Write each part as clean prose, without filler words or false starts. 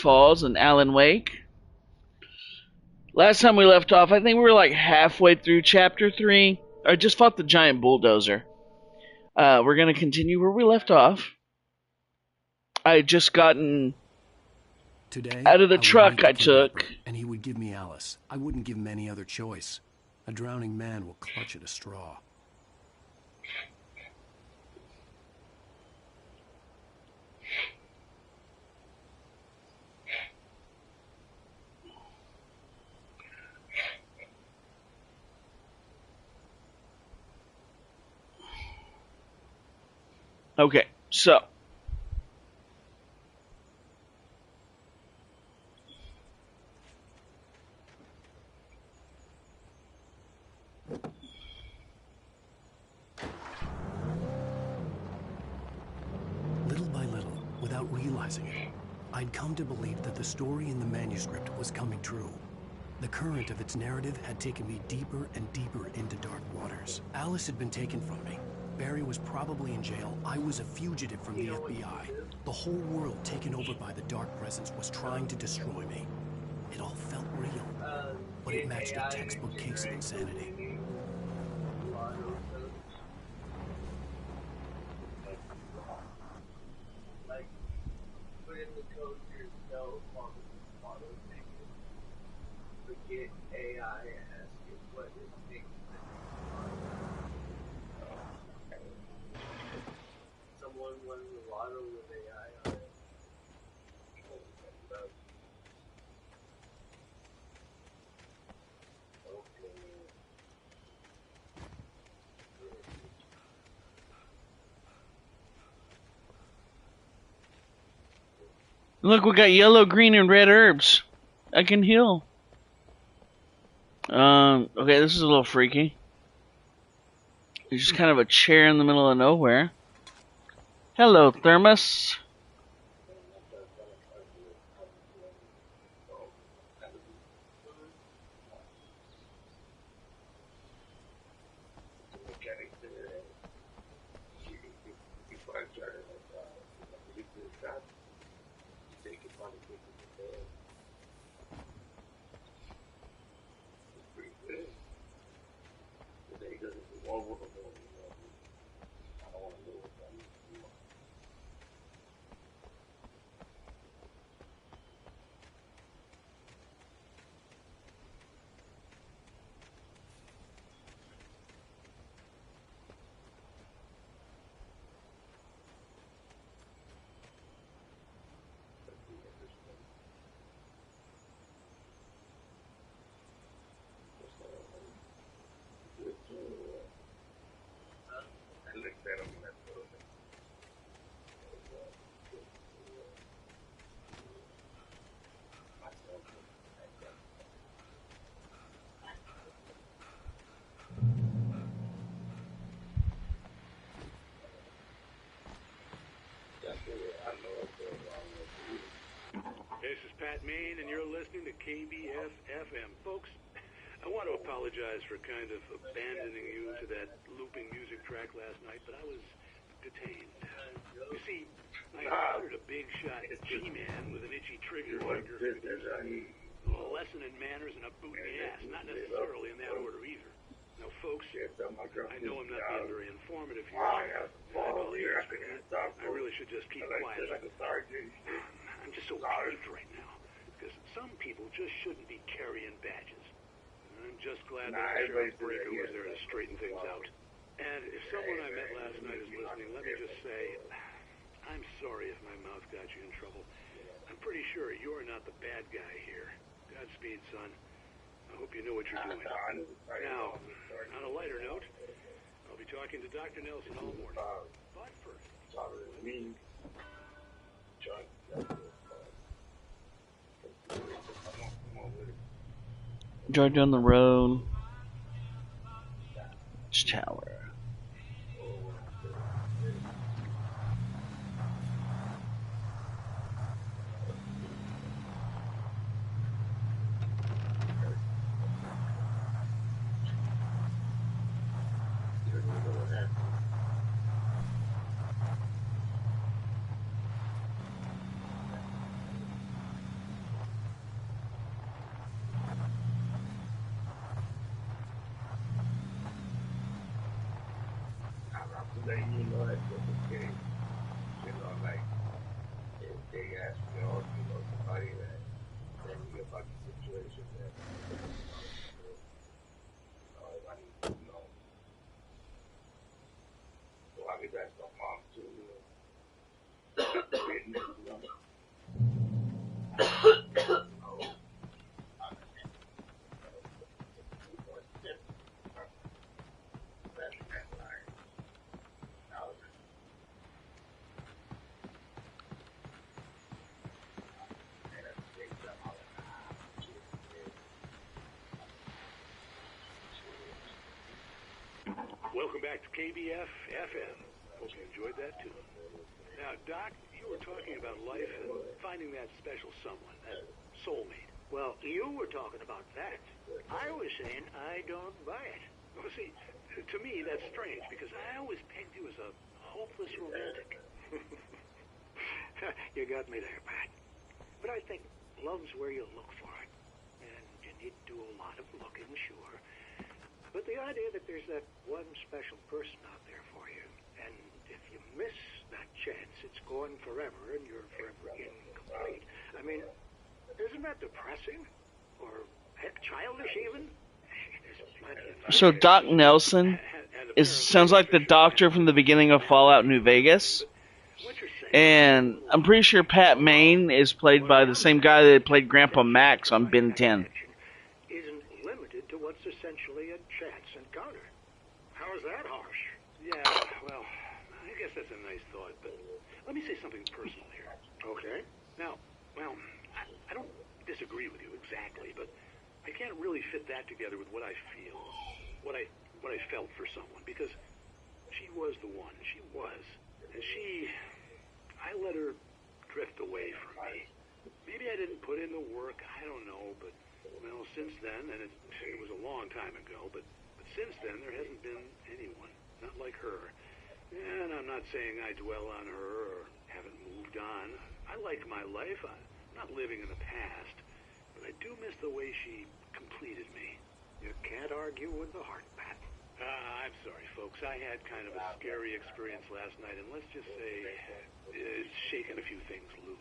Falls and Alan Wake. Last time we left off, I think we were like halfway through Chapter 3. I just fought the giant bulldozer. We're going to continue where we left off. I had just gotten Today, out of the truck I took. And he would give me Alice. I wouldn't give him any other choice. A drowning man will clutch at a straw. Okay, so. Little by little, without realizing it, I'd come to believe that the story in the manuscript was coming true. The current of its narrative had taken me deeper and deeper into dark waters. Alice had been taken from me. Barry was probably in jail. I was a fugitive from the FBI. The whole world taken over by the Dark Presence was trying to destroy me. It all felt real, but it matched a textbook case of insanity. Look, we got yellow, green, and red herbs. I can heal. Okay, this is a little freaky. There's just kind of a chair in the middle of nowhere. Hello, Thermos. This is Pat Main, and you're listening to KBF-FM. Folks, I want to apologize for kind of abandoning you to that looping music track last night, but I was detained. You see, I encountered a big shot G-man with an itchy trigger finger. A lesson in manners and a boot in the ass, not necessarily in that order either. Now, folks, I know I'm not being very informative here. I apologize for that. I really should just keep quiet. I'm just so peeved right now, because some people just shouldn't be carrying badges. I'm just glad that Sheriff Breaker was there to straighten things out. And if someone I met last night is listening, let me just say, I'm sorry if my mouth got you in trouble. I'm pretty sure you're not the bad guy here. Godspeed, son. I hope you know what you're doing. Now, on a lighter note, I'll be talking to Dr. Nelson all morning. But first... Drive down the road. Tower. Welcome back to KBF FM. Hope you enjoyed that tune. Now, Doc, you were talking about life and finding that special someone, that soulmate. Well, you were talking about that. I was saying I don't buy it. Well, see, to me that's strange because I always pegged you as a hopeless romantic. You got me there, Pat. But I think love's where you look for it. And you need to do a lot of looking, sure. But the idea that there's that one special person out there for you, and if you miss that chance, it's gone forever and you're forever incomplete. I mean, isn't that depressing? Or, heck, childish even? There's plenty of... So Doc Nelson sounds like the doctor from the beginning of Fallout New Vegas. And I'm pretty sure Pat Maine is played by the same guy that played Grandpa Max on Ben 10. Isn't limited to what's essentially a chance encounter. How is that harsh? Yeah, well, I guess that's a nice thought, but let me say something personal here. Okay. Now, well, I don't disagree with you exactly, but I can't really fit that together with what I feel, what I felt for someone, because she was the one. She was. And I let her drift away from me. Maybe I didn't put in the work, I don't know, but, well, since then, and it was a long time ago, but since then, there hasn't been anyone, not like her. And I'm not saying I dwell on her or haven't moved on. I like my life. I'm not living in the past, but I do miss the way she completed me. You can't argue with the heart, Pat. I'm sorry, folks. I had kind of a scary experience last night, and let's just say it's shaken a few things loose.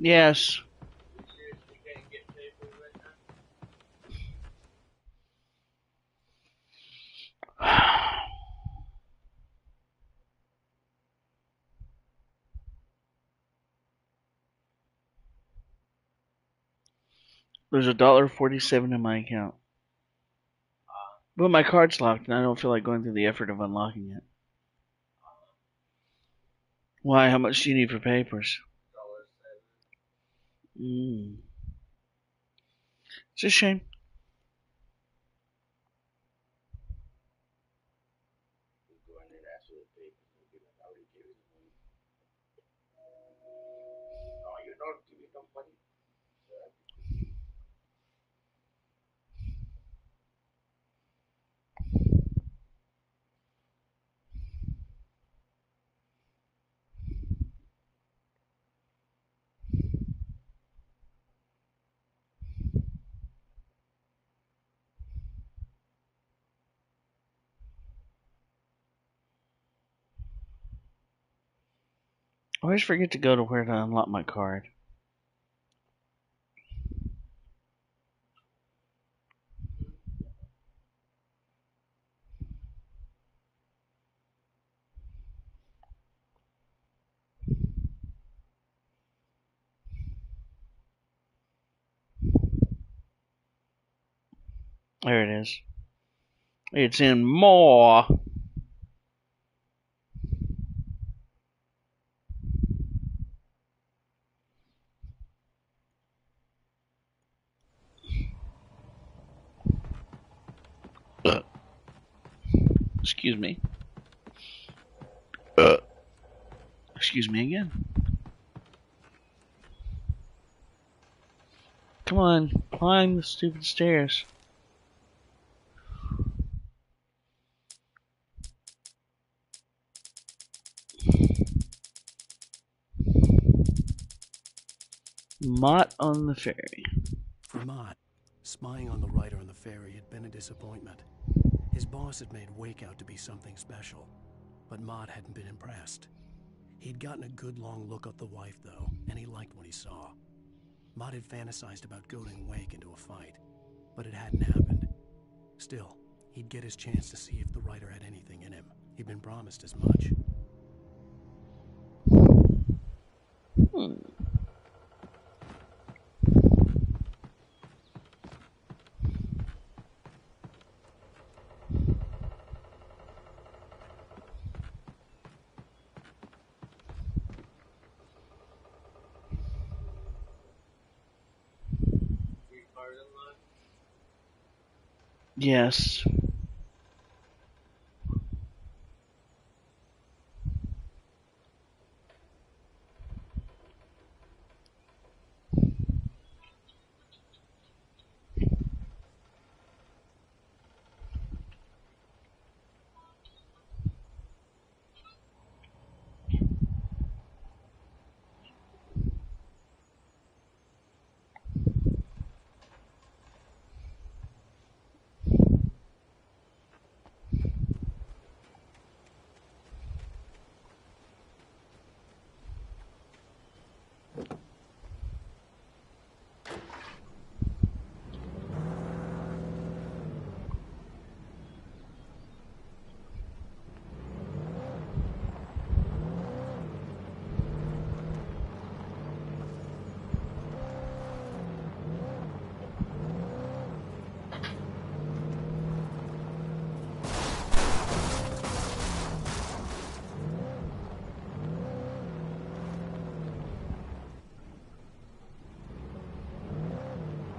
Yes. There's $1.47 in my account. But my card's locked and I don't feel like going through the effort of unlocking it. Why? How much do you need for papers? It's a shame. I always forget to go to where to unlock my card. There it is. It's in more. Excuse me. Excuse me again. Come on, climb the stupid stairs. Mott on the ferry. For Mott, spying on the writer on the ferry had been a disappointment. His boss had made Wake out to be something special, but Mott hadn't been impressed. He'd gotten a good long look at the wife, though, and he liked what he saw. Mott had fantasized about goading Wake into a fight, but it hadn't happened. Still, he'd get his chance to see if the writer had anything in him. He'd been promised as much. Yes.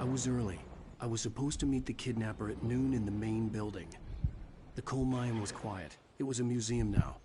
I was early. I was supposed to meet the kidnapper at noon in the main building. The coal mine was quiet. It was a museum now.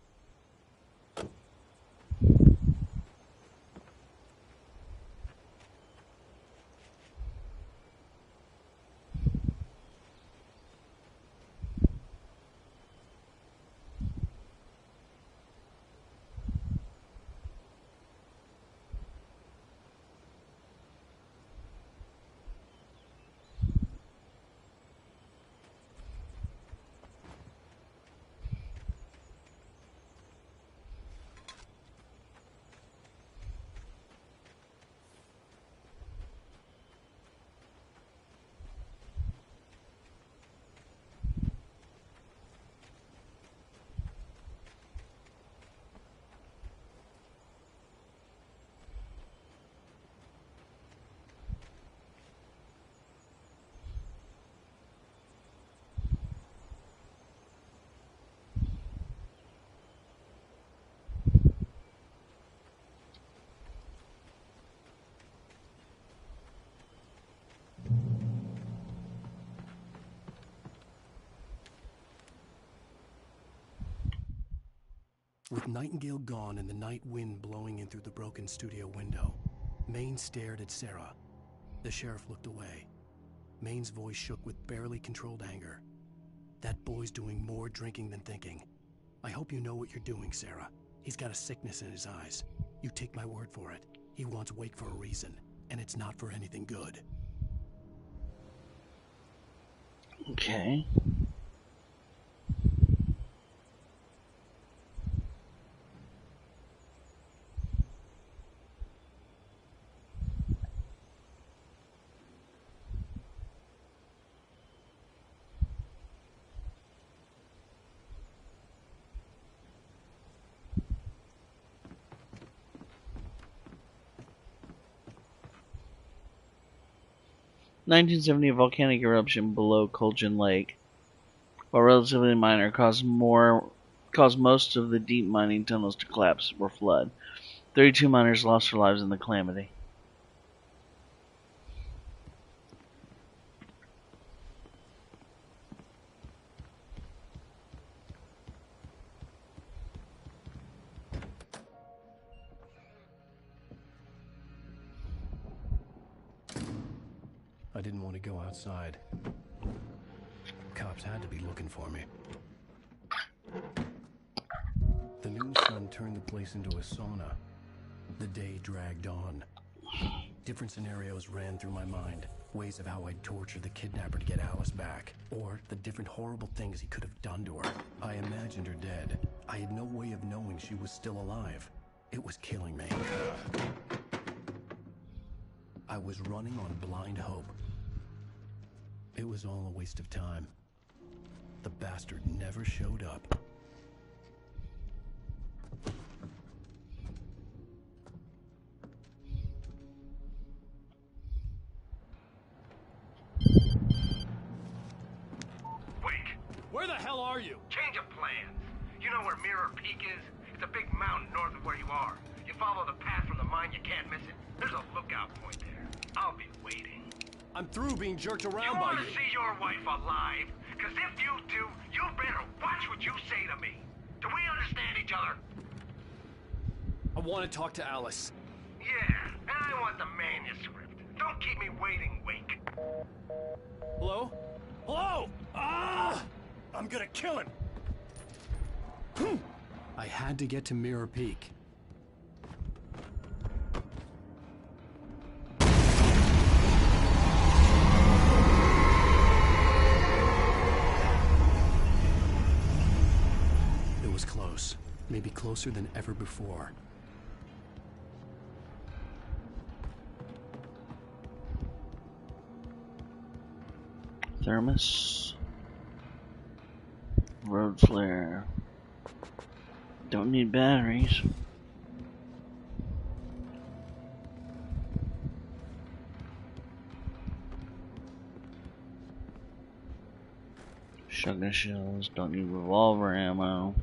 With Nightingale gone and the night wind blowing in through the broken studio window, Maine stared at Sarah. The sheriff looked away. Maine's voice shook with barely controlled anger. That boy's doing more drinking than thinking. I hope you know what you're doing, Sarah. He's got a sickness in his eyes. You take my word for it. He wants Wake for a reason, and it's not for anything good. Okay. 1970, a volcanic eruption below Colgan Lake, while relatively minor, caused most of the deep mining tunnels to collapse or flood. 32 miners lost their lives in the calamity. I didn't want to go outside. Cops had to be looking for me. The noon sun turned the place into a sauna. The day dragged on. Different scenarios ran through my mind. Ways of how I'd torture the kidnapper to get Alice back. Or the different horrible things he could have done to her. I imagined her dead. I had no way of knowing she was still alive. It was killing me. I was running on blind hope. It was all a waste of time. The bastard never showed up. Wake! Where the hell are you? Change of plans. You know where Mirror Peak is? It's a big mountain north of where you are. You follow the path from the mine, you can't miss it. There's a lookout point there. I'll be waiting. I'm through being jerked You around by want to you. see your wife alive? Because if you do, you better watch what you say to me. Do we understand each other? I want to talk to Alice. Yeah, and I want the manuscript. Don't keep me waiting, Wake. Hello? Hello? Ah! I'm gonna kill him. I had to get to Mirror Peak. It was close. Maybe closer than ever before. Thermos. Road flare. Don't need batteries. Shotgun shells. Don't need revolver ammo.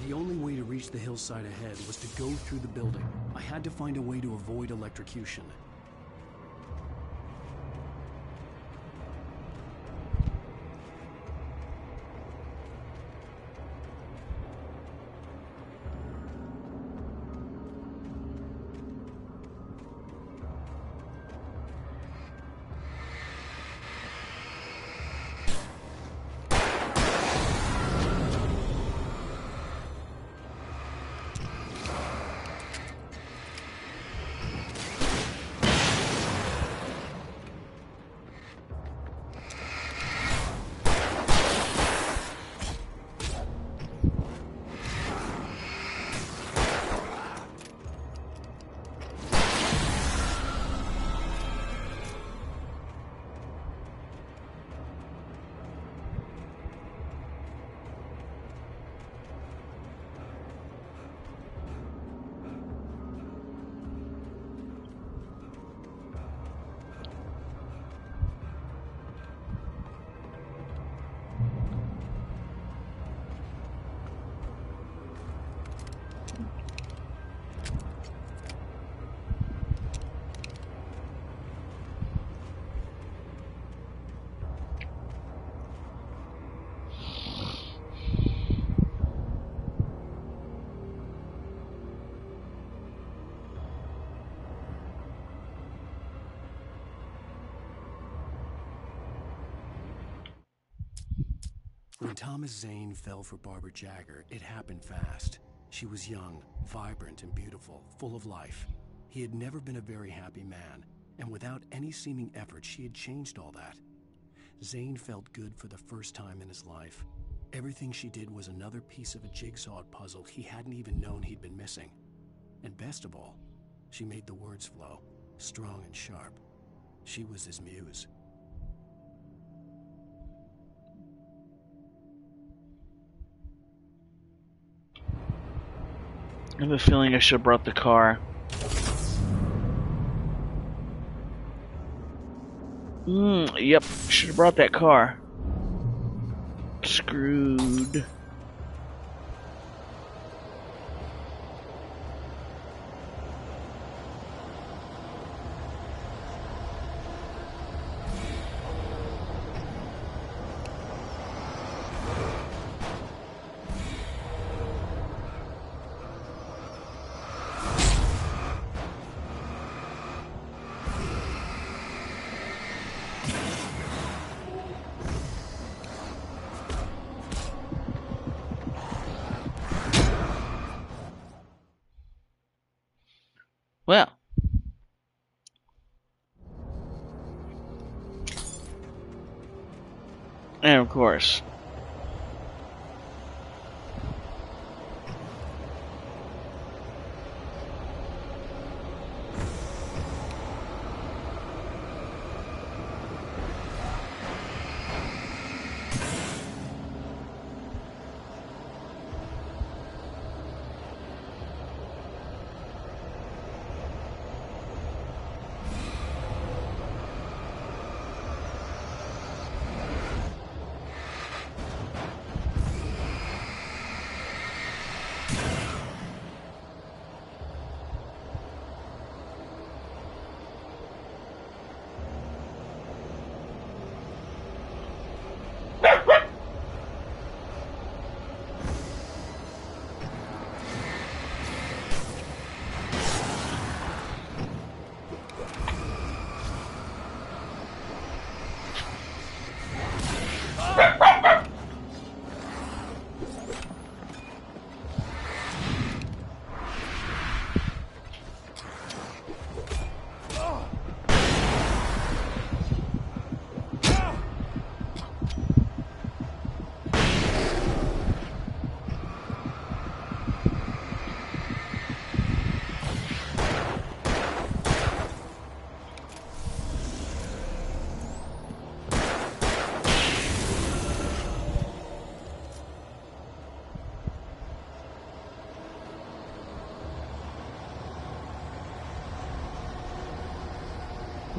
The only way to reach the hillside ahead was to go through the building. I had to find a way to avoid electrocution. When Thomas Zane fell for Barbara Jagger, it happened fast. She was young, vibrant, and beautiful, full of life. He had never been a very happy man, and without any seeming effort, she had changed all that. Zane felt good for the first time in his life. Everything she did was another piece of a jigsaw puzzle he hadn't even known he'd been missing. And best of all, she made the words flow, strong and sharp. She was his muse. I have a feeling I should have brought the car. Yep, should have brought that car. Screwed. Well, and of course,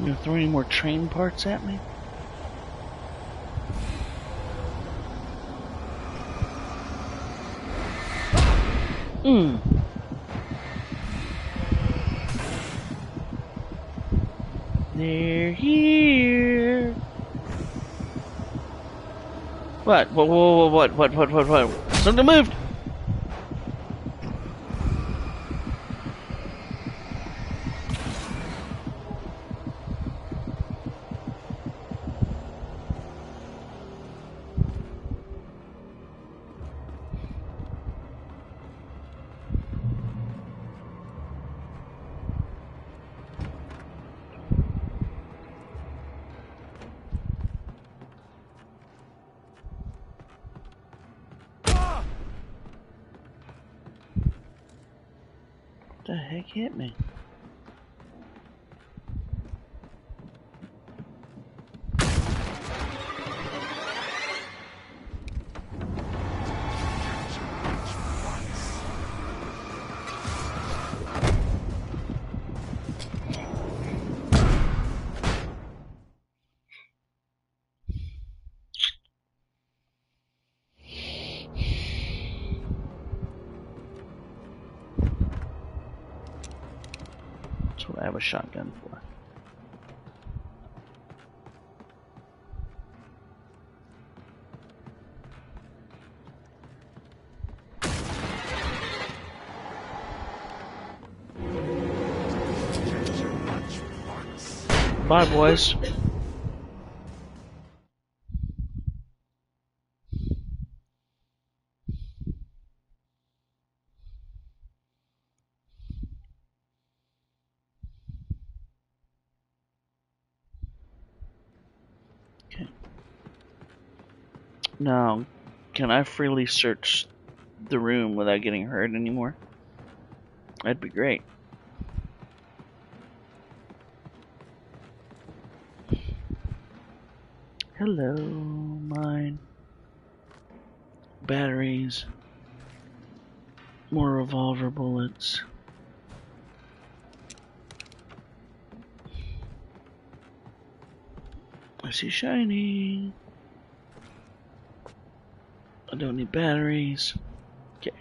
you gonna throw any more train parts at me? Hmm. They're here. What? Whoa, what? Something moved! What the heck hit me? That's what I have a shotgun for. Bye, boys. Okay. Now, can I freely search the room without getting hurt anymore? That'd be great. Hello, mine. Batteries. More revolver bullets. I see shiny. I don't need batteries. Okay.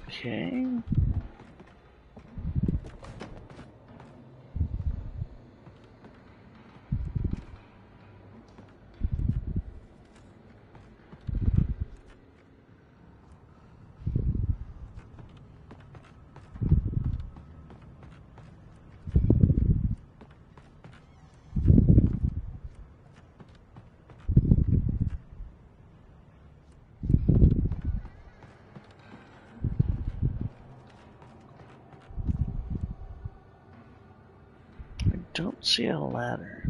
Okay. Don't see a ladder.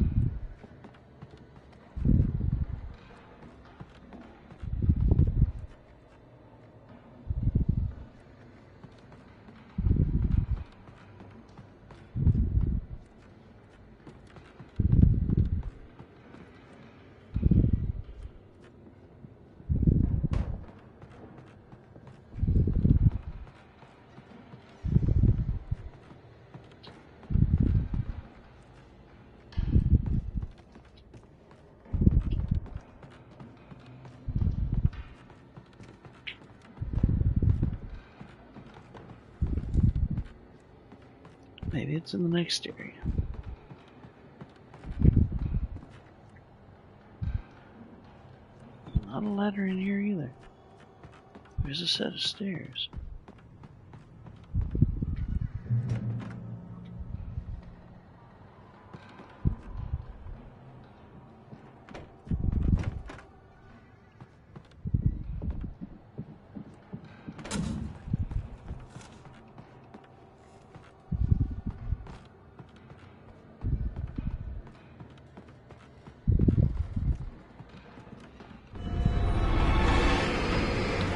Maybe it's in the next area. Not a ladder in here either. There's a set of stairs.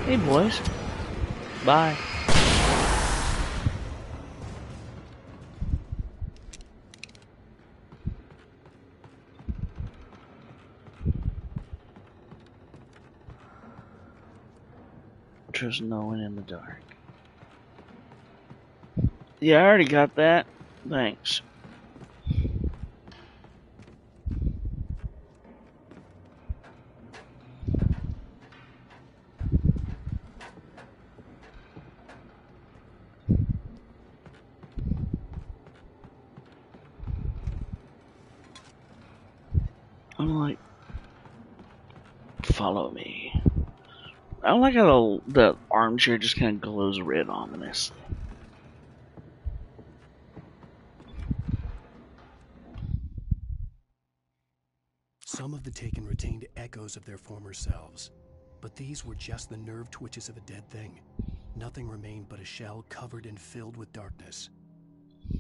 Hey boys. Bye. Trust no one in the dark. Yeah, I already got that. Thanks. I'm like, follow me. I don't like how the armchair just kind of glows red ominously. Some of the Taken retained echoes of their former selves, but these were just the nerve twitches of a dead thing. Nothing remained but a shell covered and filled with darkness.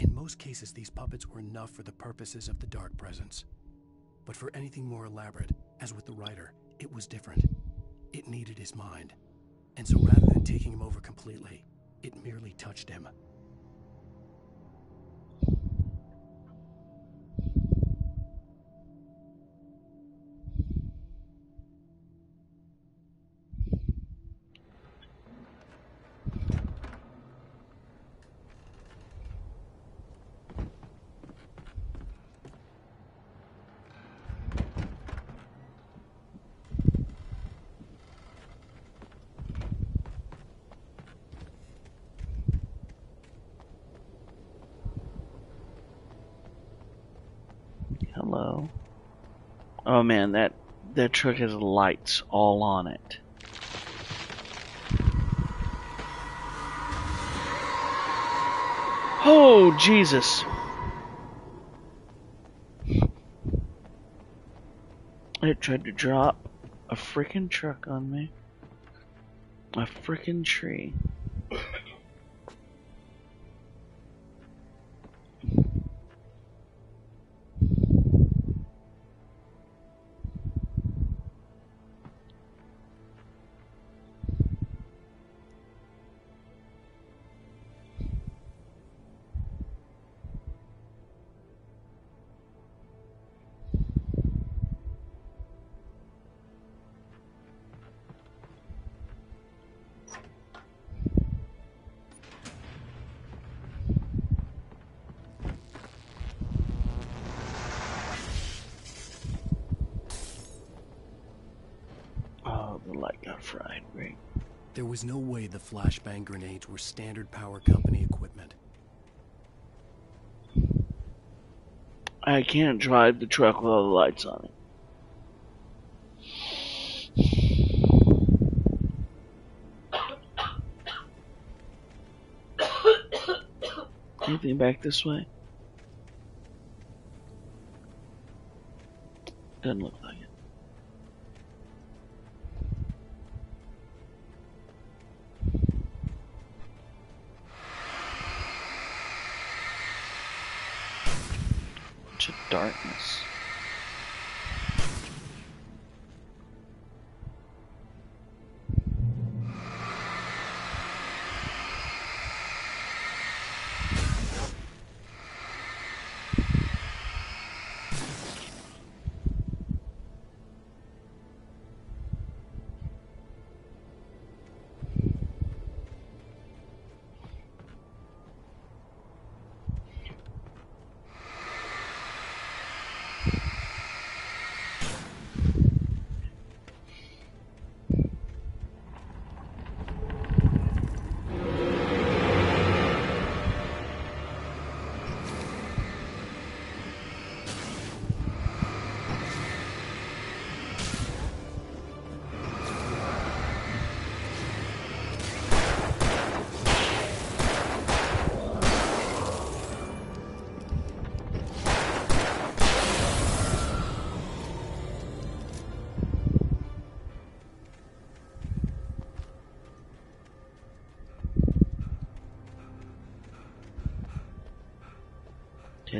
In most cases, these puppets were enough for the purposes of the Dark Presence. But for anything more elaborate, as with the writer, it was different. It needed his mind. And so rather than taking him over completely, it merely touched him. Hello. Oh man, that truck has lights all on it. Oh, Jesus. It tried to drop a freaking truck on me. A freaking tree. Oh, the light got fried. Great. There was no way the flashbang grenades were Standard Power Company equipment. I can't drive the truck with all the lights on it. Anything back this way? Doesn't look like it. Bunch of darkness.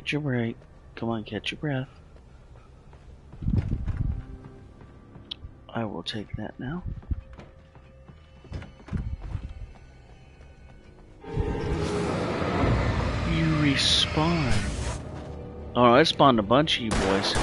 Catch your break. Come on, catch your breath. I will take that now. You respawn. Oh, I spawned a bunch of you boys.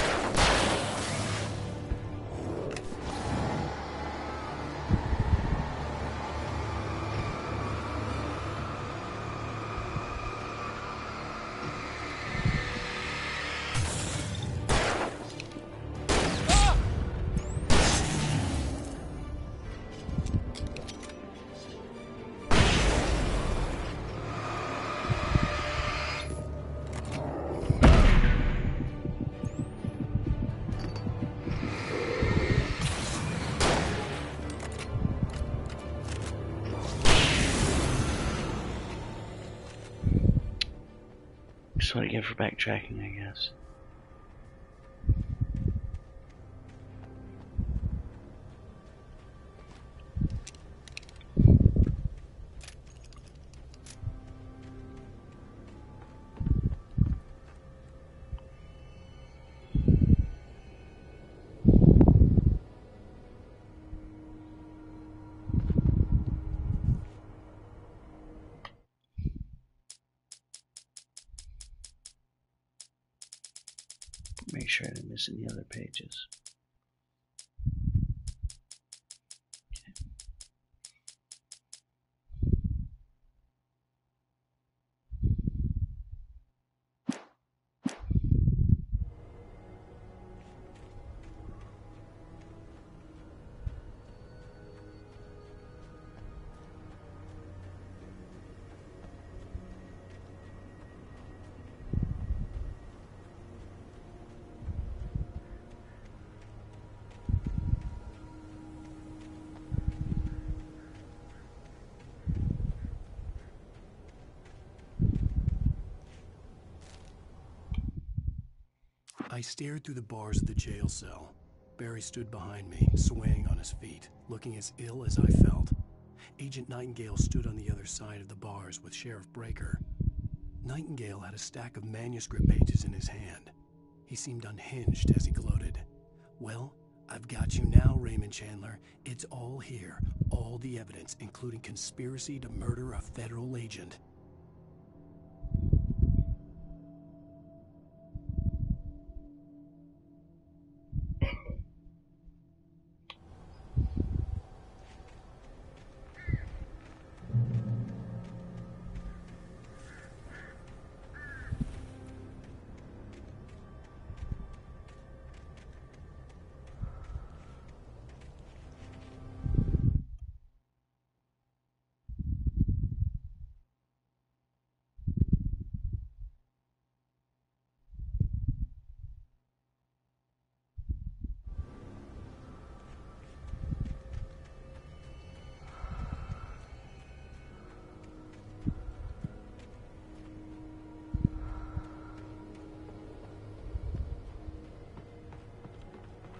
That's what I get for backtracking, I guess. Make sure I didn't miss any other pages. I stared through the bars of the jail cell. Barry stood behind me, swaying on his feet, looking as ill as I felt. Agent Nightingale stood on the other side of the bars with Sheriff Breaker. Nightingale had a stack of manuscript pages in his hand. He seemed unhinged as he gloated. Well, I've got you now, Raymond Chandler. It's all here. All the evidence, including conspiracy to murder a federal agent.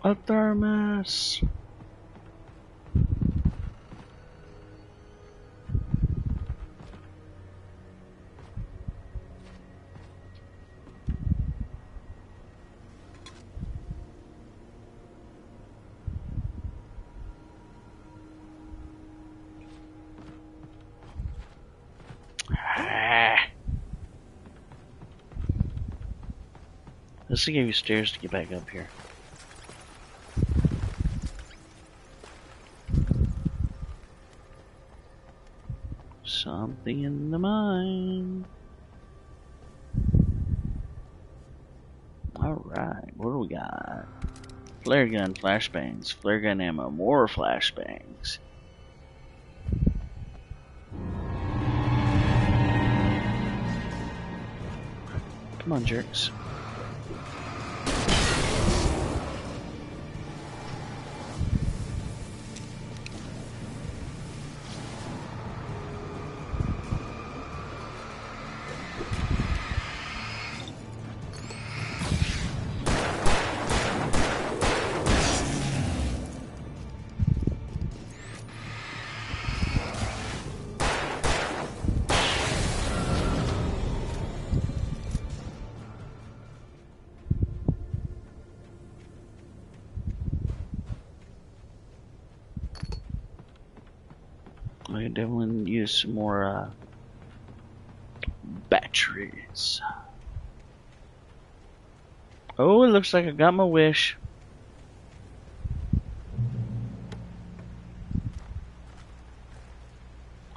A thermos. This will give you stairs to get back up here. Something in the mine. Alright, what do we got? Flare gun, flashbangs, flare gun ammo, more flashbangs. Come on, jerks. I can definitely use some more batteries. Oh, it looks like I got my wish.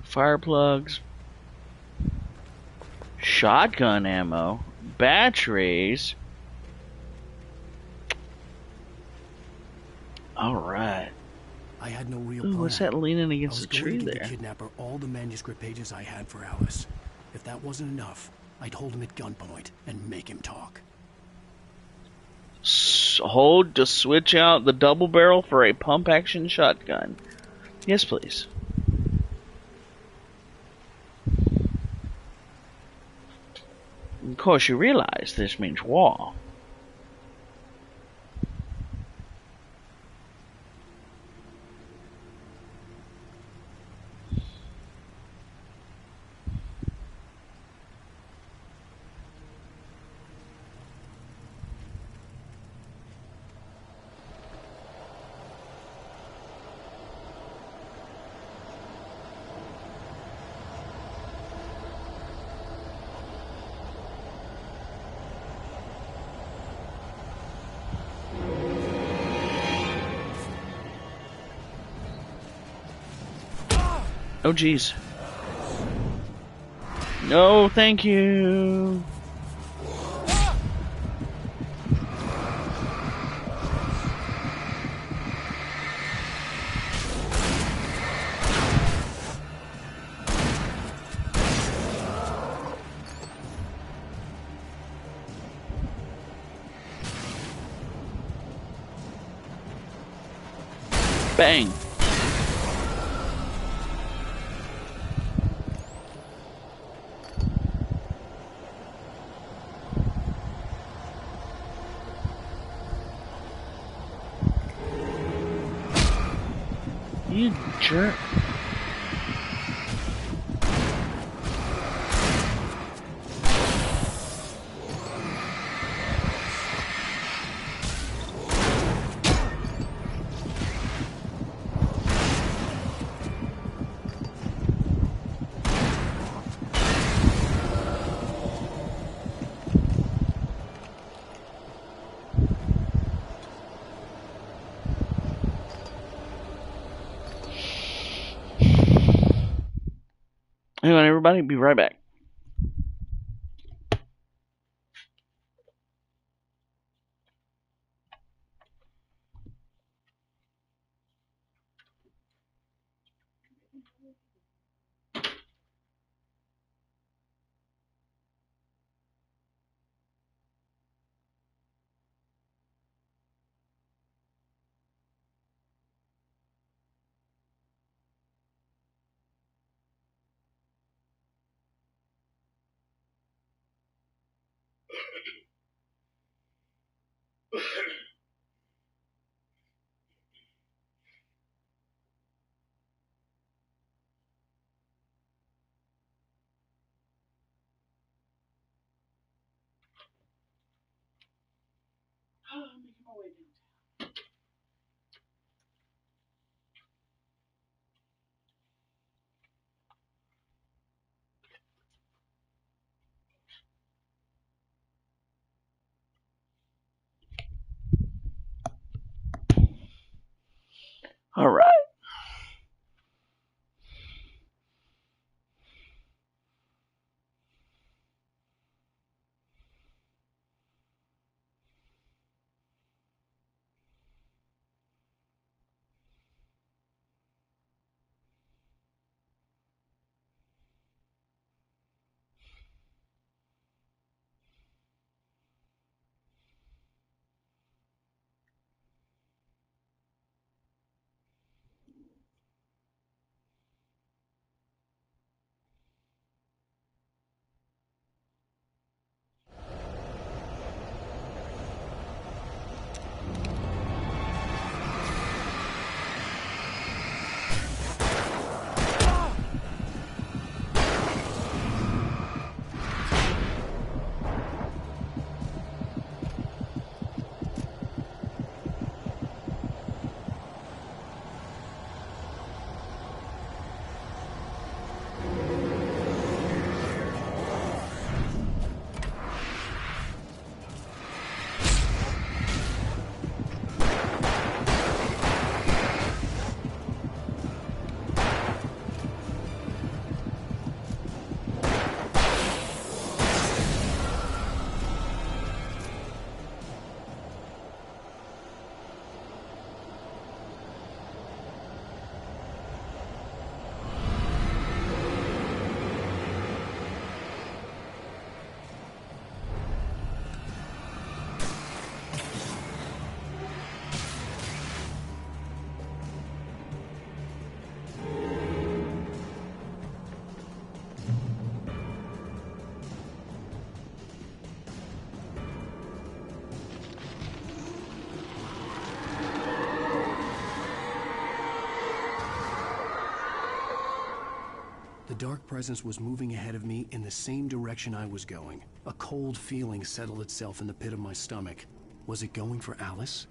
Fire plugs. Shotgun ammo. Batteries. Alright. I had no real Ooh, plan. what's that leaning I against was the going tree to give there? the kidnapper all the manuscript pages I had for Alice. If that wasn't enough, I'd hold him at gunpoint and make him talk. Hold to switch out the double barrel for a pump action shotgun. Yes, please. Of course, you realize this means war. Oh, jeez. No, thank you. Bang. You jerk. Hang on, everybody. Be right back. All right. The dark presence was moving ahead of me in the same direction I was going. A cold feeling settled itself in the pit of my stomach. Was it going for Alice?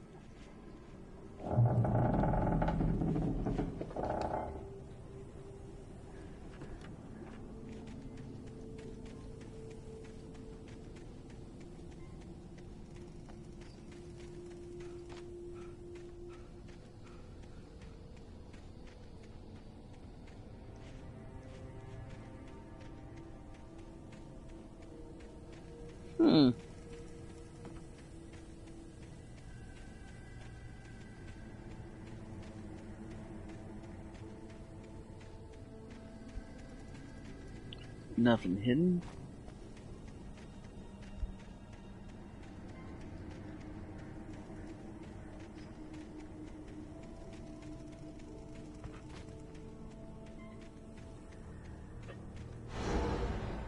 Nothing hidden.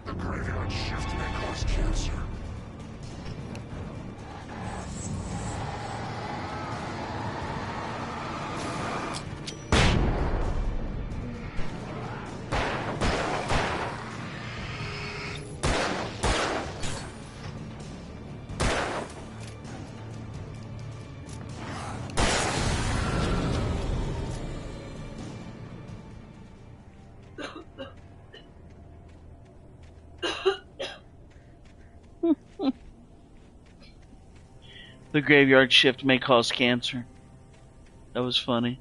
The graveyard shift may cause cancer. The graveyard shift may cause cancer. That was funny.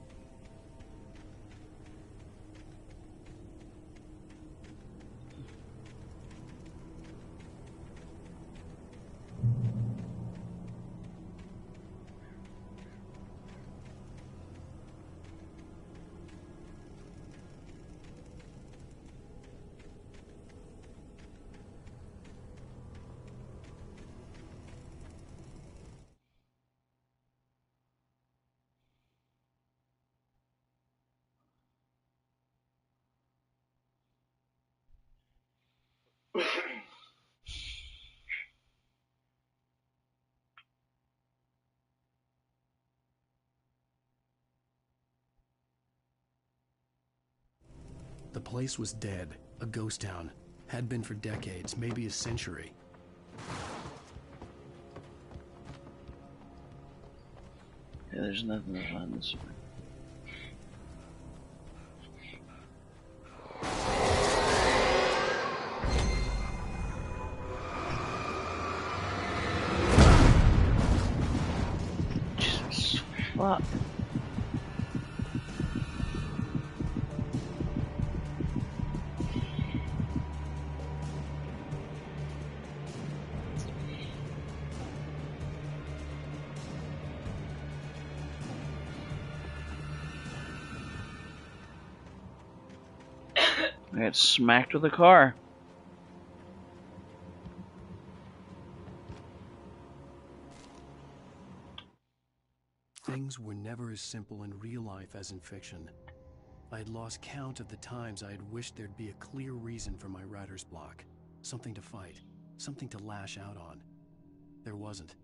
The place was dead, a ghost town. Had been for decades, maybe a century. Yeah, there's nothing to find this way. Jesus fuck. I got smacked with a car. Things were never as simple in real life as in fiction. I had lost count of the times I had wished there'd be a clear reason for my writer's block. Something to fight, something to lash out on. There wasn't.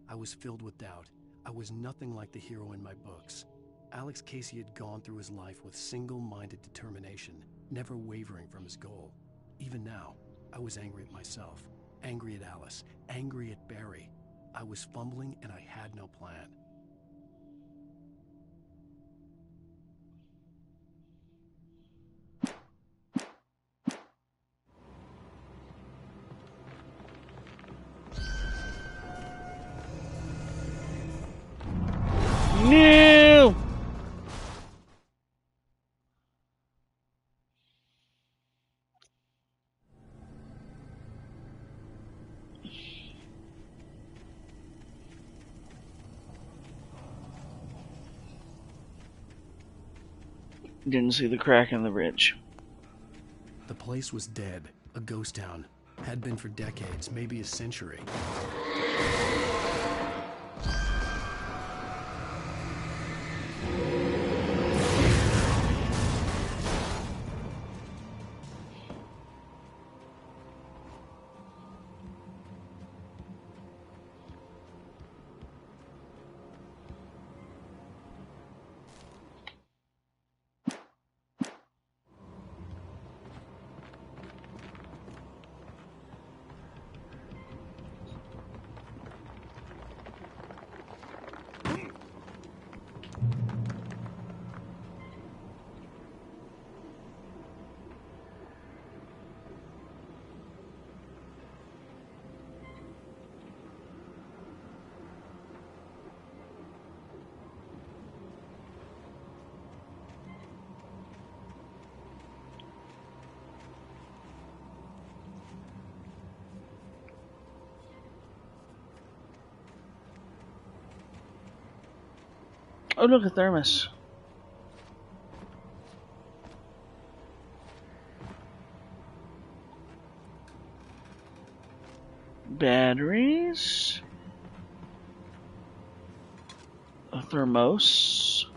I was filled with doubt. I was nothing like the hero in my books. Alex Casey had gone through his life with single-minded determination, never wavering from his goal. Even now, I was angry at myself, angry at Alice, angry at Barry. I was fumbling and I had no plan. No! Didn't see the crack in the bridge. The place was dead, a ghost town. Had been for decades, maybe a century. Oh, look, a thermos. Batteries. A thermos.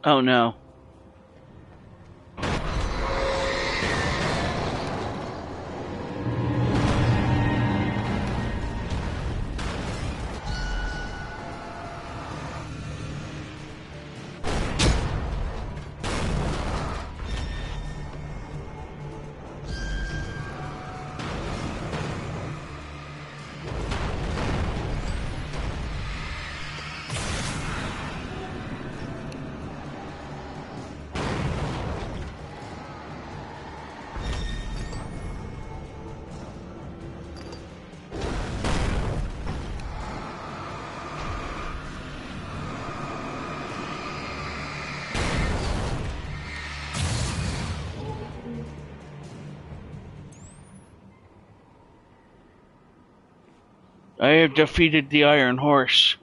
Oh no. I have defeated the Iron Horse.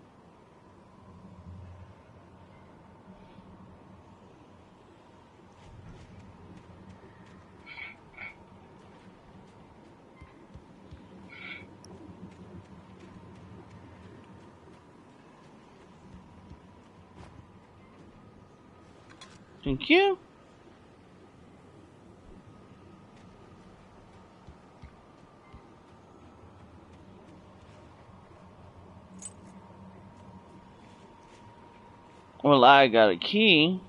Thank you. Well, I got a key.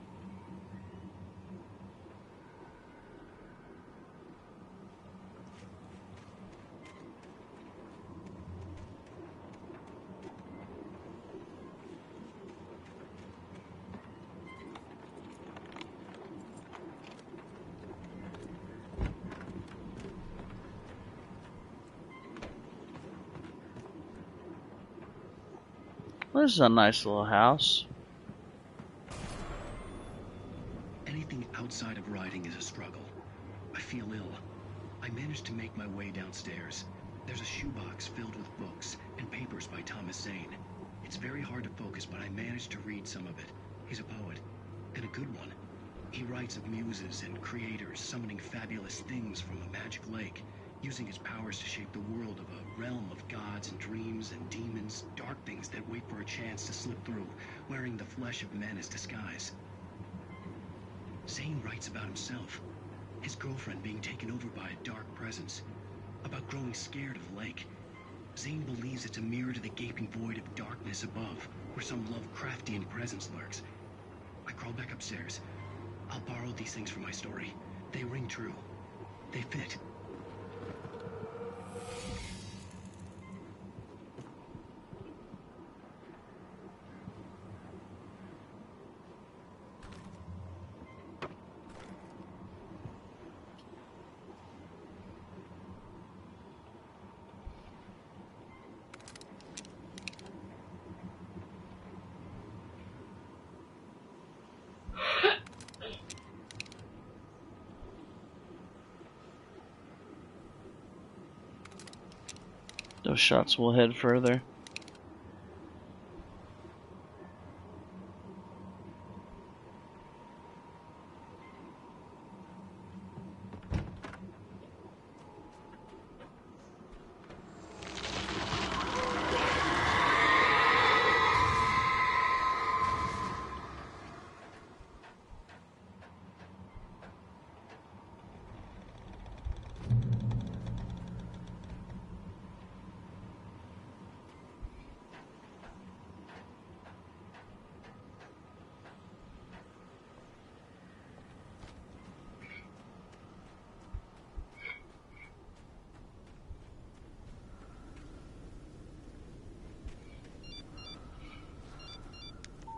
This is a nice little house. Anything outside of writing is a struggle. I feel ill. I managed to make my way downstairs. There's a shoebox filled with books and papers by Thomas Zane. It's very hard to focus, but I managed to read some of it. He's a poet, and a good one. He writes of muses and creators summoning fabulous things from a magic lake, using his powers to shape the world of a realm of gods and dreams and demons, dark things that wait for a chance to slip through, wearing the flesh of men as disguise. Zane writes about himself, his girlfriend being taken over by a dark presence, about growing scared of the lake. Zane believes it's a mirror to the gaping void of darkness above, where some Lovecraftian presence lurks. I crawl back upstairs. I'll borrow these things for my story. They ring true. They fit. Those shots will head further.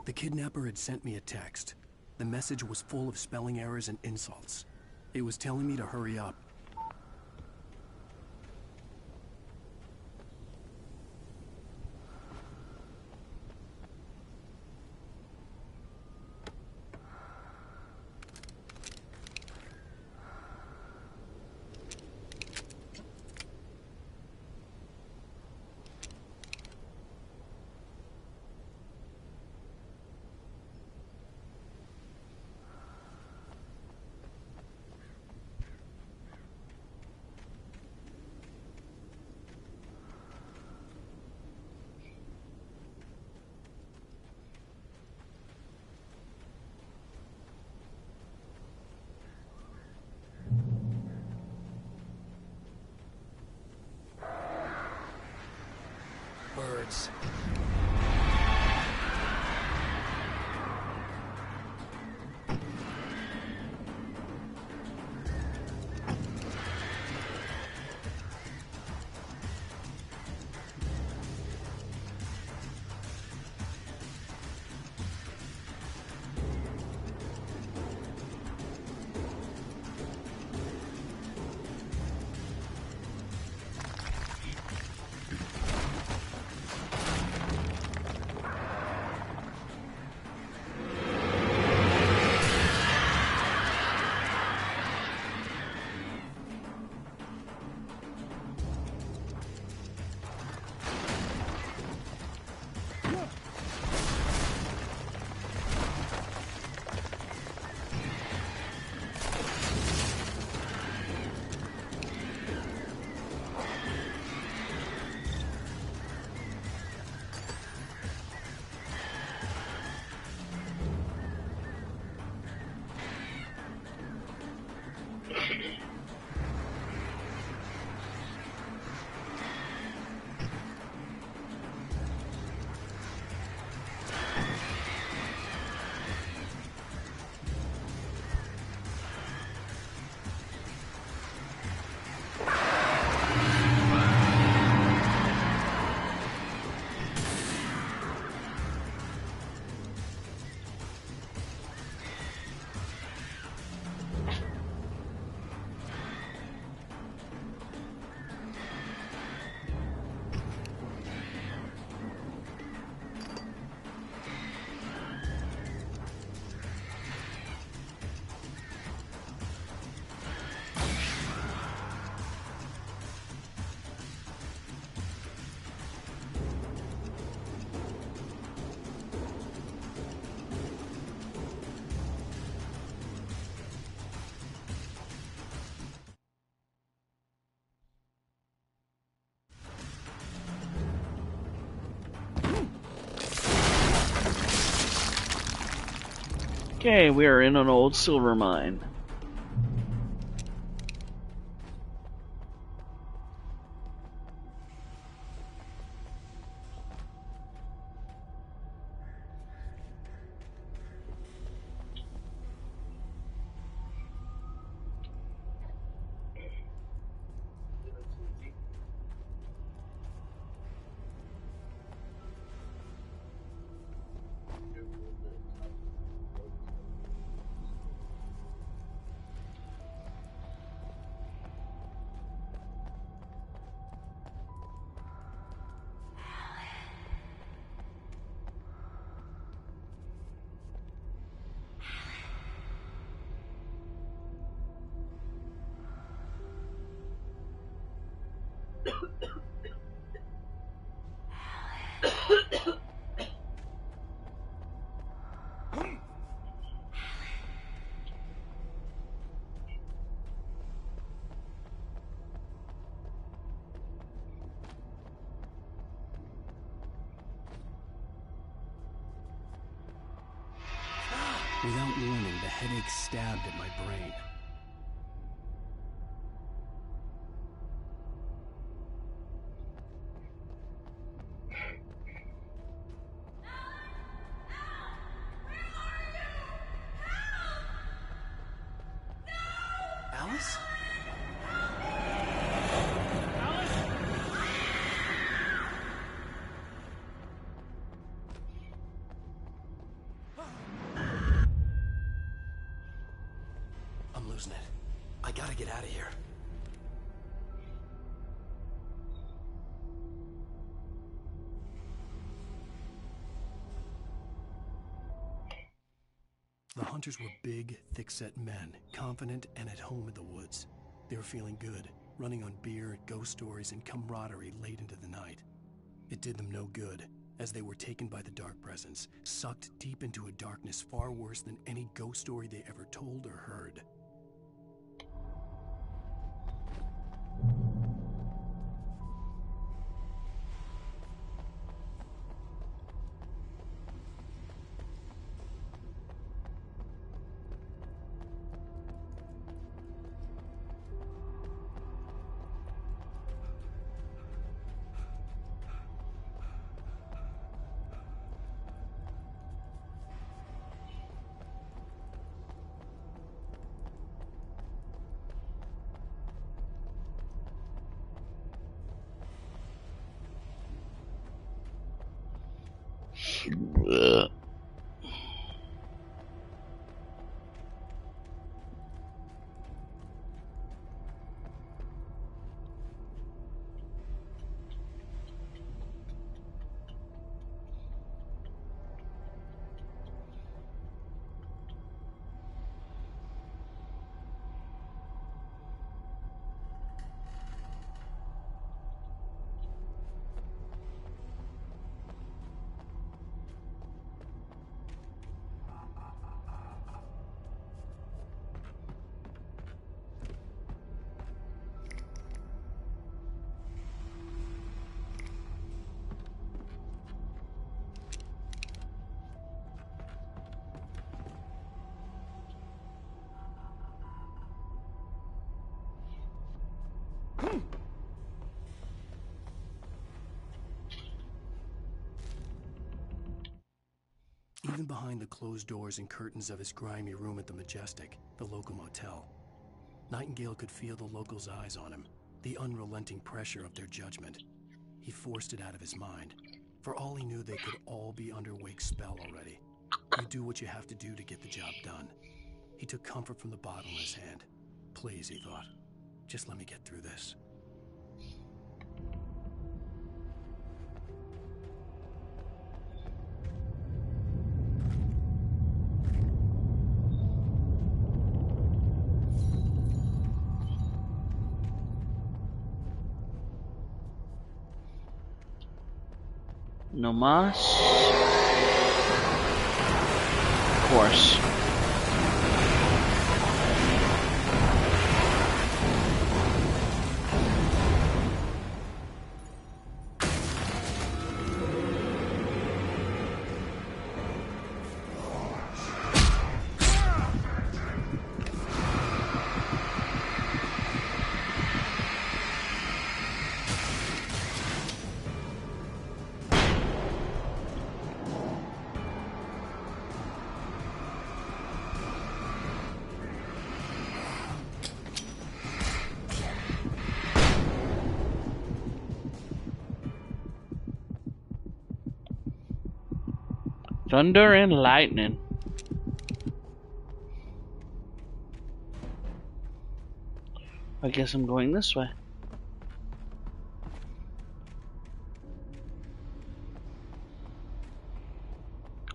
The kidnapper had sent me a text. The message was full of spelling errors and insults. It was telling me to hurry up. Birds. Okay, we are in an old silver mine. Without warning, the headache stabbed at my brain. Alice? I'm losing it. I gotta get out of here. The hunters were big, thick-set men, confident and at home in the woods. They were feeling good, running on beer, ghost stories, and camaraderie late into the night. It did them no good, as they were taken by the dark presence, sucked deep into a darkness far worse than any ghost story they ever told or heard. Even behind the closed doors and curtains of his grimy room at the Majestic, the local motel, Nightingale could feel the locals' eyes on him, the unrelenting pressure of their judgment. He forced it out of his mind. For all he knew, they could all be under Wake's spell already. You do what you have to do to get the job done. He took comfort from the bottle in his hand. Please, he thought, just let me get through this. No mas. Of course. Thunder and lightning. I guess I'm going this way.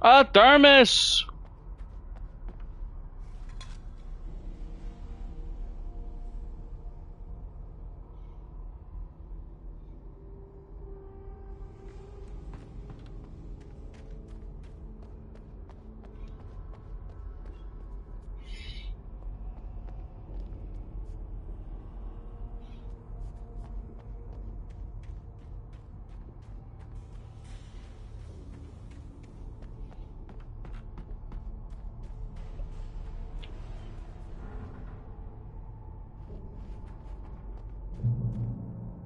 Ah, thermos!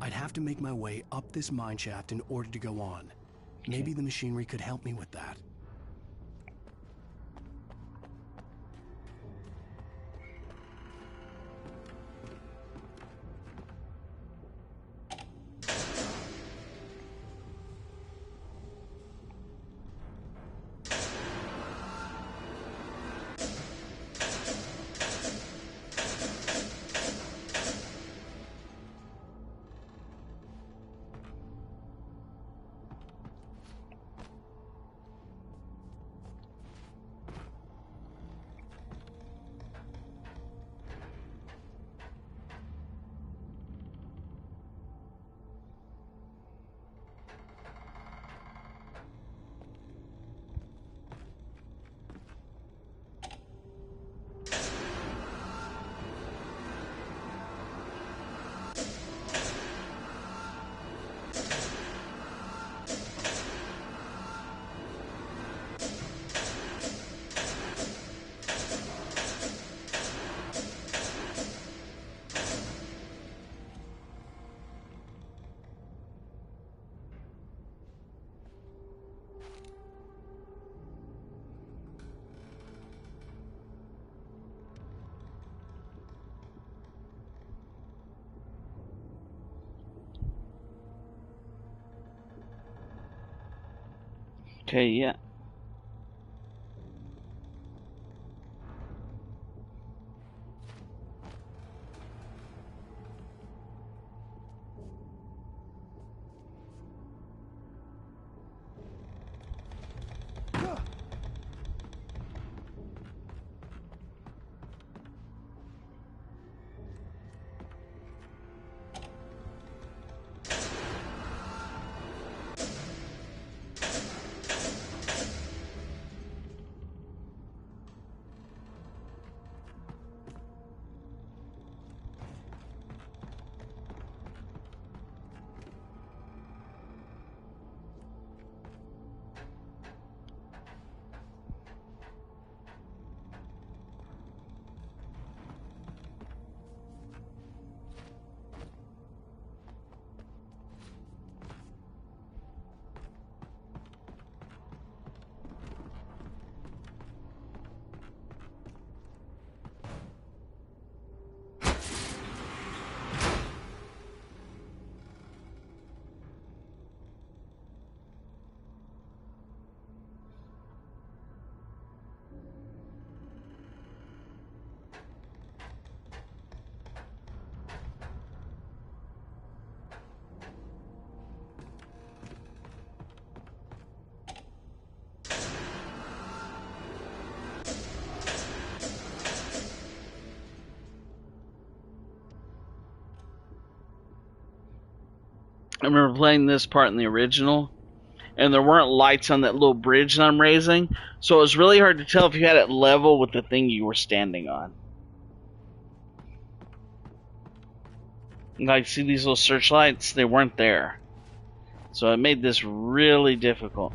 I'd have to make my way up this mine shaft in order to go on. Maybe the machinery could help me with that. Okay, yeah. I remember playing this part in the original, and there weren't lights on that little bridge that I'm raising, so it was really hard to tell if you had it level with the thing you were standing on. Like, see these little searchlights? They weren't there. So it made this really difficult.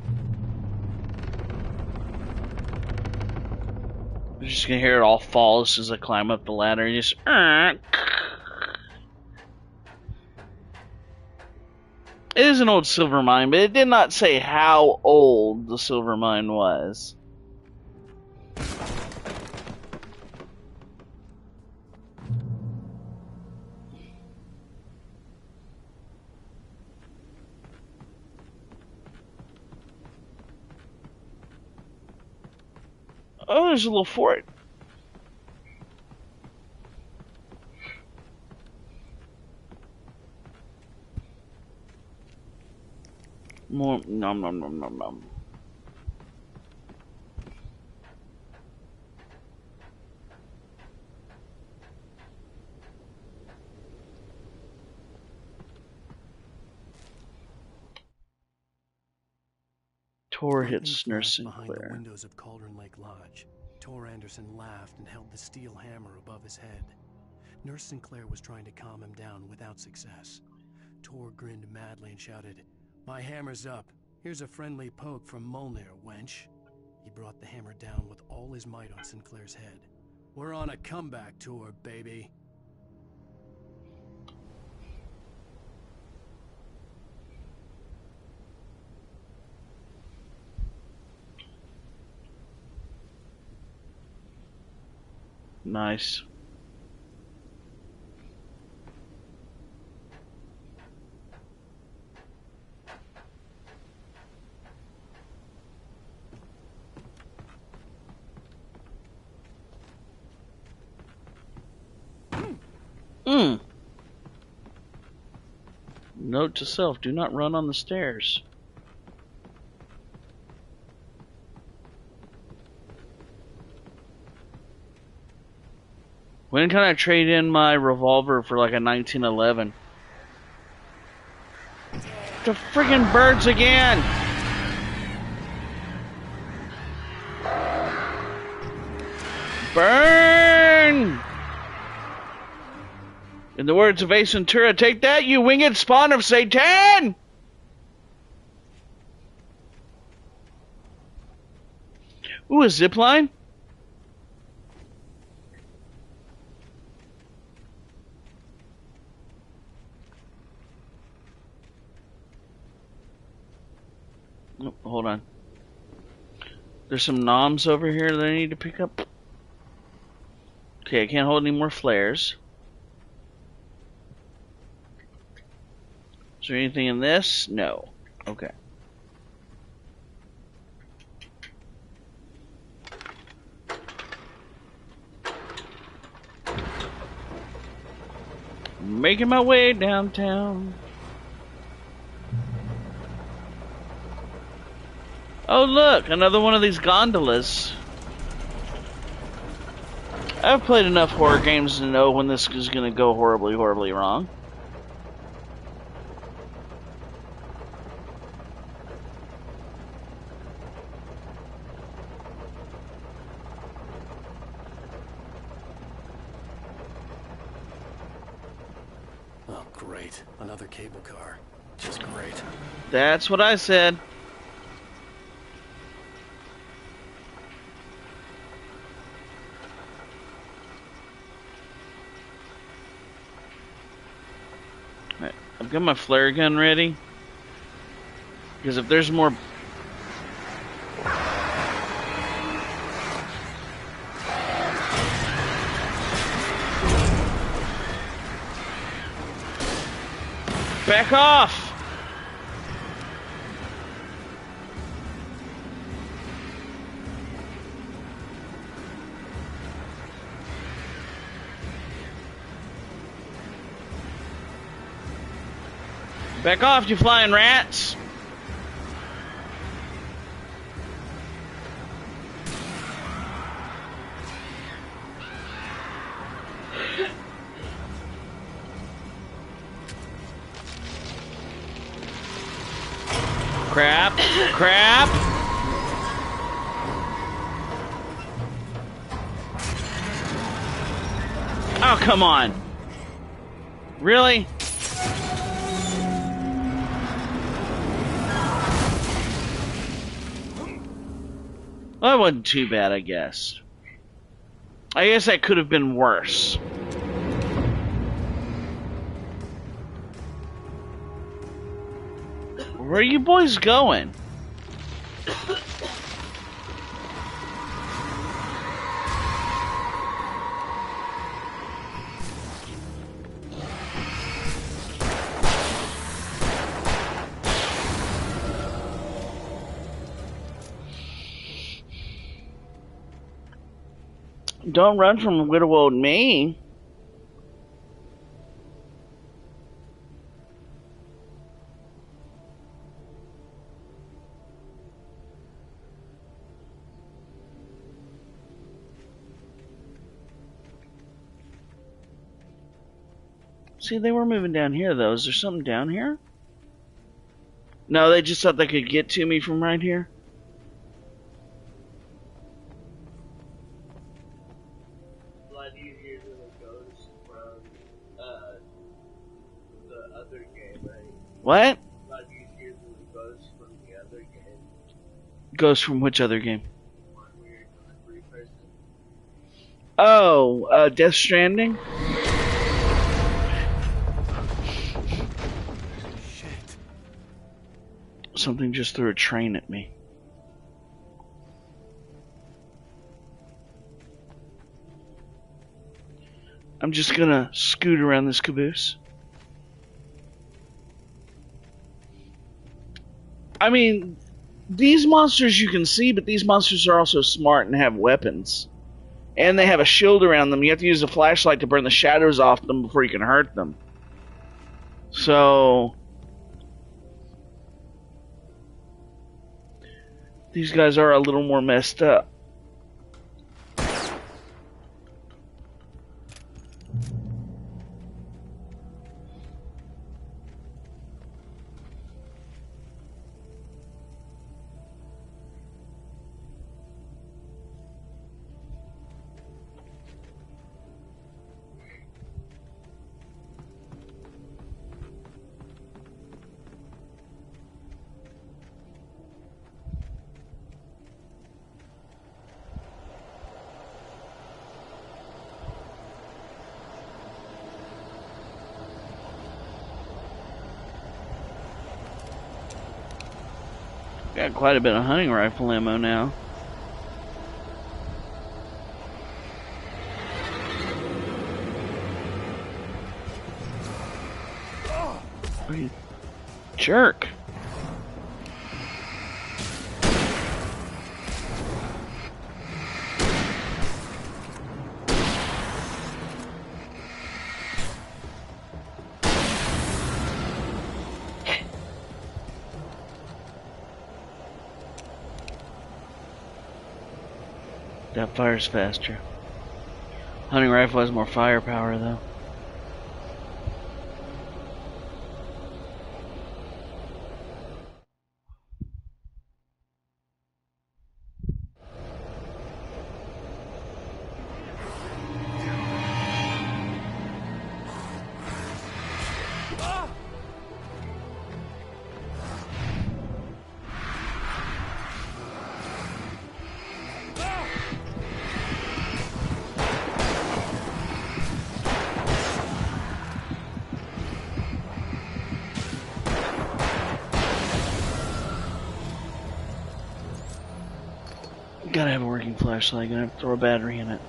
You're just gonna hear it all fall as soon as I climb up the ladder. You just... It is an old silver mine, but it did not say how old the silver mine was. Oh, there's a little fort. More nom nom nom nom nom. Tor Lightning hits flashed Nurse behind the Sinclair. windows of Cauldron Lake Lodge. Tor Anderson laughed and held the steel hammer above his head. Nurse Sinclair was trying to calm him down without success. Tor grinned madly and shouted, "My hammer's up. Here's a friendly poke from Mjolnir, wench." He brought the hammer down with all his might on Sinclair's head. "We're on a comeback tour, baby." Nice. Note to self, do not run on the stairs. When can I trade in my revolver for like a 1911? The friggin' birds again! Burn! In the words of Ace Ventura, take that, you winged spawn of Satan! Ooh, a zipline? Oh, hold on. There's some noms over here that I need to pick up. Okay, I can't hold any more flares. Is there anything in this? No. Okay. Making my way downtown. Oh look, another one of these gondolas. I've played enough horror games to know when this is going to go horribly, horribly wrong. Oh, great. Another cable car. Just great. That's what I said. I've got my flare gun ready. Because if there's more... Back off! Back off, you flying rats! Crap! Crap! Oh, come on! Really? Well, that wasn't too bad, I guess. I guess that could have been worse. Where are you boys going? Don't run from widow old me. See, they were moving down here, though. Is there something down here? No, they just thought they could get to me from right here. A lot easier than it goes from the other game, right? What? A lot easier than it goes from the other game. Goes from which other game? One where you're doing 3-person. Oh, Death Stranding? Shit. Something just threw a train at me. I'm just gonna scoot around this caboose. I mean, these monsters you can see, but these monsters are also smart and have weapons. And they have a shield around them. You have to use a flashlight to burn the shadows off them before you can hurt them. So... these guys are a little more messed up. Got quite a bit of hunting rifle ammo now. Oh, you jerk. That fires faster. Hunting rifle has more firepower though. Gotta have a working flashlight. Gonna have to throw a battery in it.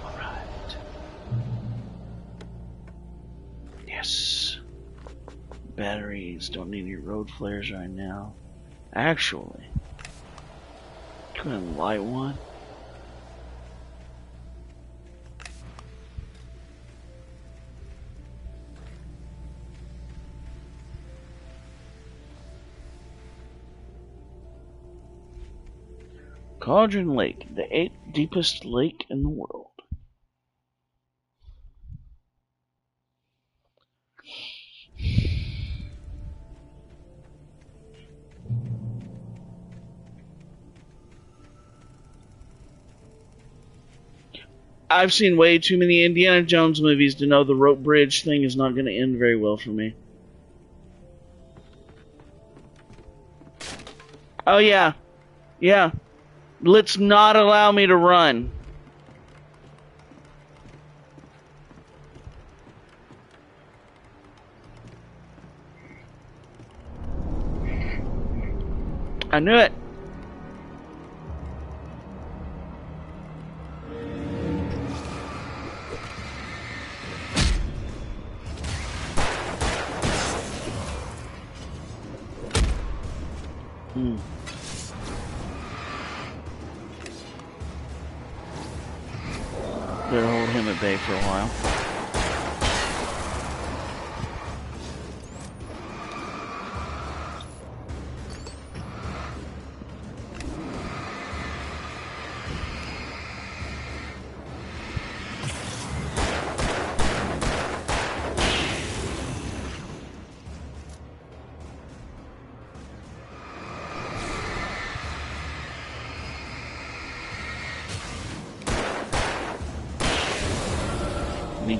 Alright. Yes. Batteries. Don't need any road flares right now. Actually, go ahead and light one. Cauldron Lake, the 8th deepest lake in the world. I've seen way too many Indiana Jones movies to know the rope bridge thing is not going to end very well for me. Oh yeah. Yeah. Let's not allow me to run. I knew it. Better hold him at bay for a while.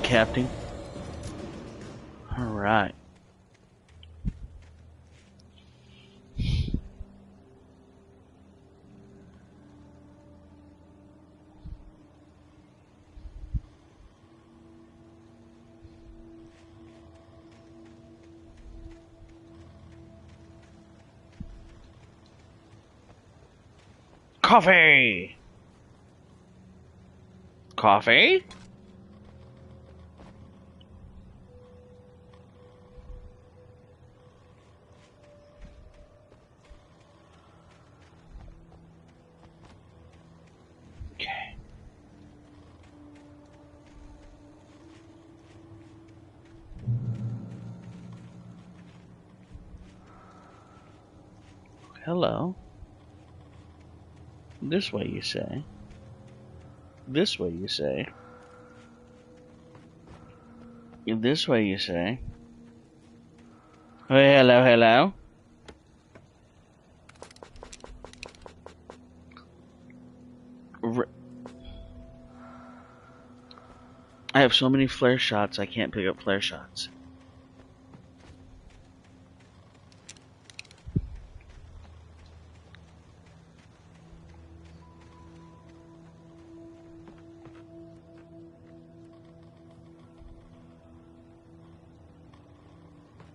Captain. All right. Coffee. Coffee? Hello. This way, you say. This way, you say. This way, you say. Oh, hello, hello. I have so many flare shots, I can't pick up flare shots.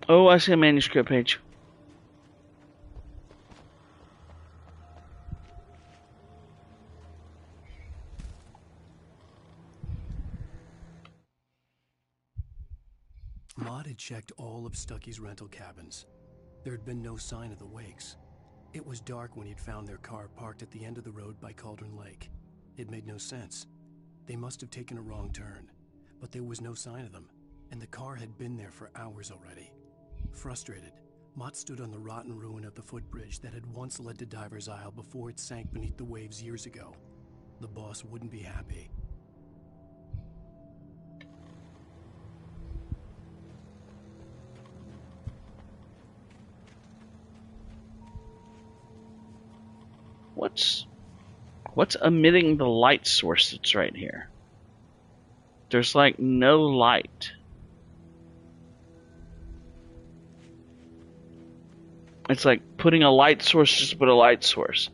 Oh, I see a manuscript page. Maud had checked all of Stucky's rental cabins. There had been no sign of the Wakes. It was dark when he'd found their car parked at the end of the road by Cauldron Lake. It made no sense. They must have taken a wrong turn, but there was no sign of them, and the car had been there for hours already. Frustrated, Mott stood on the rotten ruin of the footbridge that had once led to Diver's Isle before it sank beneath the waves years ago. The boss wouldn't be happy. What's emitting the light source that's right here? There's like no light. It's like putting a light source just to put a light source.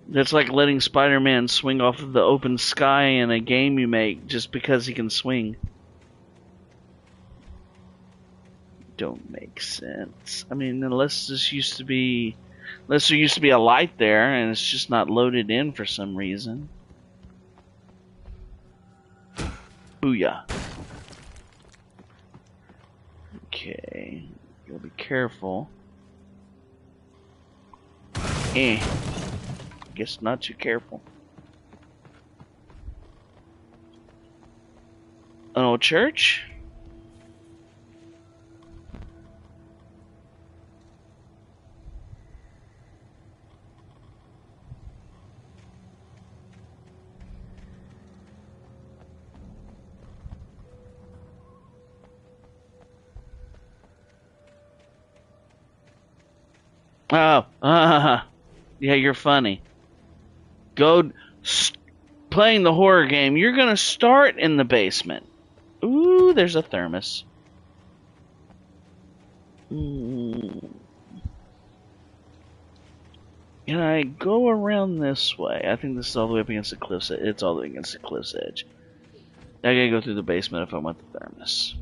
That's like letting Spider-Man swing off of the open sky in a game you make just because he can swing. Don't make sense. I mean, unless there used to be a light there and it's just not loaded in for some reason. Booyah. Okay, you'll be careful. Guess not too careful. An old church? Oh, yeah, you're funny. Playing the horror game, you're gonna start in the basement. Ooh, there's a thermos. Can I go around this way? I think this is all the way up against the cliff's edge. It's all the way against the cliff's edge. I gotta go through the basement if I want the thermos.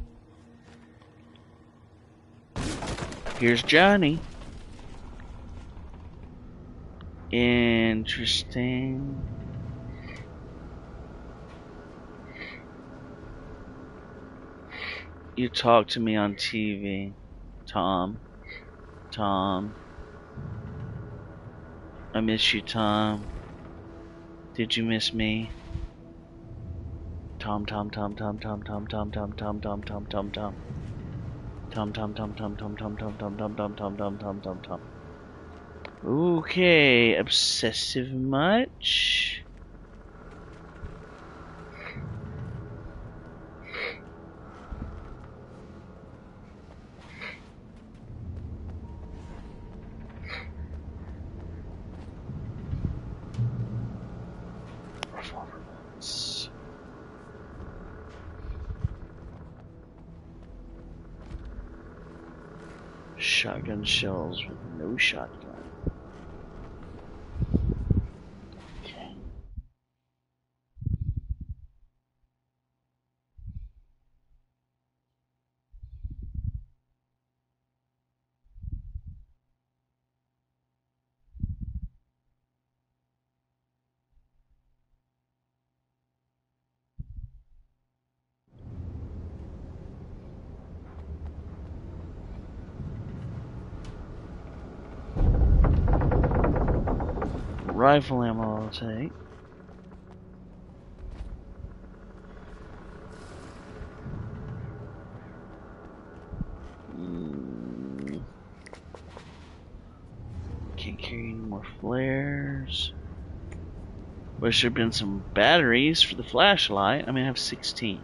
Here's Johnny. Interesting. You talk to me on TV, Tom. I miss you, Tom. Did you miss me? Tom, Tom, Tom, Tom, Tom, Tom, Tom, Tom, Tom, Tom, Tom, Tom, Tom. Tom, Tom, Tom, Tom, Tom, Tom, Tom, Tom, Tom, Tom, Tom, Tom, Tom, Tom, Tom. Okay, obsessive much? Revolver bullets. Shotgun shells with no shotgun. Okay. Rifle ammo I'll take. Can't carry any more flares. Wish there'd been some batteries for the flashlight. I mean, I have 16.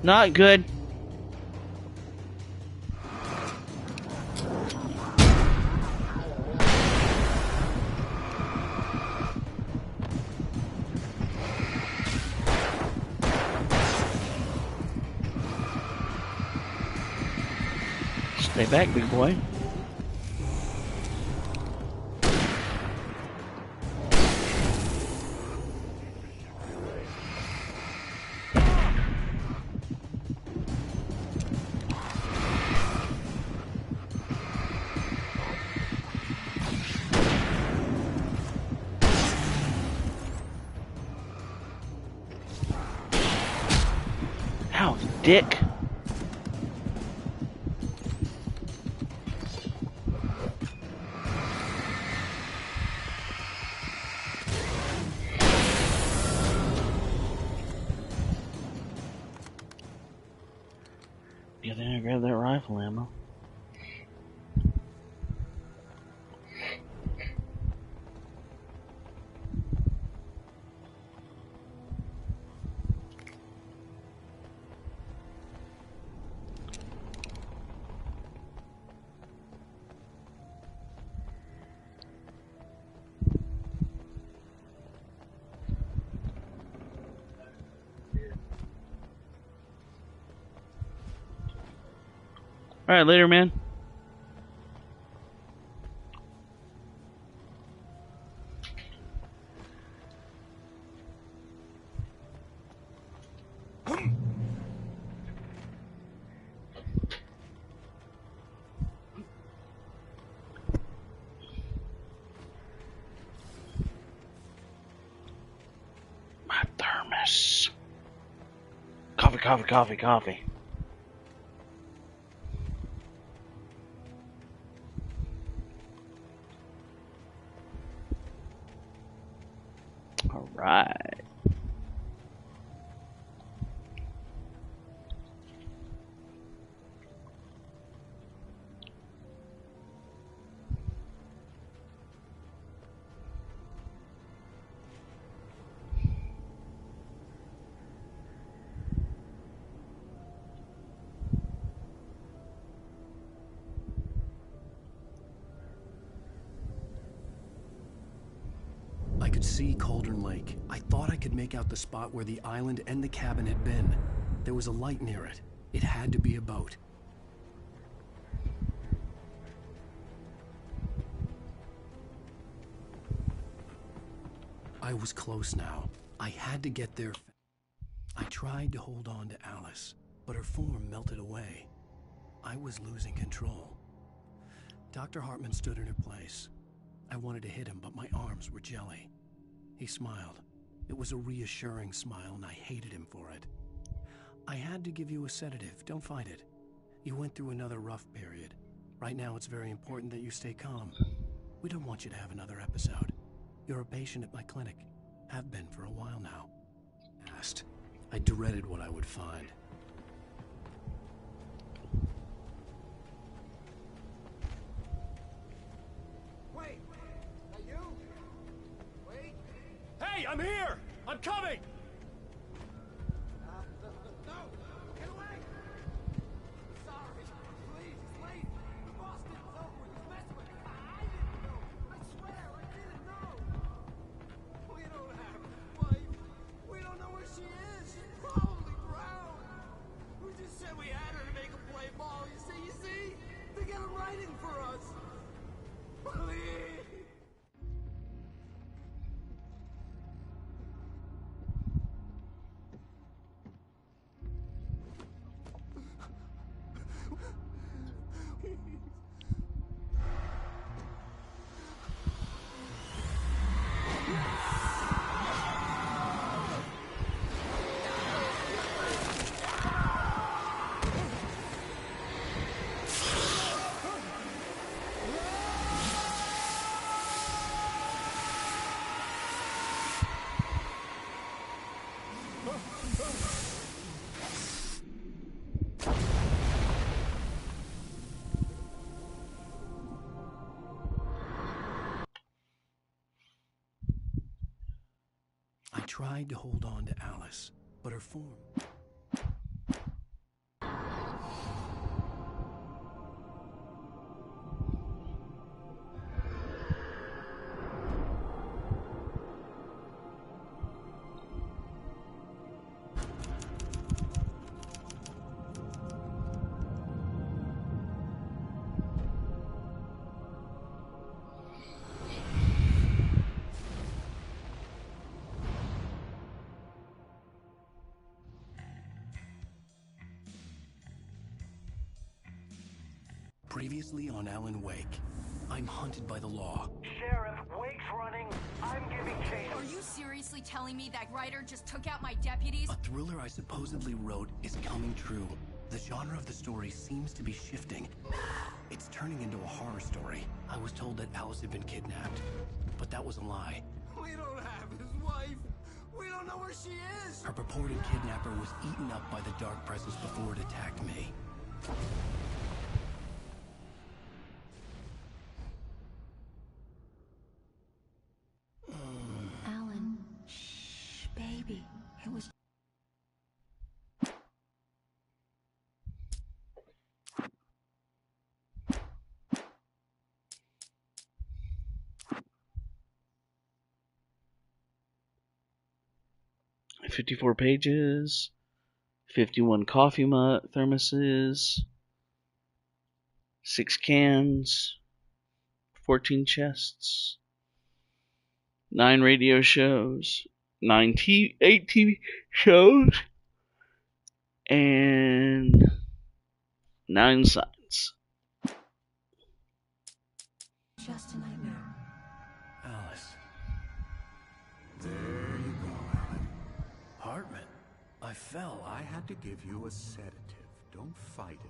Not good. Stay back, big boy. Ow, dick. Yeah, then I grabbed that rifle ammo. Alright, later, man. My thermos. Coffee, coffee, coffee, coffee. Alright. I could see Cauldron Lake. I thought I could make out the spot where the island and the cabin had been. There was a light near it. It had to be a boat. I was close now. I had to get there. I tried to hold on to Alice, but her form melted away. I was losing control. Dr. Hartman stood in her place. I wanted to hit him, but my arms were jelly. He smiled. It was a reassuring smile, and I hated him for it. I had to give you a sedative. Don't fight it. You went through another rough period. Right now, it's very important that you stay calm. We don't want you to have another episode. You're a patient at my clinic. Have been for a while now. Asked. I dreaded what I would find. Wait! Are you? Wait! Hey, I'm here! I'm coming! No! Get away! Sorry. Please, it's late. The boss didn't know who he was messing with. I didn't know. I swear, I didn't know. We don't have his wife. We don't know where she is. She's probably drowned. We just said we had her to make a play ball. You see? They got him writing for us. Please. I tried to hold on to Alice, but her form... Previously on Alan Wake, I'm hunted by the law. Sheriff, Wake's running. I'm giving chase. Are you seriously telling me that writer just took out my deputies? A thriller I supposedly wrote is coming true. The genre of the story seems to be shifting. It's turning into a horror story. I was told that Alice had been kidnapped, but that was a lie. We don't have his wife. We don't know where she is. Her purported kidnapper was eaten up by the Dark Presence before it attacked me. Alan, shh, baby. It was... $54 pages, 51 coffee thermoses, 6 cans, 14 chests, 9 radio shows, 8 TV shows, and 9 signs. just a nightmare. Alice. There you go, Alan. Hartman, I fell. I had to give you a sedative. Don't fight it.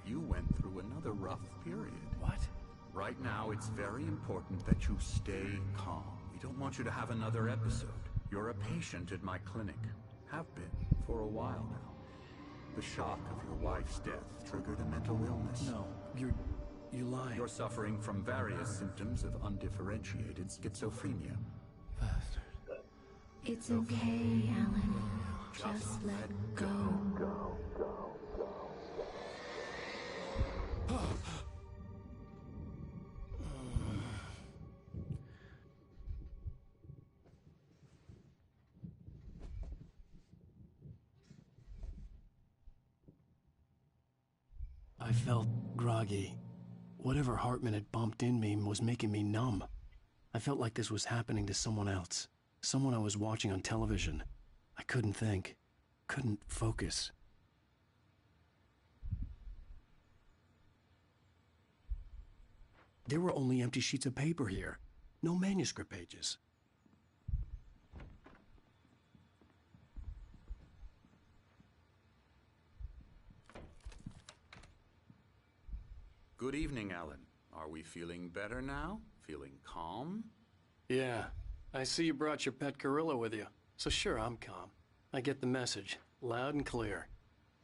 You went through another rough period. What? Right now, it's very important that you stay calm. We don't want you to have another episode. You're a patient at my clinic. Have been for a while now. The shock of your wife's death triggered a mental illness. No, you lied. You're suffering from various symptoms of undifferentiated schizophrenia. Bastard. It's okay, Alan. Just let go. I felt groggy. Whatever Hartman had bumped in me was making me numb. I felt like this was happening to someone else. Someone I was watching on television. I couldn't think. couldn't focus. There were only empty sheets of paper here. No manuscript pages. Good evening, Alan. Are we feeling better now? Feeling calm? Yeah. I see you brought your pet gorilla with you. So sure, I'm calm. I get the message. Loud and clear.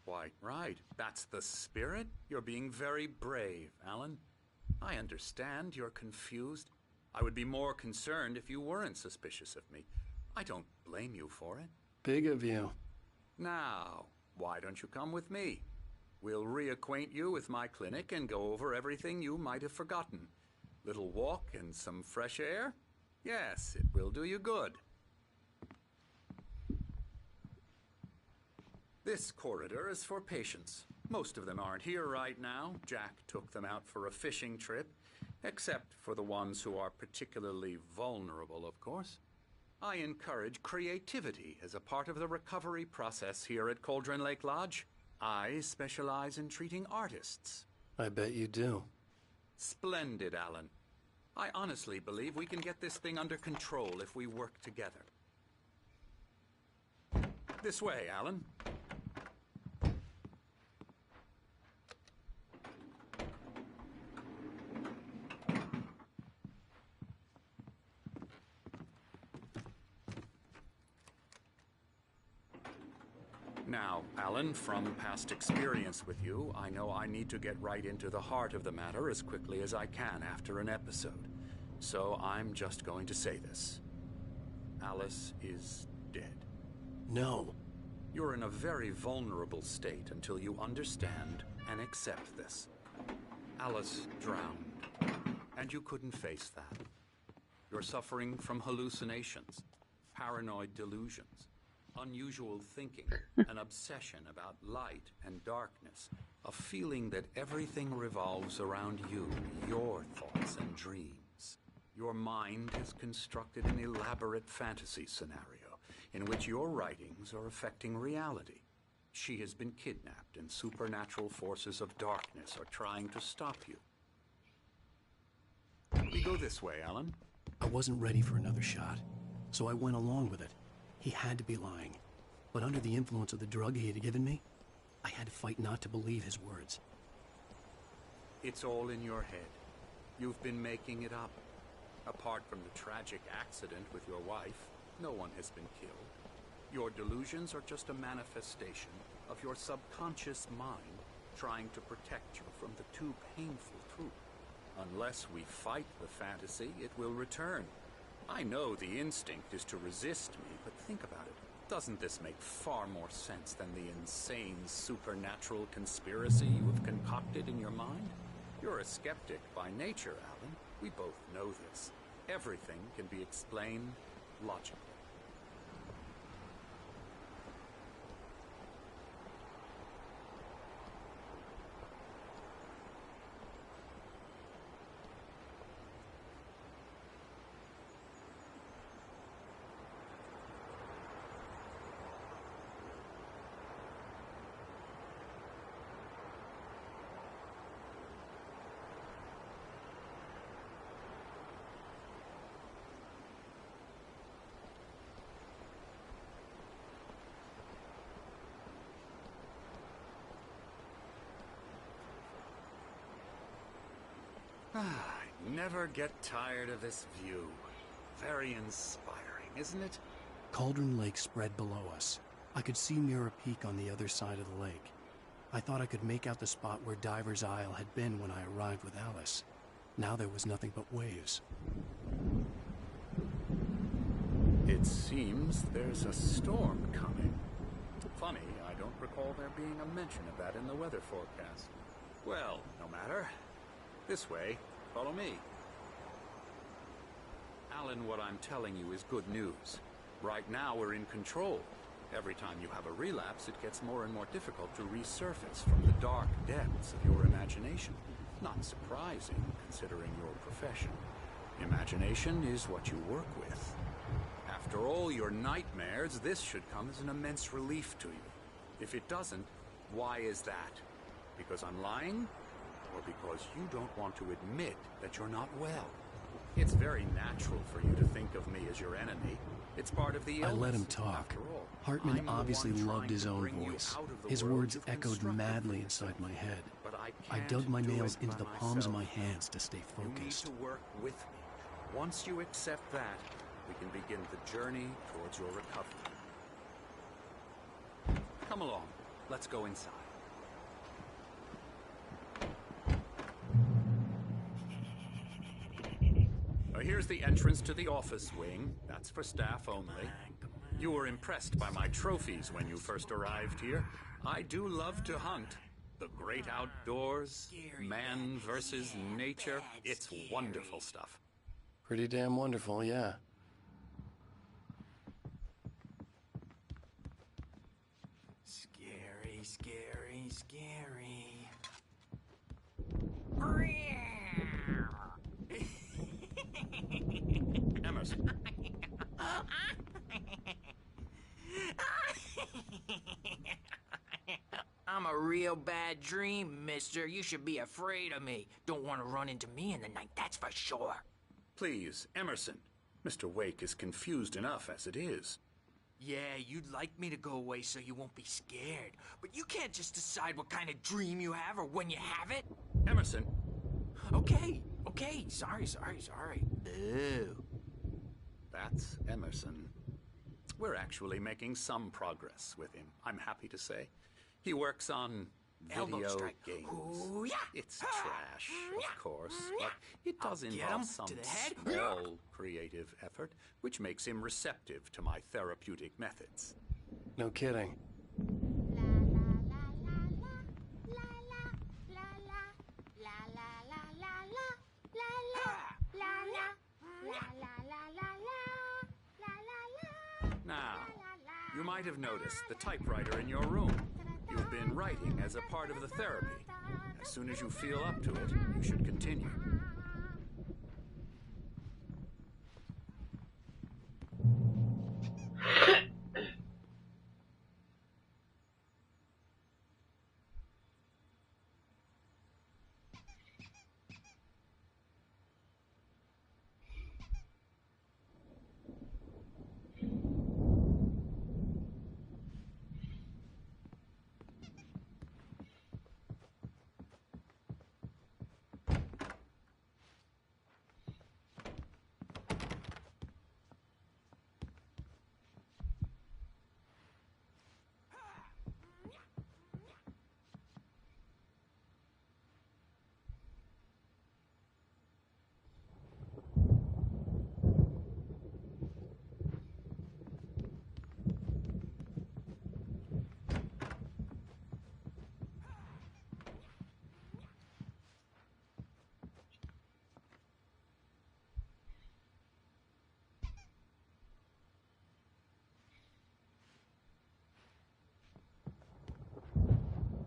Quite right. That's the spirit. You're being very brave, Alan. I understand you're confused. I would be more concerned if you weren't suspicious of me. I don't blame you for it. Big of you. Now, why don't you come with me? We'll reacquaint you with my clinic and go over everything you might have forgotten. Little walk and some fresh air? Yes, it will do you good. This corridor is for patients. Most of them aren't here right now. Jack took them out for a fishing trip, except for the ones who are particularly vulnerable, of course. I encourage creativity as a part of the recovery process here at Cauldron Lake Lodge. I specialize in treating artists. I bet you do. Splendid, Alan. I honestly believe we can get this thing under control if we work together. This way, Alan. Now, Alan, from past experience with you, I know I need to get right into the heart of the matter as quickly as I can after an episode. So I'm just going to say this. Alice is dead. No. You're in a very vulnerable state until you understand and accept this. Alice drowned, and you couldn't face that. You're suffering from hallucinations, paranoid delusions, unusual thinking, an obsession about light and darkness, a feeling that everything revolves around you, your thoughts and dreams. Your mind has constructed an elaborate fantasy scenario in which your writings are affecting reality. She has been kidnapped and supernatural forces of darkness are trying to stop you. We go this way, Alan. I wasn't ready for another shot, so I went along with it. He had to be lying. But under the influence of the drug he had given me, I had to fight not to believe his words. It's all in your head. You've been making it up. Apart from the tragic accident with your wife, no one has been killed. Your delusions are just a manifestation of your subconscious mind trying to protect you from the too painful truth. Unless we fight the fantasy, it will return. I know the instinct is to resist me, but think about it. Doesn't this make far more sense than the insane supernatural conspiracy you have concocted in your mind? You're a skeptic by nature, Alan. We both know this. Everything can be explained logically. I never get tired of this view. Very inspiring, isn't it? Cauldron Lake spread below us. I could see Mirror Peak on the other side of the lake. I thought I could make out the spot where Diver's Isle had been when I arrived with Alice. Now there was nothing but waves. It seems there's a storm coming. Funny, I don't recall there being a mention of that in the weather forecast. Well, no matter. This way. Follow me. Alan, what I'm telling you is good news. Right now we're in control. Every time you have a relapse, it gets more and more difficult to resurface from the dark depths of your imagination. Not surprising, considering your profession. Imagination is what you work with. After all your nightmares, this should come as an immense relief to you. If it doesn't, why is that? Because I'm lying? Or because you don't want to admit that you're not well? It's very natural for you to think of me as your enemy. It's part of the illness. I let him talk. After all, Hartman I'm the obviously one loved trying his to own bring you voice. out of the His world words you've echoed constructed madly for inside yourself. my head. But I can't dug my do nails it into by the palms of my myself. hands to stay You need focused. to work with me. Once you accept that, we can begin the journey towards your recovery. Come along. Let's go inside. Here's the entrance to the office wing. That's for staff only. You were impressed by my trophies when you first arrived here. I do love to hunt. The great outdoors, man versus nature. It's wonderful stuff. Pretty damn wonderful, yeah. Scary, scary, scary. Emerson. I'm a real bad dream, mister. You should be afraid of me. Don't want to run into me in the night, that's for sure. Please, Emerson. Mr. Wake is confused enough as it is. Yeah, you'd like me to go away so you won't be scared. But you can't just decide what kind of dream you have or when you have it. Emerson. Okay. Sorry. Boo. That's Emerson. We're actually making some progress with him, I'm happy to say. He works on Elbow video strike. games. Ooh, yeah. It's trash, of course, but it does I'll get involve him some to the head. small creative effort, which makes him receptive to my therapeutic methods. No kidding. Now, you might have noticed the typewriter in your room. You've been writing as a part of the therapy. As soon as you feel up to it, you should continue.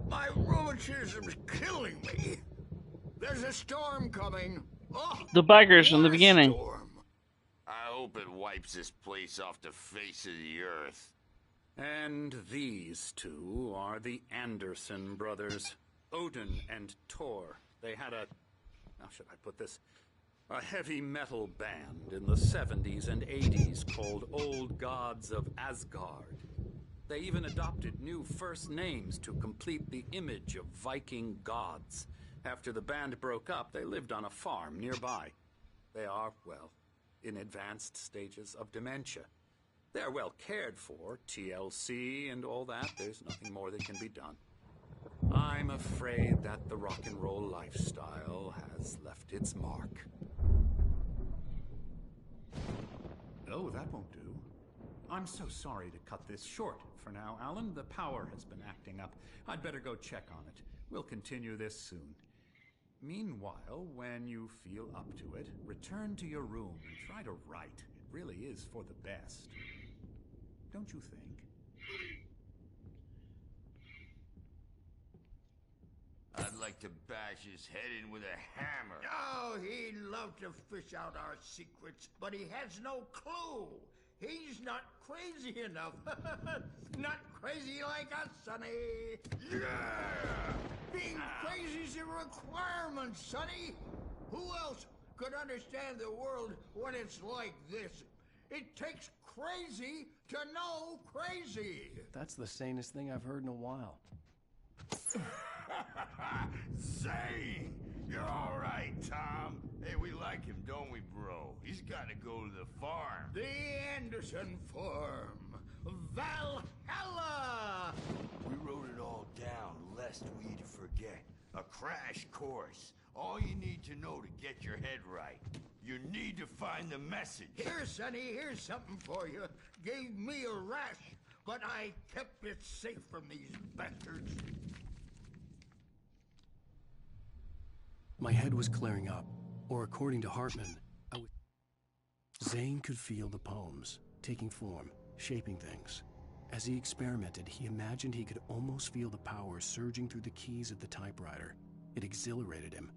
My rheumatism's killing me. There's a storm coming. Oh, The bikers from the what a beginning. storm. I hope it wipes this place off the face of the earth. And these two are the Anderson brothers, Odin and Thor. They had a, how should I put this, a heavy metal band in the 70s and 80s called Old Gods of Asgard. They even adopted new first names to complete the image of Viking gods. After the band broke up, they lived on a farm nearby. They are, well, in advanced stages of dementia. They're well cared for, TLC and all that. There's nothing more that can be done. I'm afraid that the rock and roll lifestyle has left its mark. Oh, that won't do. I'm so sorry to cut this short for now, Alan. The power has been acting up. I'd better go check on it. We'll continue this soon. Meanwhile, when you feel up to it, return to your room and try to write. It really is for the best. Don't you think? I'd like to bash his head in with a hammer. Oh, he'd love to fish out our secrets, but he has no clue. He's not crazy enough. Not crazy like us, Sonny. Yeah! Being crazy's a requirement, Sonny. Who else could understand the world when it's like this? It takes crazy to know crazy. That's the sanest thing I've heard in a while. Zane! You're all right, Tom. Hey, we like him, don't we, bro? He's got to go to the farm. The Anderson Farm. Valhalla! We wrote it all down, lest we'd forget. A crash course. All you need to know to get your head right. You need to find the message. Here, Sonny, here's something for you. Gave me a rash, but I kept it safe from these bastards. My head was clearing up, or according to Hartman, Zane could feel the poems, taking form, shaping things. As he experimented, he imagined he could almost feel the power surging through the keys of the typewriter. It exhilarated him.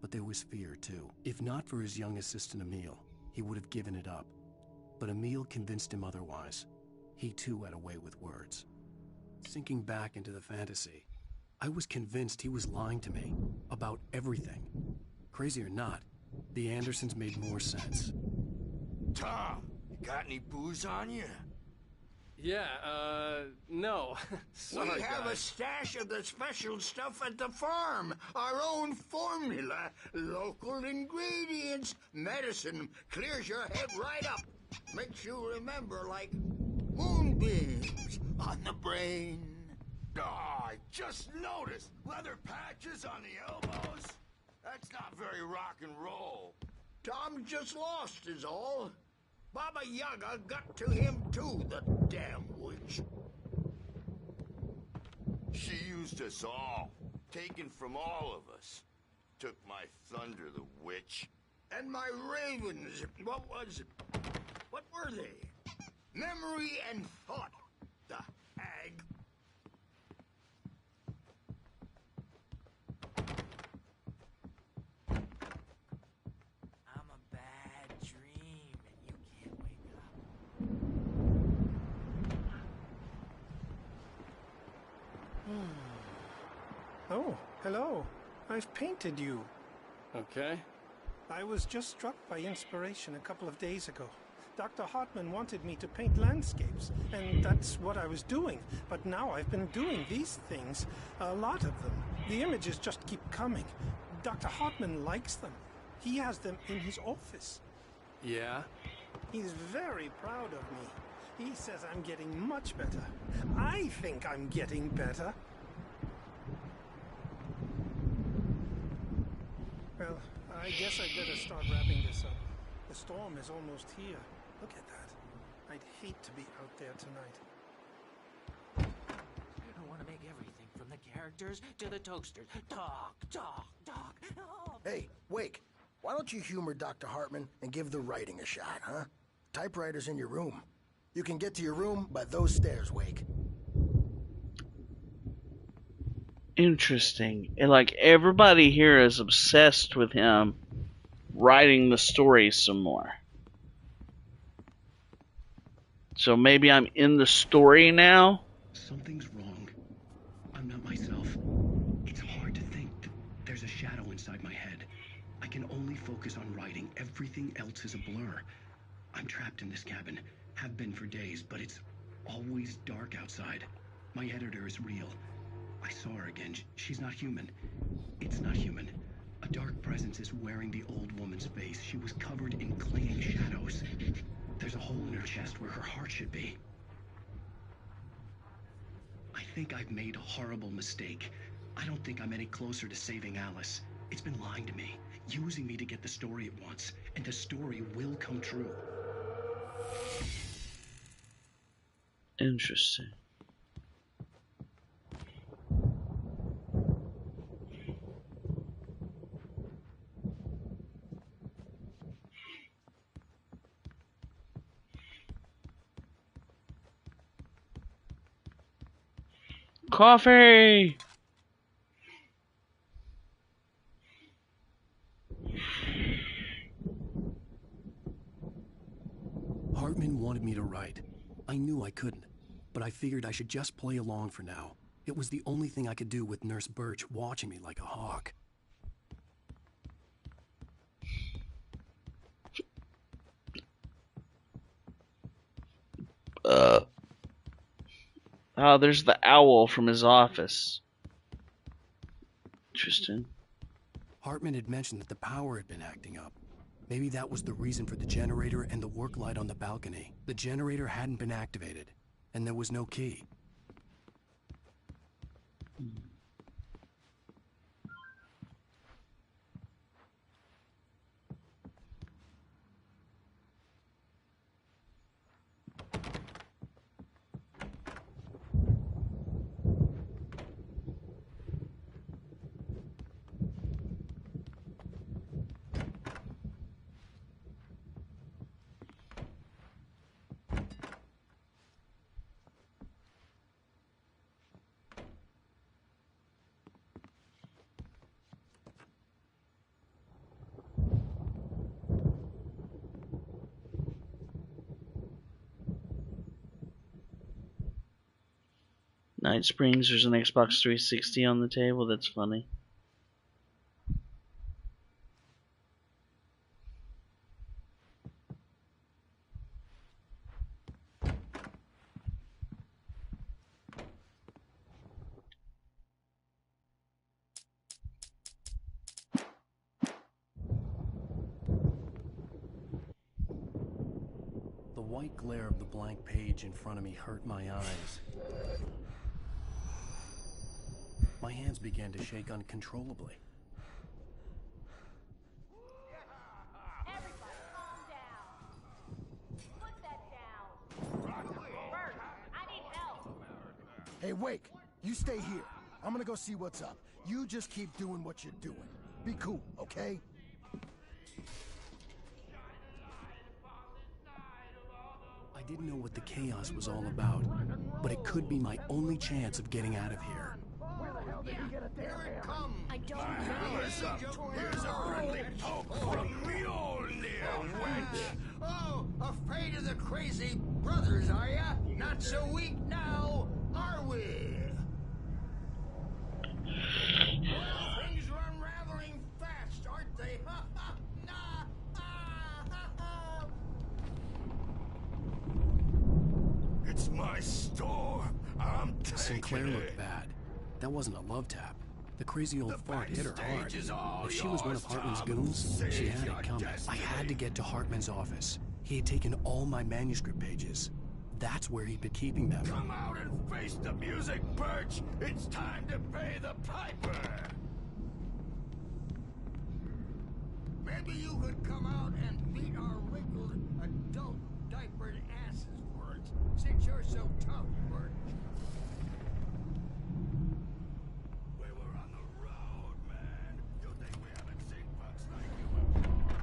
But there was fear, too. If not for his young assistant Emil, he would have given it up. But Emil convinced him otherwise. He too had a way with words. Sinking back into the fantasy, I was convinced he was lying to me about everything. Crazy or not, the Andersons made more sense. Tom, you got any booze on you? Yeah, no. Sorry, we have guys. a stash of the special stuff at the farm. Our own formula. Local ingredients. Medicine clears your head right up. Makes you remember like moonbeams on the brain. Oh, I just noticed. Leather patches on the elbows. That's not very rock and roll. Tom just lost is all. Baba Yaga got to him too, the damn witch. She used us all. Taken from all of us. Took my thunder, the witch. And my ravens. What were they? Memory and thought. The hag. I'm a bad dream, and you can't wake up. Oh, hello. I've painted you. Okay. I was just struck by inspiration a couple of days ago. Dr. Hartman wanted me to paint landscapes, and that's what I was doing. But now I've been doing these things, a lot of them. The images just keep coming. Dr. Hartman likes them. He has them in his office. Yeah? He's very proud of me. He says I'm getting much better. I think I'm getting better. Well, I guess I'd better start wrapping this up. The storm is almost here. Look at that. I'd hate to be out there tonight. I don't want to make everything from the characters to the toasters. Talk, talk, talk. Oh. Hey, Wake, why don't you humor Dr. Hartman and give the writing a shot, huh? Typewriter's in your room. You can get to your room by those stairs, Wake. Interesting. And like everybody here is obsessed with him writing the story some more. So maybe I'm in the story now? Something's wrong. I'm not myself. It's hard to think that there's a shadow inside my head. I can only focus on writing. Everything else is a blur. I'm trapped in this cabin. Have been for days, but it's always dark outside. My editor is real. I saw her again. She's not human. It's not human. A dark presence is wearing the old woman's face. She was covered in clinging shadows. There's a hole in her chest where her heart should be. I think I've made a horrible mistake. I don't think I'm any closer to saving Alice. It's been lying to me, using me to get the story it wants, and the story will come true. Interesting. Coffee! Hartman wanted me to write. I knew I couldn't, but I figured I should just play along for now. It was the only thing I could do with Nurse Birch watching me like a hawk. Oh, there's the owl from his office. Interesting. Hartman had mentioned that the power had been acting up. Maybe that was the reason for the generator and the work light on the balcony. The generator hadn't been activated, and there was no key. Night Springs, there's an Xbox 360 on the table. That's funny. The white glare of the blank page in front of me hurt my eyes. My hands began to shake uncontrollably. Everybody calm down. Put that down. Bert, I need help. Hey, Wake, you stay here. I'm gonna go see what's up. You just keep doing what you're doing. Be cool, okay? I didn't know what the chaos was all about, but it could be my only chance of getting out of here. Here it comes. I don't Here's a friendly poke from Mjolnir, wench. Oh, afraid of the crazy brothers, are ya? Not so weak now, are we? Well, things are unraveling fast, aren't they? Ha ha! Nah! Ah, ha, ha. It's my storm. I'm taking Sinclair it. looked bad. That wasn't a love tap. The crazy old fart hit her hard. backstage is all If she was one of yours, Hartman's Tom. goons, she Save had your it coming. I destiny. had to get to Hartman's office. He had taken all my manuscript pages. That's where he'd been keeping them. Come out and face the music, Birch. It's time to pay the piper. Maybe you could come out and beat our wrinkled adult diapered asses for it, since you're so tough, Birch. We were on the road, man. You think we haven't seen bucks like you before?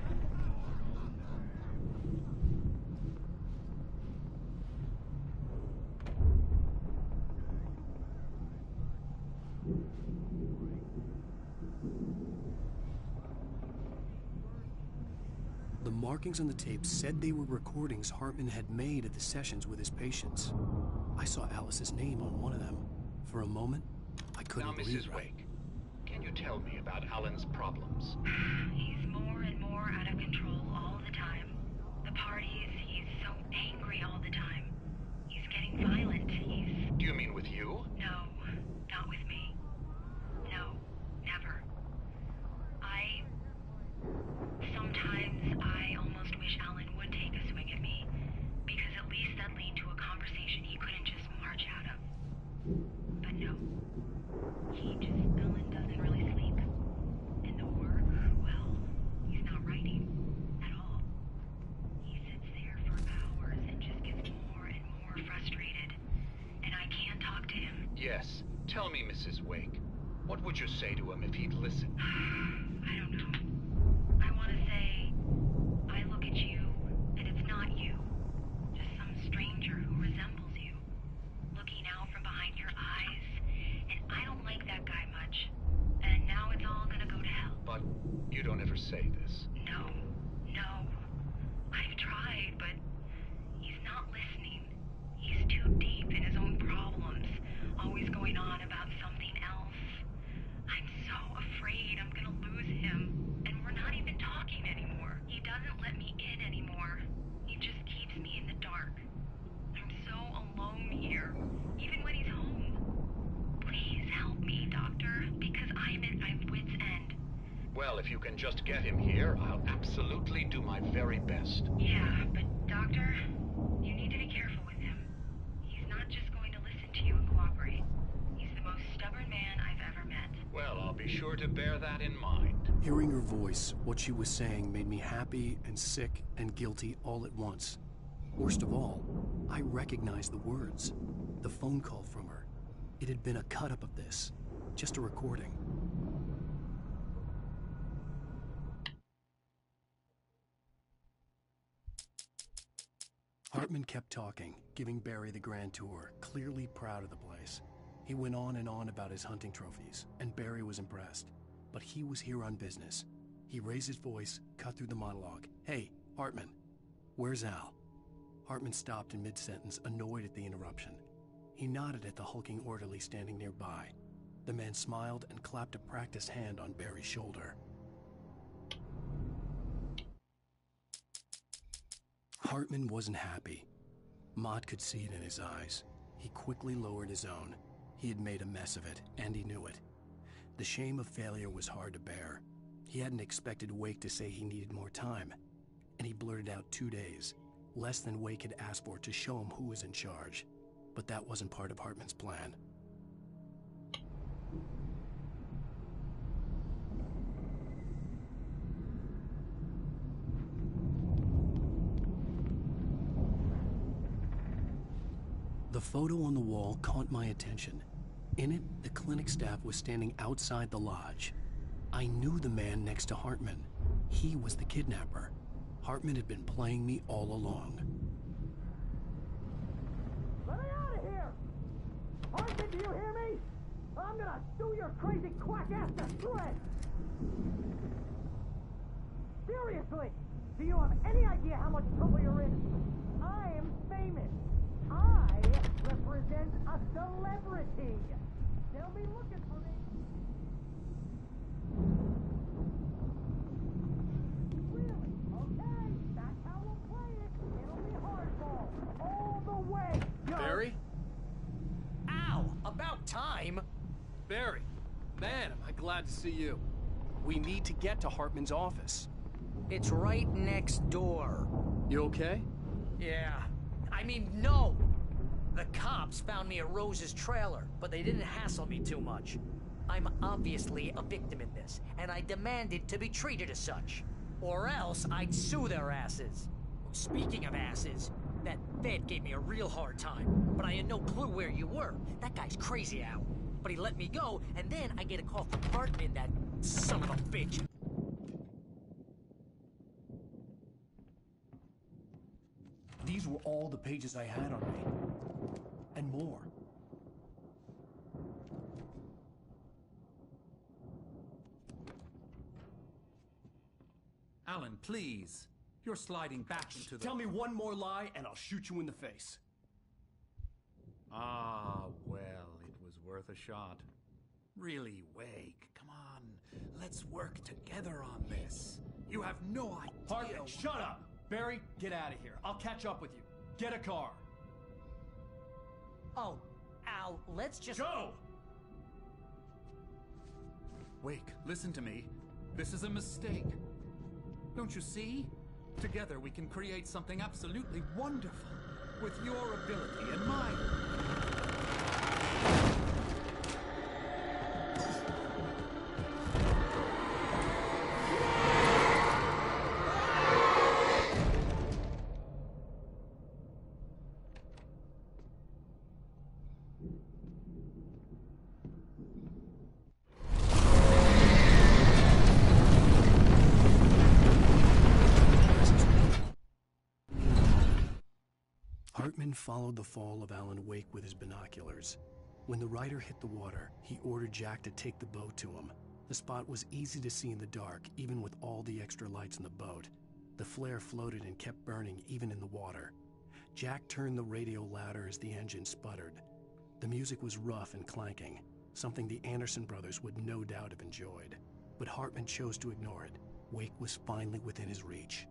The markings on the tape said they were recordings Hartman had made at the sessions with his patients. I saw Alice's name on one of them. For a moment, I couldn't Now, believe Mrs. it. Wake, can you tell me about Alan's problems? He's more and more out of control all the time. The parties, he's so angry all the time. He's getting violent. Do you mean with you? No, not with me. No, never. Sometimes I almost wish Alan would take a swing at me, because at least that lead to a conversation he couldn't just march out of. But no. Alan doesn't really sleep. And the work, well, he's not writing at all. He sits there for hours and just gets more and more frustrated. And I can't talk to him. Yes. Tell me, Mrs. Wake. What would you say to him if he'd listen? I don't know. I want to say, I look at you, and it's not you. Just some stranger who resembles you. Looking out from behind your eyes, and I don't like that guy much. And now it's all gonna go to hell. But you don't ever say this. No. I've tried, but Well, if you can just get him here, I'll absolutely do my very best. Yeah, but Doctor, you need to be careful with him. He's not just going to listen to you and cooperate. He's the most stubborn man I've ever met. Well, I'll be sure to bear that in mind. Hearing her voice, what she was saying made me happy and sick and guilty all at once. Worst of all, I recognized the words. The phone call from her. It had been a cut-up of this. Just a recording. Hartman kept talking, giving Barry the grand tour, clearly proud of the place. He went on and on about his hunting trophies, and Barry was impressed. But he was here on business. He raised his voice, cut through the monologue. "Hey, Hartman, where's Al?" Hartman stopped in mid-sentence, annoyed at the interruption. He nodded at the hulking orderly standing nearby. The man smiled and clapped a practiced hand on Barry's shoulder. Hartman wasn't happy. Mott could see it in his eyes. He quickly lowered his own. He had made a mess of it, and he knew it. The shame of failure was hard to bear. He hadn't expected Wake to say he needed more time, and he blurted out 2 days, less than Wake had asked for to show him who was in charge. But that wasn't part of Hartman's plan. The photo on the wall caught my attention. In it, the clinic staff was standing outside the lodge. I knew the man next to Hartman. He was the kidnapper. Hartman had been playing me all along. Let me out of here! Hartman, do you hear me? I'm gonna sue your crazy quack ass to shreds! Seriously, do you have any idea how much trouble you're in? I am famous. I represent a celebrity. They'll be looking for me. Really? Okay, that's how we'll play it. It'll be hardball all the way. Barry? Ow! About time! Barry, man, am I glad to see you. We need to get to Hartman's office. It's right next door. You okay? Yeah. I mean, no! The cops found me at Rose's trailer, but they didn't hassle me too much. I'm obviously a victim in this, and I demanded to be treated as such. Or else I'd sue their asses. Speaking of asses, that vet gave me a real hard time, but I had no clue where you were. That guy's crazy, Al. But he let me go, and then I get a call from Hartman, that son of a bitch. These were all the pages I had on me. And more. Alan, please. You're sliding back into the... Tell me one more lie and I'll shoot you in the face. Ah, well, it was worth a shot. Really, Wake, come on. Let's work together on this. You have no idea... Hartman, shut up! Barry, get out of here. I'll catch up with you. Get a car. Oh, Al, let's just... Go! Wake, listen to me. This is a mistake. Don't you see? Together we can create something absolutely wonderful. With your ability and mine. Hartman followed the fall of Alan Wake with his binoculars. When the rider hit the water, he ordered Jack to take the boat to him. The spot was easy to see in the dark, even with all the extra lights in the boat. The flare floated and kept burning even in the water. Jack turned the radio louder as the engine sputtered. The music was rough and clanking, something the Anderson brothers would no doubt have enjoyed. But Hartman chose to ignore it. Wake was finally within his reach.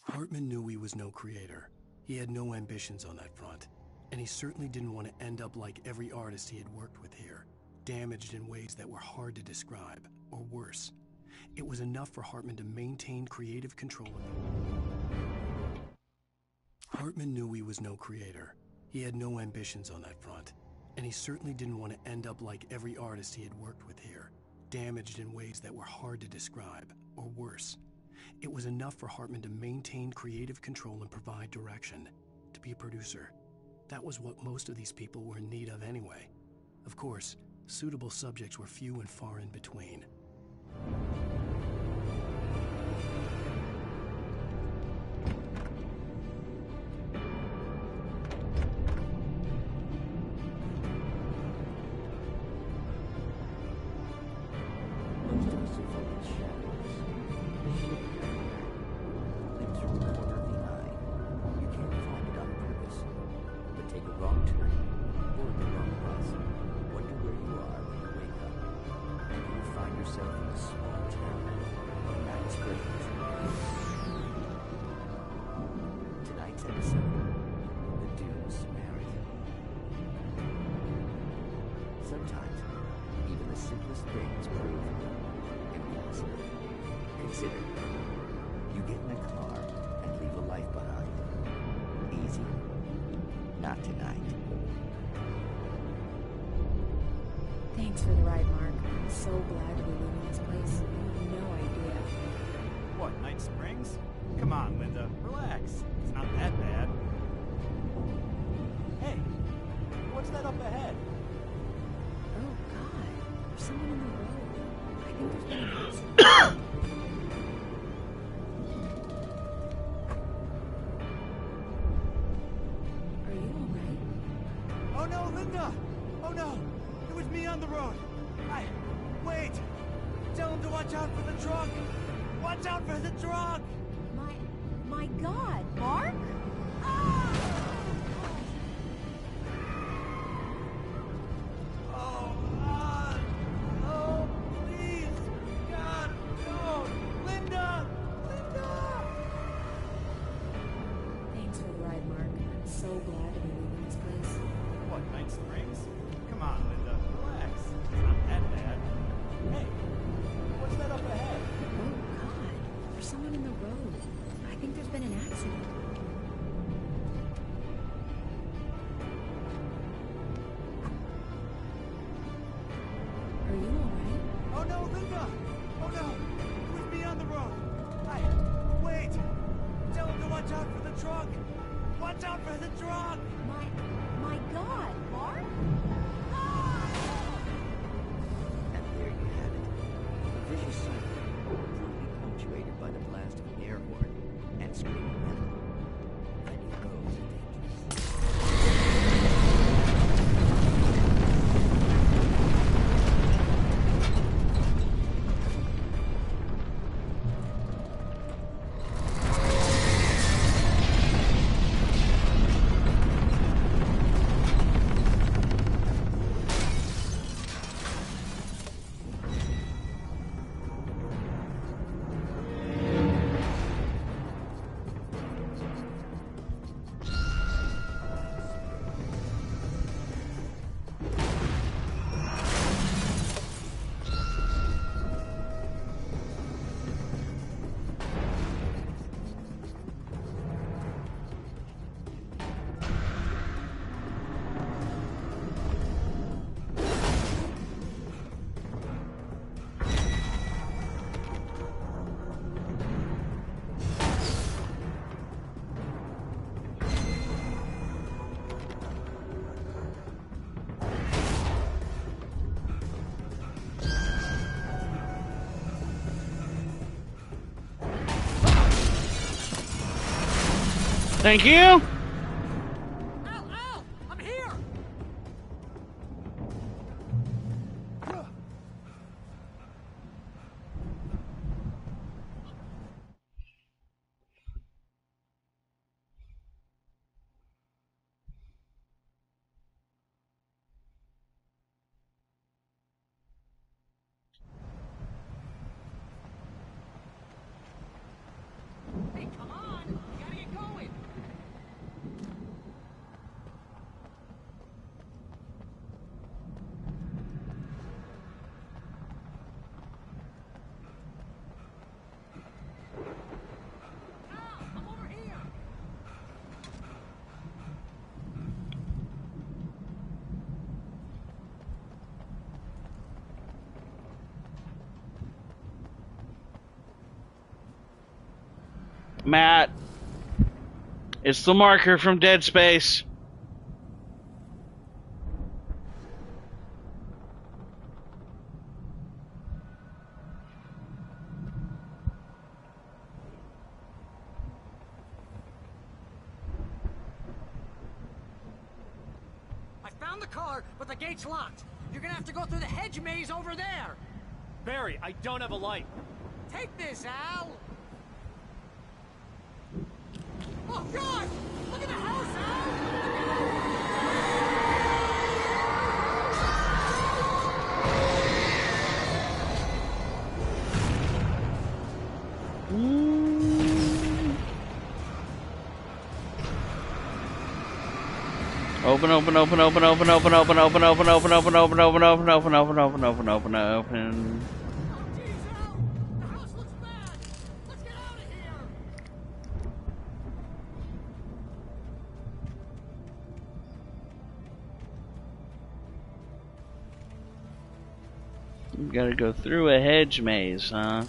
Hartman knew he was no creator. He had no ambitions on that front. And he certainly didn't want to end up like every artist he had worked with here, damaged in ways that were hard to describe, or worse. It was enough for Hartman to maintain creative control of it. Hartman knew he was no creator. He had no ambitions on that front. And he certainly didn't want to end up like every artist he had worked with here, damaged in ways that were hard to describe, or worse. It was enough for Hartman to maintain creative control and provide direction, to be a producer. That was what most of these people were in need of anyway. Of course, suitable subjects were few and far in between. Most of us are focused shadows. Glimpse from the corner of the eye. You can't find it on purpose. But take a wrong turn, board the wrong bus, wonder where you are when you wake up, and you will find yourself in the small town of Night Springs. Tonight's episode, the Deuce Marathon. Sometimes, even the simplest things prove impossible. Consider, you get in a car and leave a life behind. Easy? Not tonight. Thanks for the ride, Mark. I'm so glad to be leaving this place. You have no idea. What, Night Springs? Come on, Linda. Relax. It's not that bad. Hey, what's that up ahead? Oh, God. There's someone in the road. I think there's been an accident. Are you alright? Oh no, Linda! Oh no! It was me on the road! Wait! Tell him to watch out for the truck! Watch out for the truck! My God, Mark? Oh, please! God, no! Linda! Linda! Thanks for the ride, Mark. I'm so glad to be leaving this place. What, Night Springs? Come on, Linda. Relax. It's not that bad. Hey, what's that up ahead? Oh, God. There's someone in the road. I think there's been an accident. Are you alright? Oh no, Linda! Oh no! It was me on the road! Wait! Tell him to watch out for the truck! Watch out for the truck! My God, Mark? And there you have it. A vicious cycle, brutally punctuated by the blast of an air horn and screaming metal. Then he goes dangerous. Thank you. Ow! I'm here! Hey, come on! Matt, it's the marker from Dead Space. I found the car, but the gate's locked. You're gonna have to go through the hedge maze over there. Barry, I don't have a light. Take this, Al. Oh, God! Look at the house, Open, open, open, open, open, open, open, open, open, open, open, open, open, open, open, open, open, open, open, open. You gotta go through a hedge maze, huh?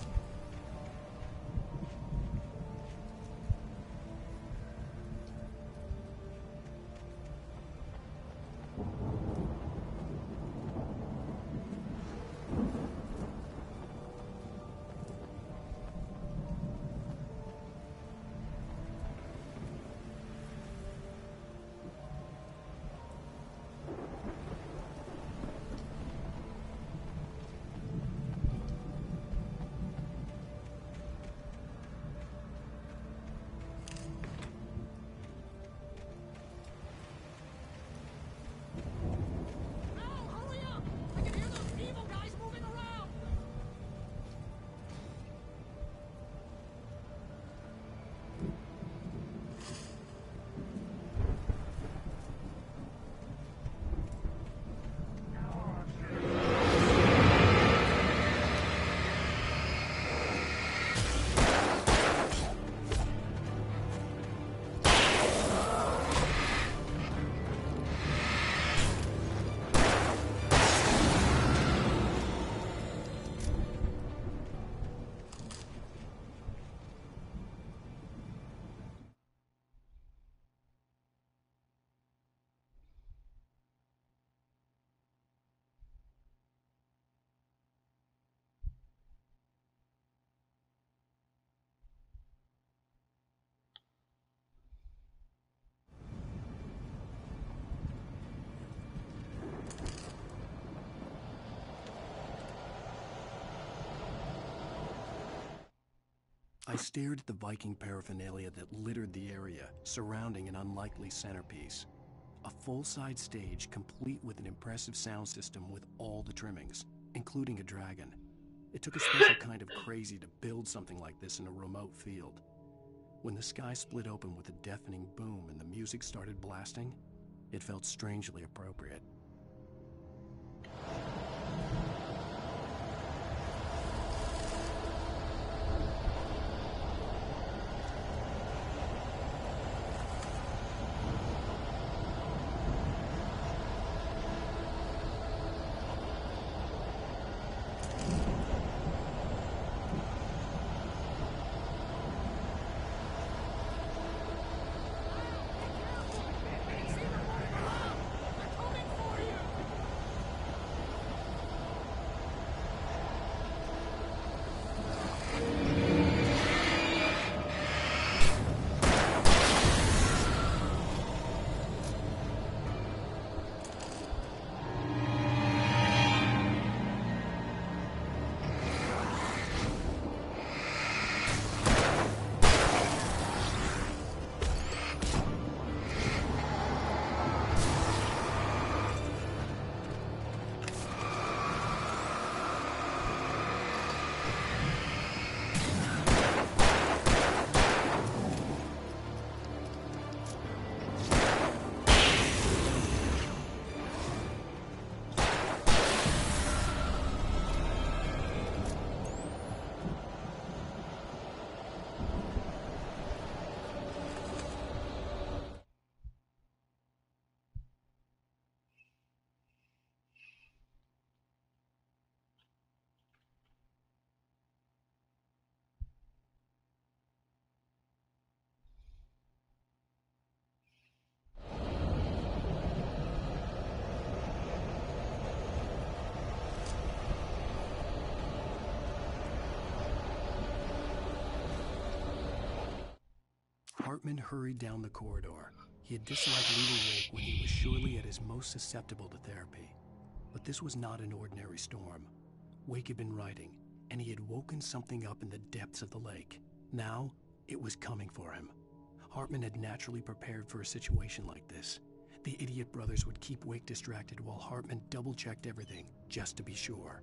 I stared at the Viking paraphernalia that littered the area, surrounding an unlikely centerpiece. A full-size stage complete with an impressive sound system with all the trimmings, including a dragon. It took a special kind of crazy to build something like this in a remote field. When the sky split open with a deafening boom and the music started blasting, it felt strangely appropriate. Hartman hurried down the corridor. He had disliked leaving Wake when he was surely at his most susceptible to therapy. But this was not an ordinary storm. Wake had been writing, and he had woken something up in the depths of the lake. Now, it was coming for him. Hartman had naturally prepared for a situation like this. The idiot brothers would keep Wake distracted while Hartman double-checked everything, just to be sure.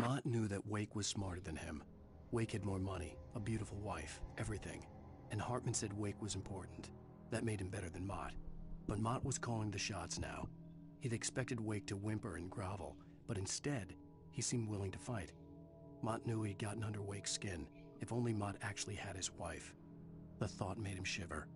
Mott knew that Wake was smarter than him. Wake had more money, a beautiful wife, everything. And Hartman said Wake was important. That made him better than Mott. But Mott was calling the shots now. He'd expected Wake to whimper and grovel, but instead, he seemed willing to fight. Mott knew he'd gotten under Wake's skin, if only Mott actually had his wife. The thought made him shiver.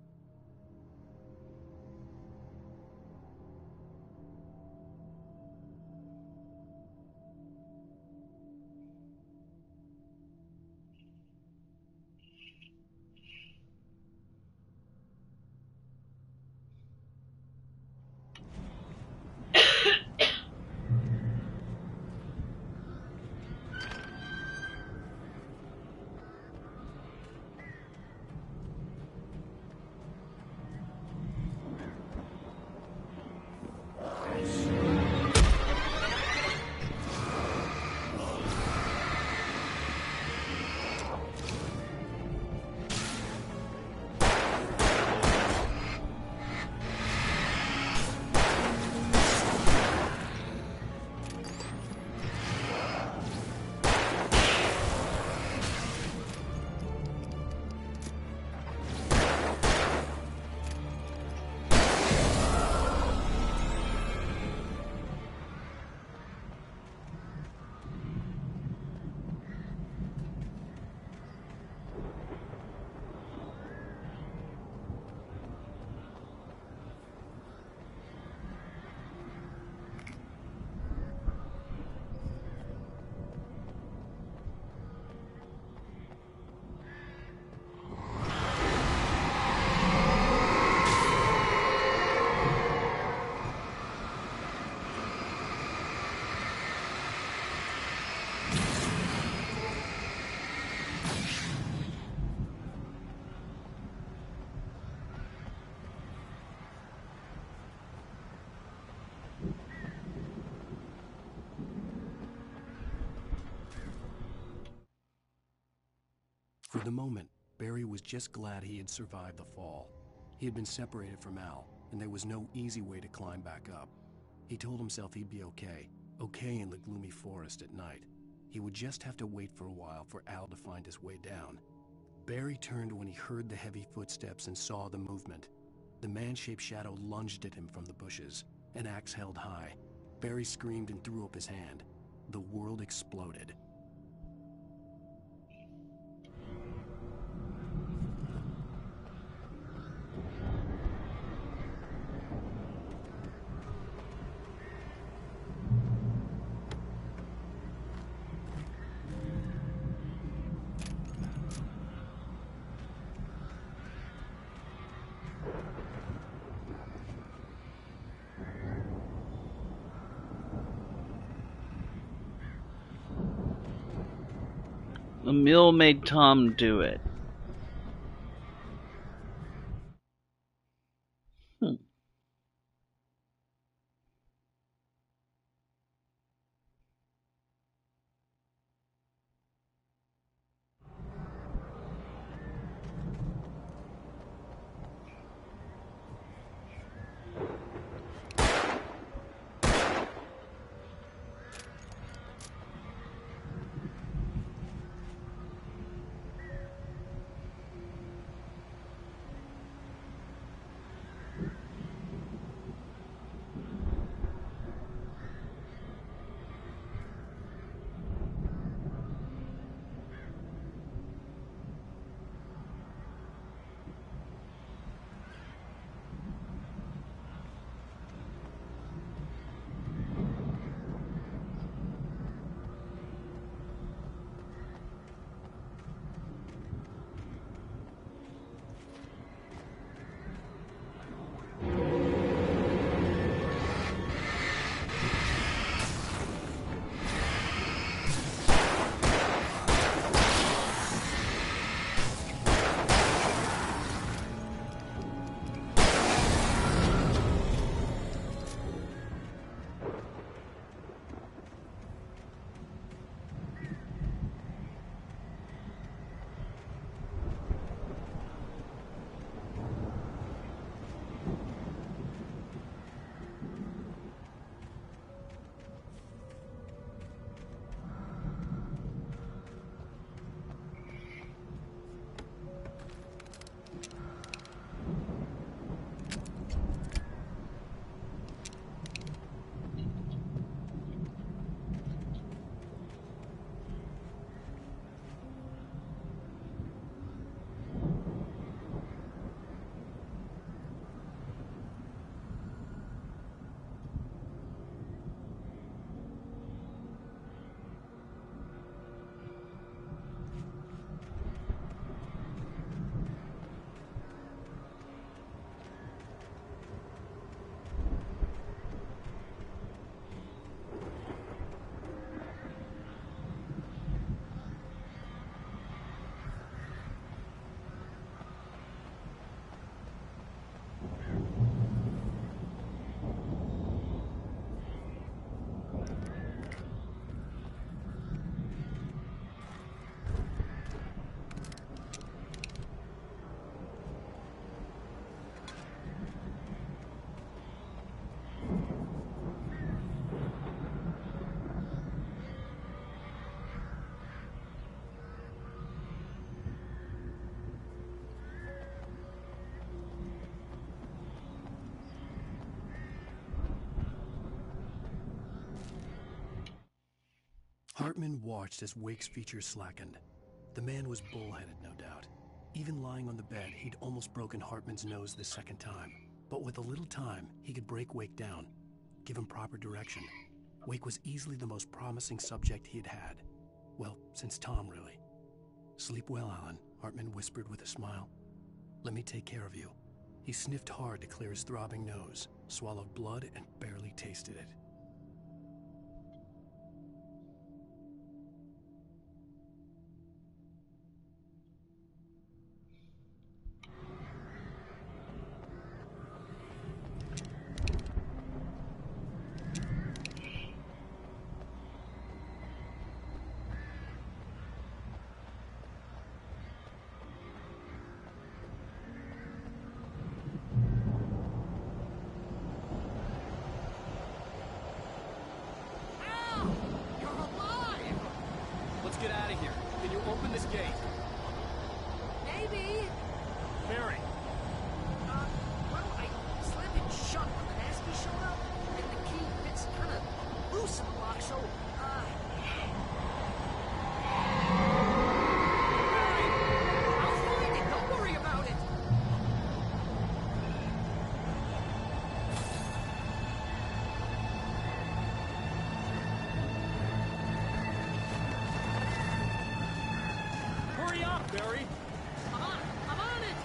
For the moment, Barry was just glad he had survived the fall. He had been separated from Al, and there was no easy way to climb back up. He told himself he'd be okay in the gloomy forest at night. He would just have to wait for a while for Al to find his way down. Barry turned when he heard the heavy footsteps and saw the movement. The man-shaped shadow lunged at him from the bushes, an axe held high. Barry screamed and threw up his hand. The world exploded. The mill made Tom do it. Hartman watched as Wake's features slackened. The man was bullheaded, no doubt. Even lying on the bed, he'd almost broken Hartman's nose the second time. But with a little time, he could break Wake down, give him proper direction. Wake was easily the most promising subject he had had. Well, since Tom, really. Sleep well, Alan, Hartman whispered with a smile. Let me take care of you. He sniffed hard to clear his throbbing nose, swallowed blood, and barely tasted it. Let's get out of here. Can you open this gate? Maybe. Barry. Well, I slammed it shut when the Nasty showed up, and the key fits kind of loose in the lock, so, I'll find it. Don't worry about it. Hurry up, Barry. I'm on it.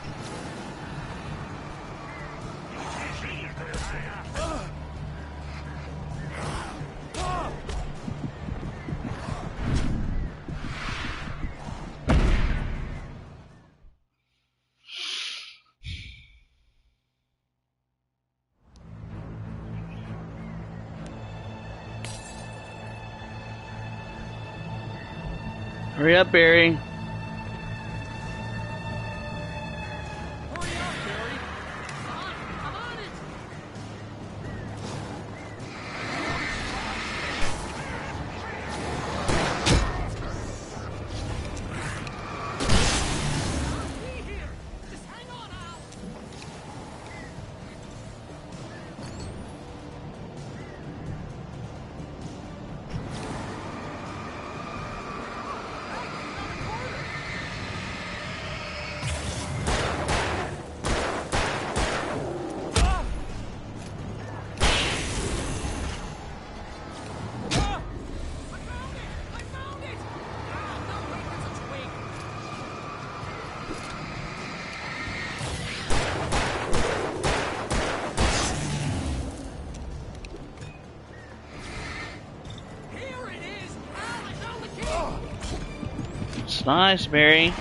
Hurry up, Barry. It's nice, Barry.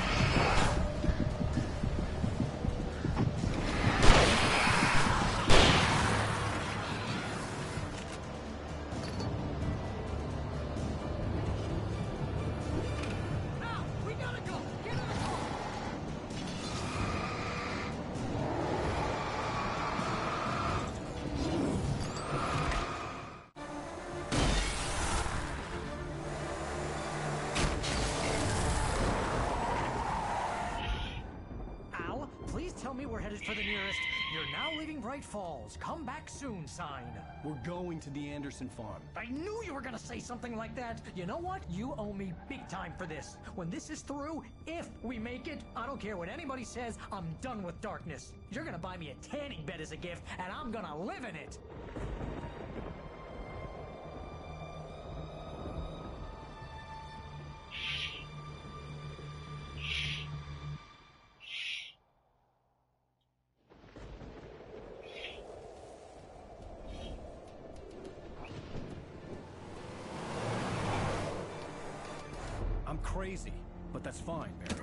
Tell me we're headed for the nearest "You're now leaving Bright Falls. Come back soon" sign. We're going to the Anderson farm. I knew you were gonna say something like that. You know what? You owe me big time for this. When this is through, if we make it, I don't care what anybody says, I'm done with darkness. You're gonna buy me a tanning bed as a gift, and I'm gonna live in it. Crazy, but that's fine, Barry.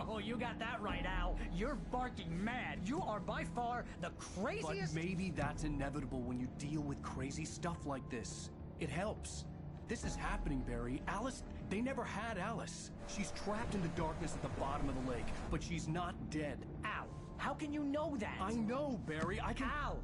Oh, you got that right, Al. You're barking mad. You are by far the craziest. But maybe that's inevitable when you deal with crazy stuff like this. It helps. This is happening, Barry. Alice, they never had Alice. She's trapped in the darkness at the bottom of the lake, but she's not dead. Al, how can you know that? I know, Barry. I can... Al,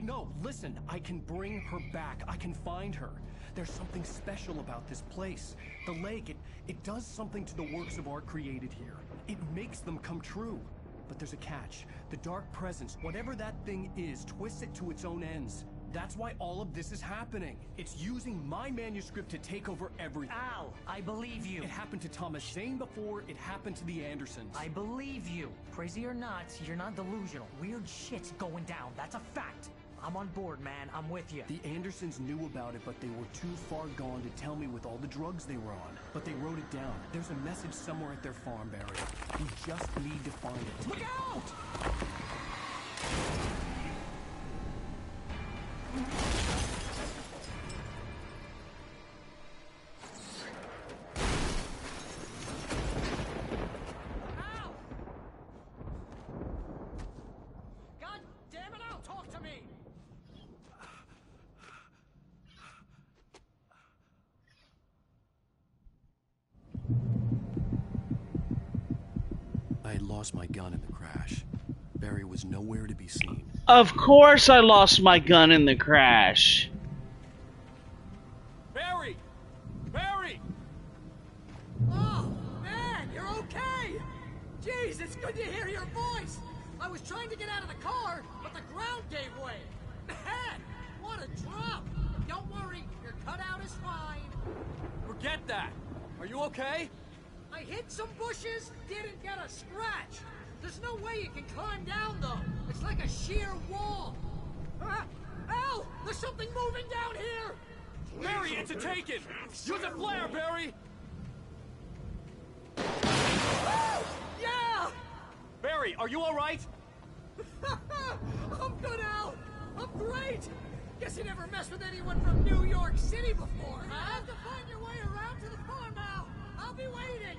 No, listen. I can bring her back. I can find her. There's something special about this place. The lake, it does something to the works of art created here. It makes them come true. But there's a catch. The dark presence, whatever that thing is, twists it to its own ends. That's why all of this is happening. It's using my manuscript to take over everything. Al, I believe you. It happened to Thomas Zane before, it happened to the Andersons. I believe you. Crazy or not, you're not delusional. Weird shit's going down. That's a fact. I'm on board, man. I'm with you. The Andersons knew about it, but they were too far gone to tell me with all the drugs they were on. But they wrote it down. There's a message somewhere at their farm, Barry. We just need to find it. Look out! God damn it, Al, talk to me! I had lost my gun in the crash. Barry was nowhere to be seen. Of course I lost my gun in the crash. Barry! Barry! Oh, man, you're okay! Jeez, it's good to hear your voice! I was trying to get out of the car, but the ground gave way. Man, what a drop! Don't worry, your cutout is fine. Forget that! Are you okay? I hit some bushes, didn't get a scratch. There's no way you can climb down, though. It's like a sheer wall. Al, there's something moving down here! Barry, it's a taken! Use a flare, Barry! Yeah! Barry, are you alright? I'm good, Al. I'm great. Guess you never messed with anyone from New York City before. You have to find your way around to the farm now. I'll be waiting.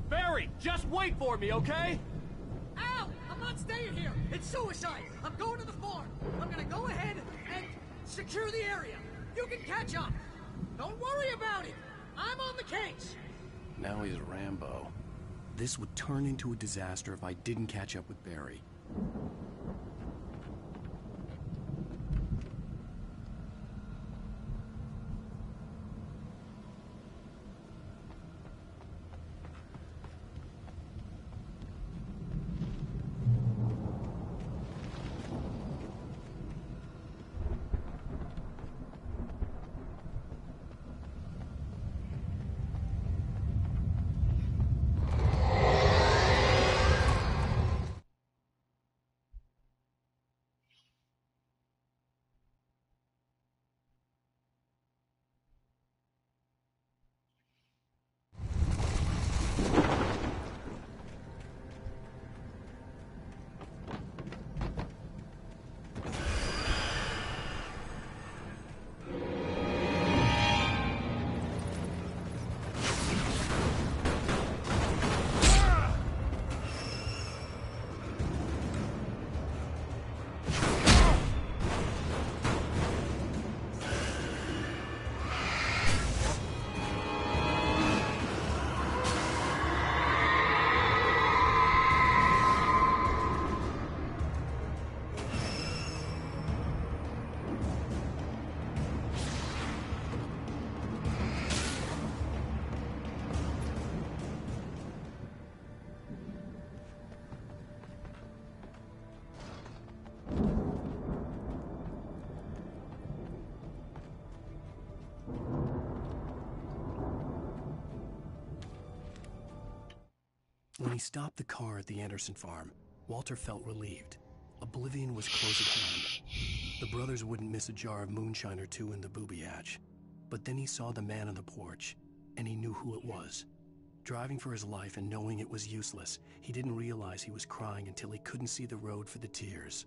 Barry, just wait for me, okay? Al, I'm not staying here. It's suicide. I'm going to the farm. I'm gonna go ahead and secure the area. You can catch up. Don't worry about it. I'm on the case. Now he's Rambo. This would turn into a disaster if I didn't catch up with Barry. When he stopped the car at the Anderson farm, Walter felt relieved. Oblivion was close at hand. The brothers wouldn't miss a jar of moonshine or two in the booby hatch. But then he saw the man on the porch, and he knew who it was. Driving for his life and knowing it was useless, he didn't realize he was crying until he couldn't see the road for the tears.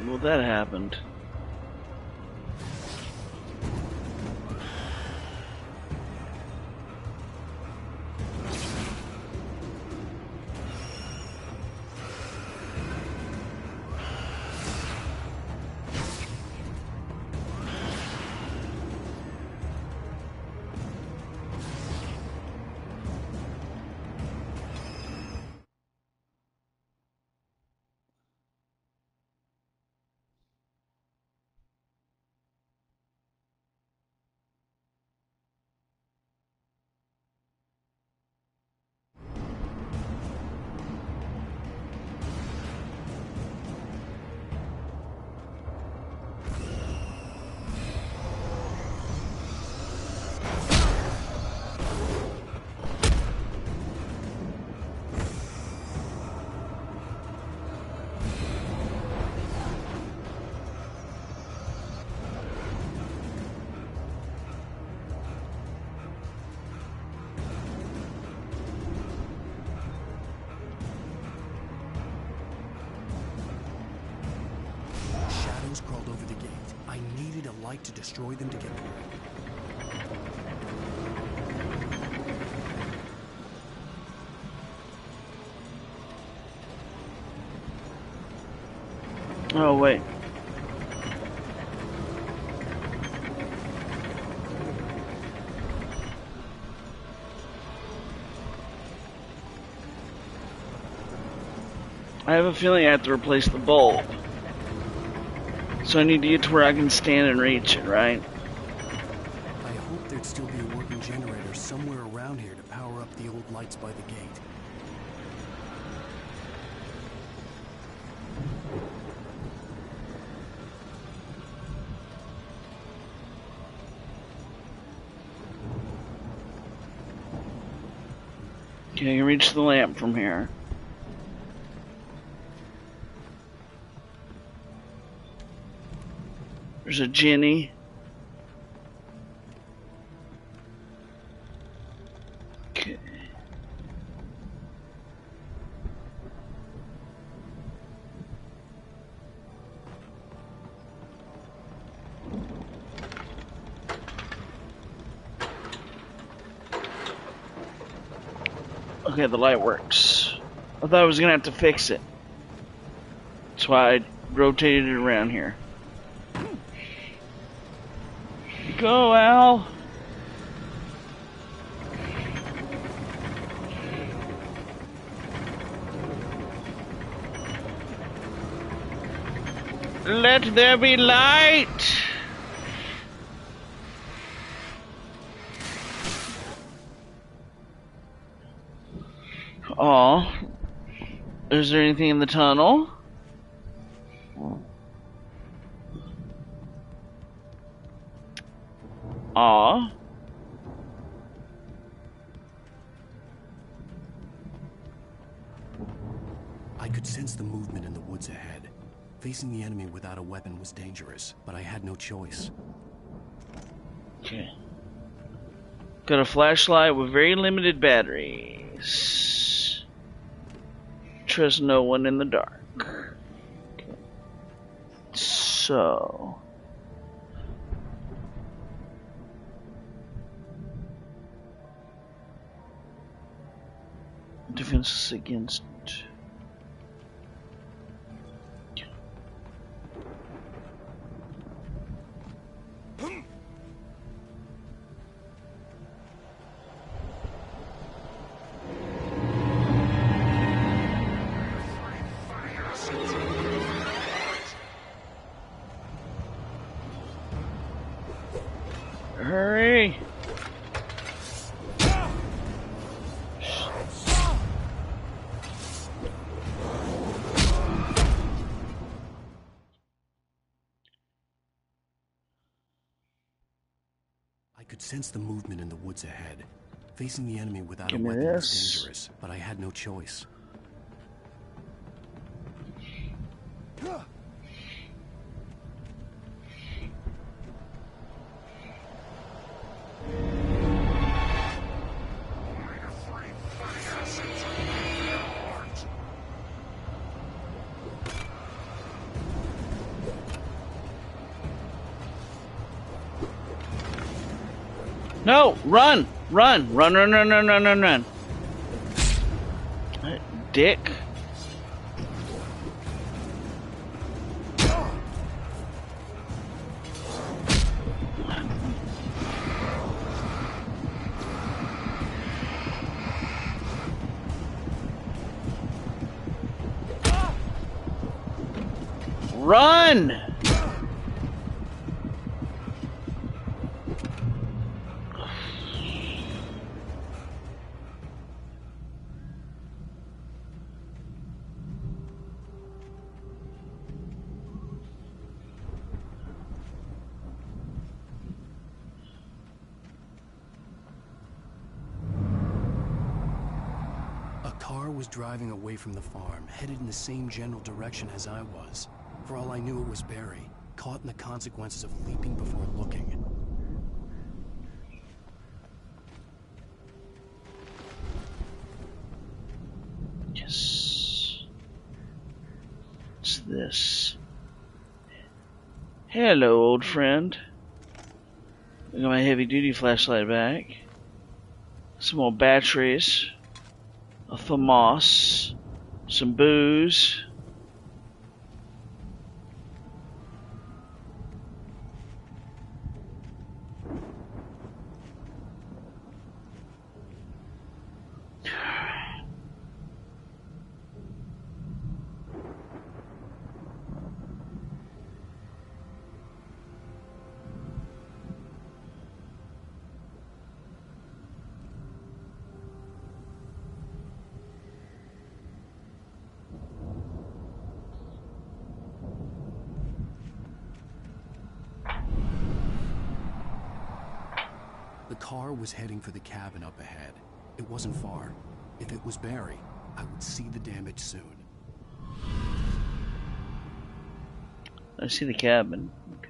Well, that happened. need a light to destroy them to get through. Oh, wait. I have a feeling I have to replace the bulb. So I need to get to where I can stand and reach it, right? I hope there'd still be a working generator somewhere around here to power up the old lights by the gate. Okay, I can reach the lamp from here. There's a Jenny. Okay. Okay, the light works. I thought I was gonna have to fix it. That's why I rotated it around here. Go, Al. Let there be light. Oh, is there anything in the tunnel? Aw. I could sense the movement in the woods ahead. Facing the enemy without a weapon was dangerous, but I had no choice. Okay. Got a flashlight with very limited batteries. Trust no one in the dark. Okay. So... defenses against... Hurry! I could sense the movement in the woods ahead. Facing the enemy without a Give me weapon was this. dangerous, but I had no choice. No! Run! Run! Run, run, run, run, run, run, run. Dick. Run! A car was driving away from the farm, headed in the same general direction as I was. For all I knew, it was Barry, caught in the consequences of leaping before looking. Yes. What's this? Hello, old friend. I got my heavy duty flashlight back. Some more batteries. A thermos. Some booze. The car was heading for the cabin up ahead. It wasn't far. If it was Barry, I would see the damage soon. I see the cabin. Okay.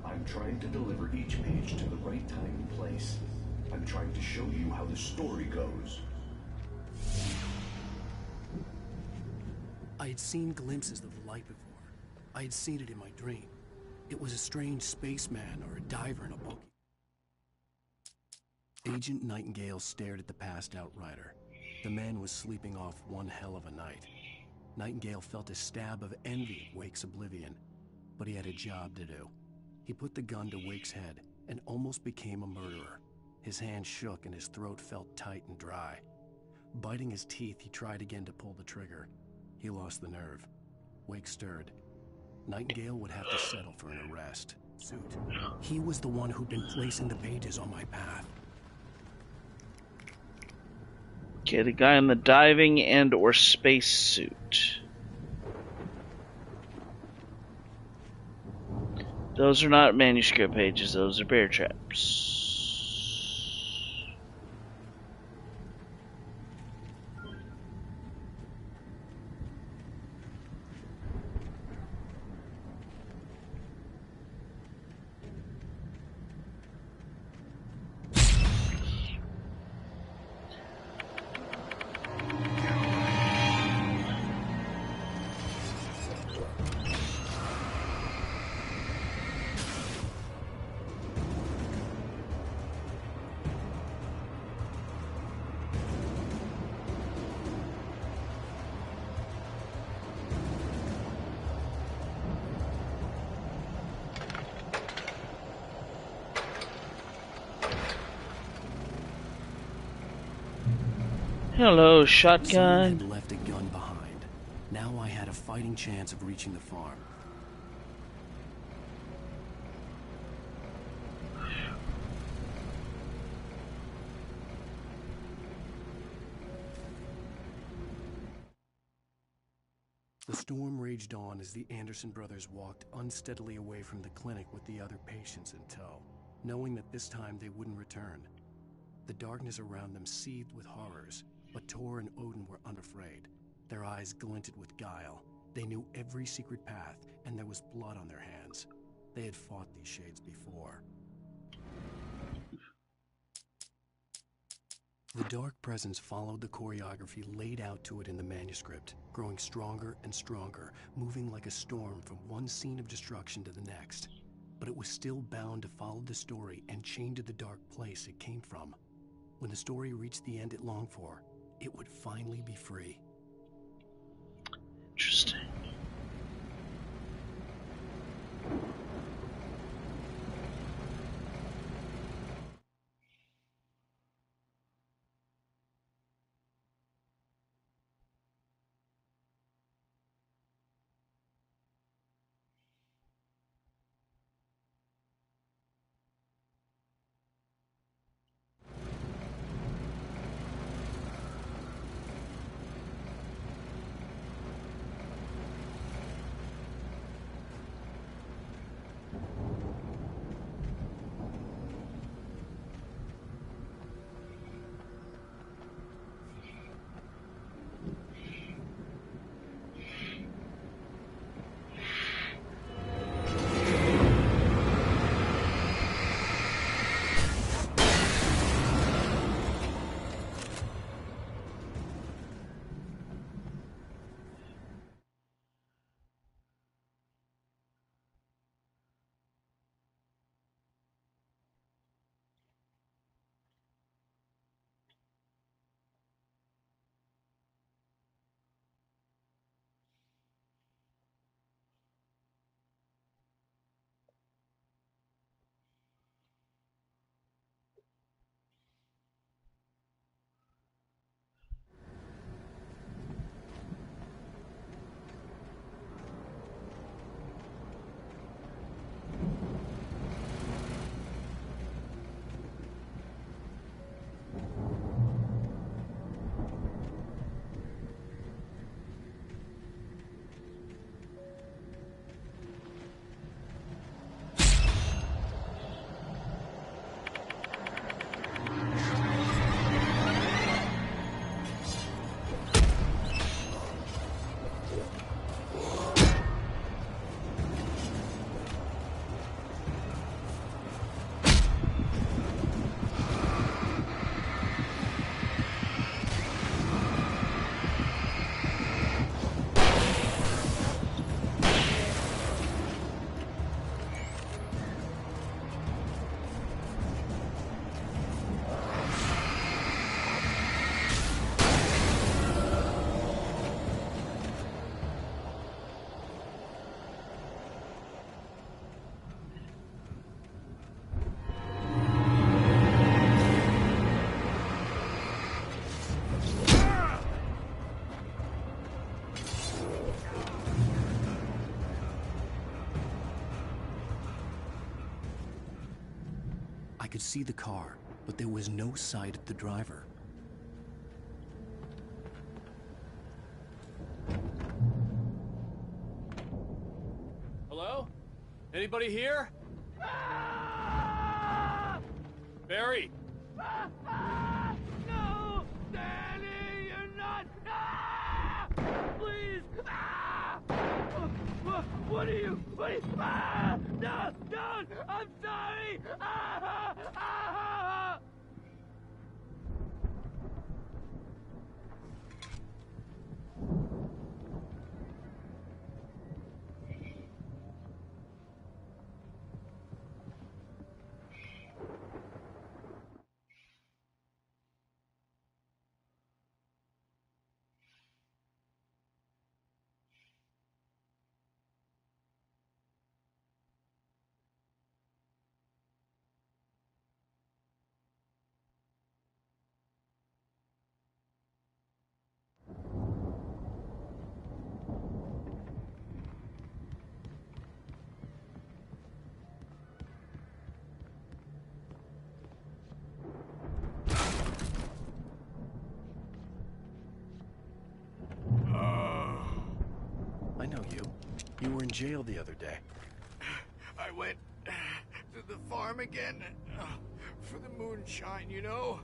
I'm trying to deliver each page to the right time and place. I'm trying to show you how the story goes. I had seen glimpses of the light before. I had seen it in my dream. It was a strange spaceman or a diver in a bulky. Agent Nightingale stared at the passed-out rider. The man was sleeping off one hell of a night. Nightingale felt a stab of envy at Wake's oblivion, but he had a job to do. He put the gun to Wake's head and almost became a murderer. His hand shook and his throat felt tight and dry. Biting his teeth, he tried again to pull the trigger. He lost the nerve. Wake stirred. Nightingale would have to settle for an arrest. Suit. He was the one who'd been placing the pages on my path. Okay, the guy in the diving and or space suit. Those are not manuscript pages, those are bear traps. Hello, shotgun. Someone had left a gun behind. Now I had a fighting chance of reaching the farm. The storm raged on as the Anderson brothers walked unsteadily away from the clinic with the other patients in tow, knowing that this time they wouldn't return. The darkness around them seethed with horrors, but Tor and Odin were unafraid. Their eyes glinted with guile. They knew every secret path, and there was blood on their hands. They had fought these shades before. The dark presence followed the choreography laid out to it in the manuscript, growing stronger and stronger, moving like a storm from one scene of destruction to the next. But it was still bound to follow the story and chained to the dark place it came from. When the story reached the end it longed for, it would finally be free. Interesting. could see the car, but there was no sight of the driver. Hello? Anybody here? Barry! No! Danny, you're not! Please! What are you? No! Don't! I'm sorry! I know you. You were in jail the other day. I went to the farm again for the moonshine, you know?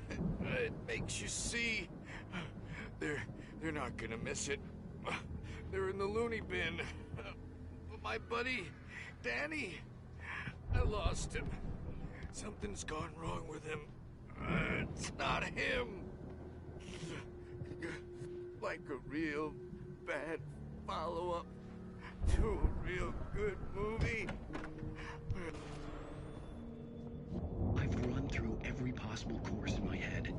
It makes you see. They're not gonna miss it. They're in the loony bin. But my buddy, Danny, I lost him. Something's gone wrong with him. It's not him. Like a real bad follow-up to a real good movie. I've run through every possible course in my head.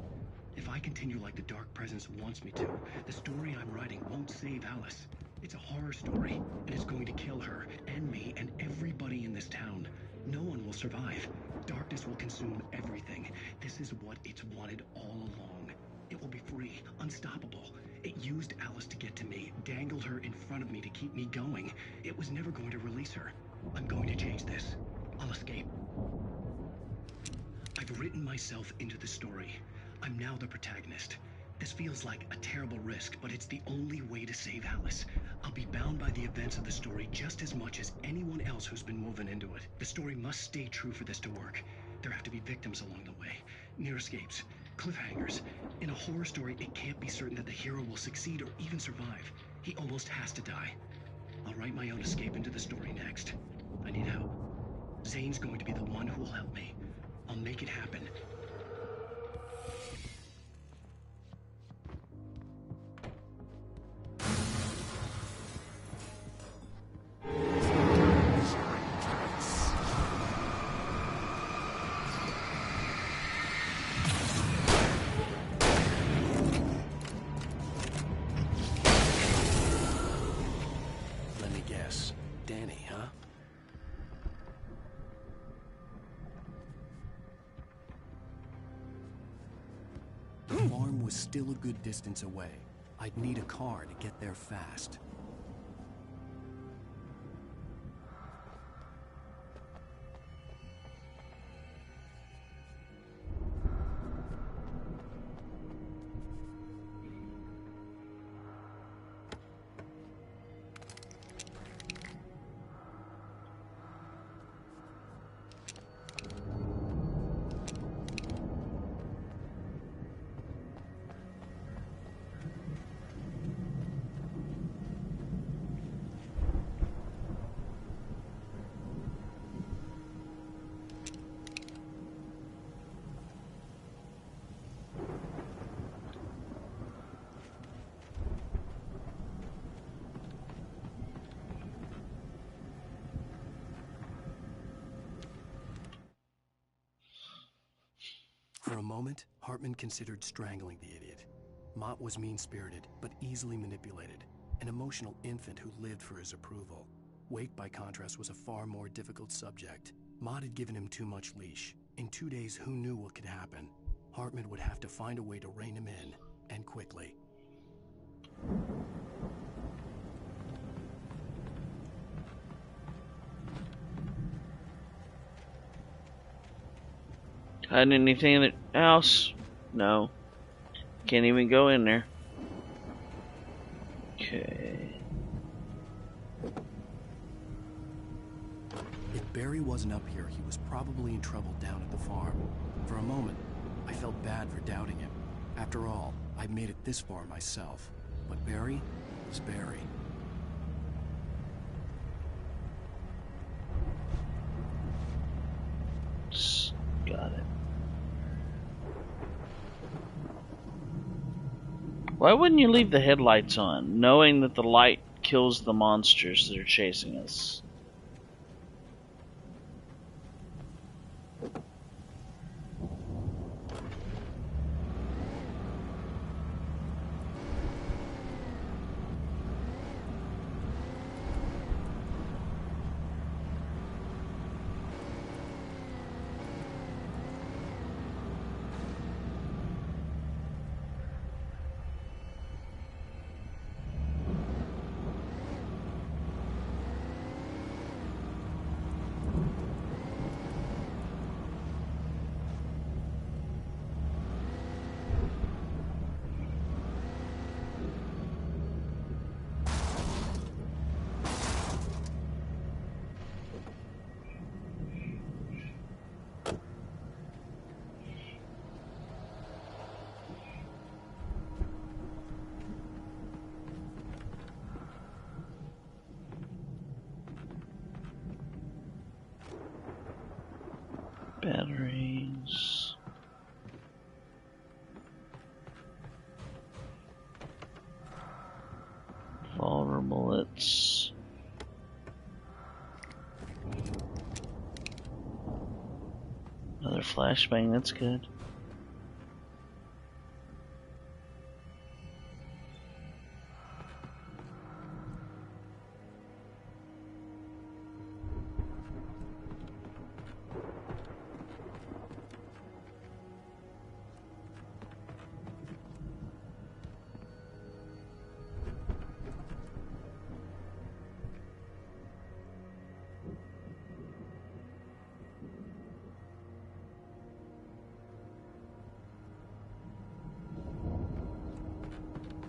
If I continue like the Dark Presence wants me to, the story I'm writing won't save Alice. It's a horror story, and it's going to kill her, and me, and everybody in this town. No one will survive. Darkness will consume everything. This is what it's wanted all along. It will be free, unstoppable. It used Alice to get to me, dangled her in front of me to keep me going. It was never going to release her. I'm going to change this. I'll escape. I've written myself into the story. I'm now the protagonist. This feels like a terrible risk, but it's the only way to save Alice. I'll be bound by the events of the story just as much as anyone else who's been woven into it. The story must stay true for this to work. There have to be victims along the way, near escapes, cliffhangers. In a horror story, it can't be certain that the hero will succeed or even survive. He almost has to die. I'll write my own escape into the story next. I need help. Zane's going to be the one who will help me. I'll make it happen. Let me guess. Danny, huh? The farm was still a good distance away. I'd need a car to get there fast. For a moment, Hartman considered strangling the idiot. Mott was mean-spirited, but easily manipulated, an emotional infant who lived for his approval. Wake, by contrast, was a far more difficult subject. Mott had given him too much leash. In 2 days, who knew what could happen? Hartman would have to find a way to rein him in, and quickly. Hiding anything in the house? No. Can't even go in there. Okay. If Barry wasn't up here, he was probably in trouble down at the farm. For a moment, I felt bad for doubting him. After all, I'd made it this far myself. But Barry was Barry. Got it. Why wouldn't you leave the headlights on, knowing that the light kills the monsters that are chasing us? Batteries. Revolver bullets. Another flashbang, that's good.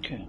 Okay.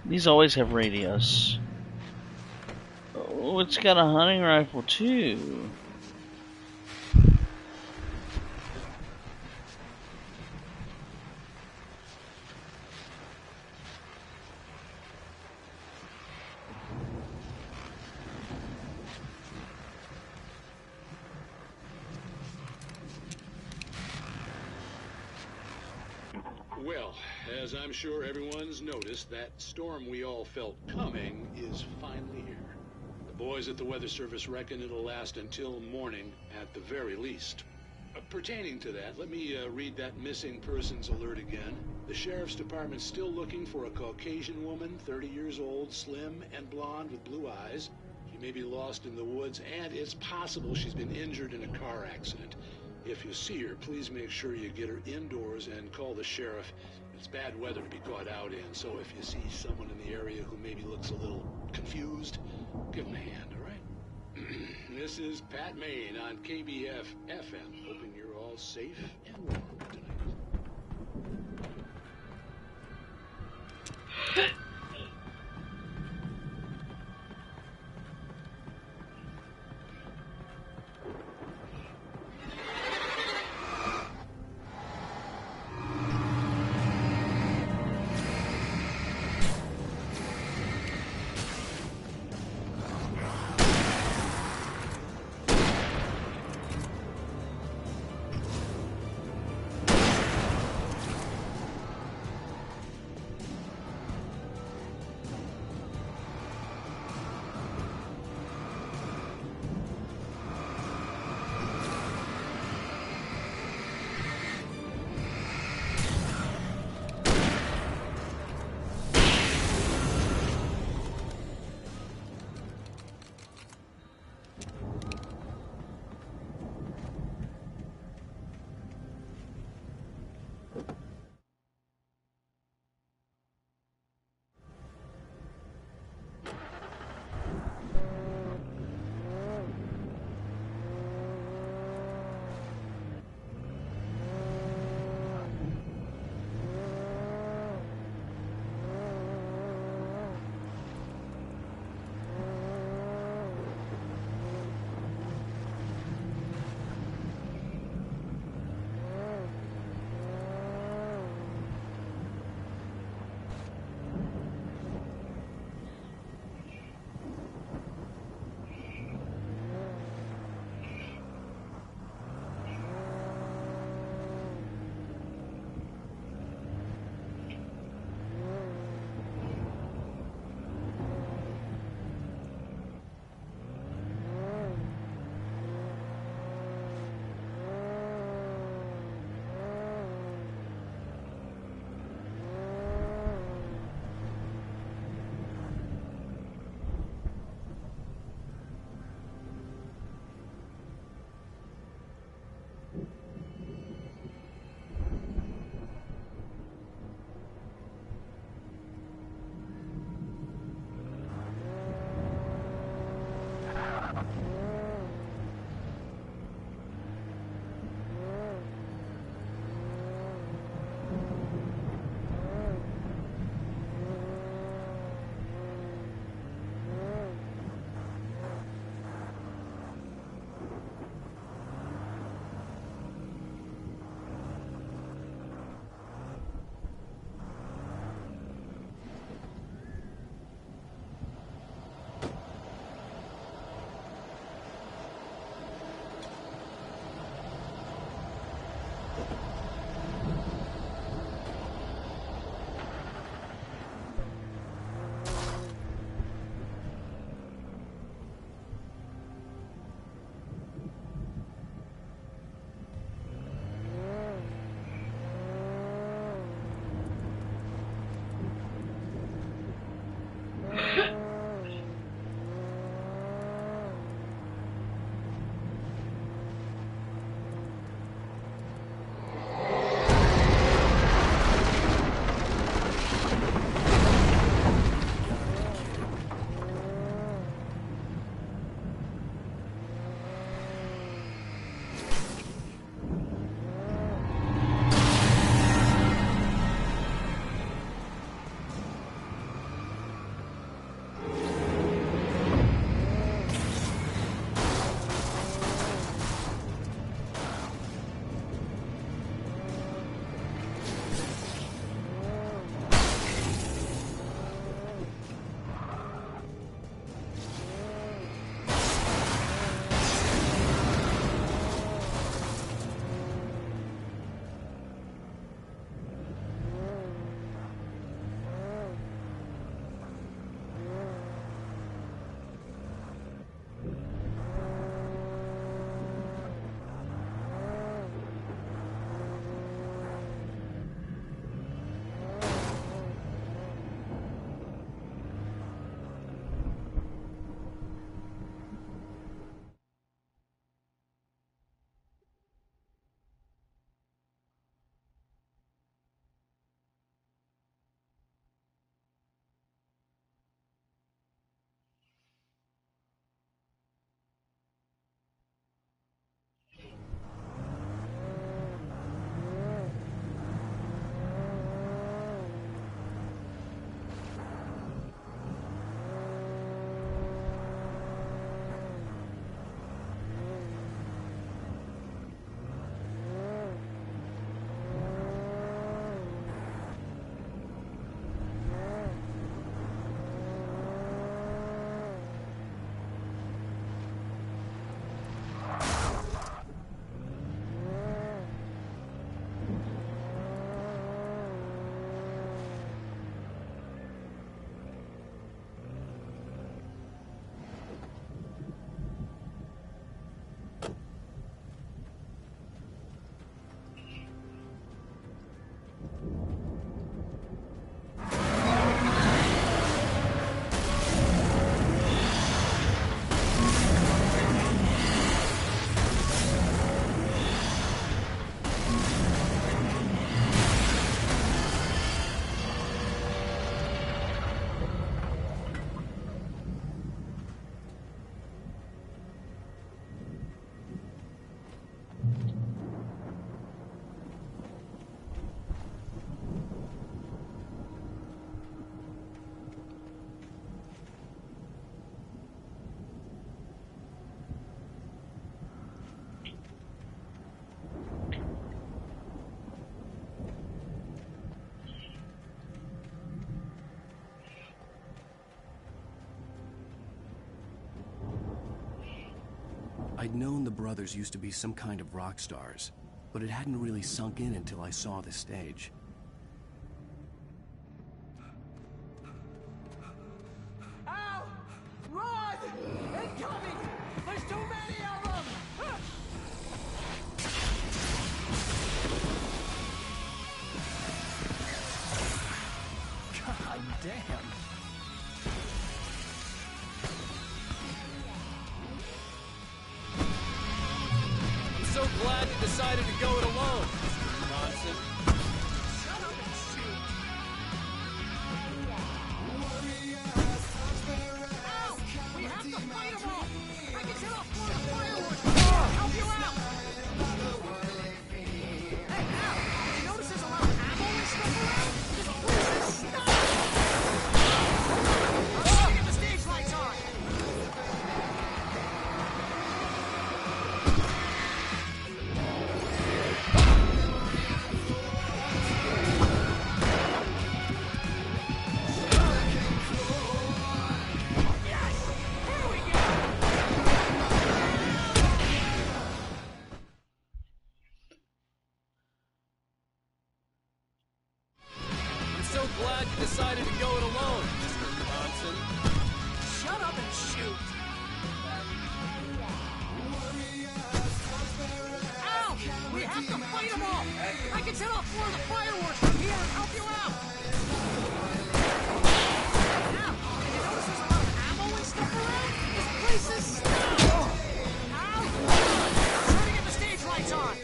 These always have radios. Oh, it's got a hunting rifle too. Well, as I'm sure everyone's noticed, that storm we all felt coming is finally here. The boys at the Weather Service reckon it'll last until morning at the very least. Pertaining to that, let me read that missing persons alert again. The Sheriff's Department's still looking for a Caucasian woman, 30 years old, slim and blonde with blue eyes. She may be lost in the woods, and it's possible she's been injured in a car accident. If you see her, please make sure you get her indoors and call the sheriff. It's bad weather to be caught out in, so if you see someone in the area who maybe looks a little confused, give them a hand, all right? This is Pat Main on KBF FM, hoping you're all safe and warm tonight. I'd known the brothers used to be some kind of rock stars, but it hadn't really sunk in until I saw the stage. Ow! Run! Incoming! There's too many of them! God damn. I'm so glad you decided to go it alone, Mr. Bronson. Shut up and shoot! Ow! We have to fight them all! I can set off more fireworks! Help you out! Hey, Al! You notice there's a lot of ammo and stuff around? This place is stuck! I'm trying to get the stage lights on! I'm so glad you decided to go it alone, Mr. Bronson. Shut up and shoot! Ow! We have to fight them all! I can set off more of the fireworks from here and help you out! Ow! Did you notice there's a lot of ammo and stuff around? This place is stuck! Ow! I'm trying to get the stage lights on!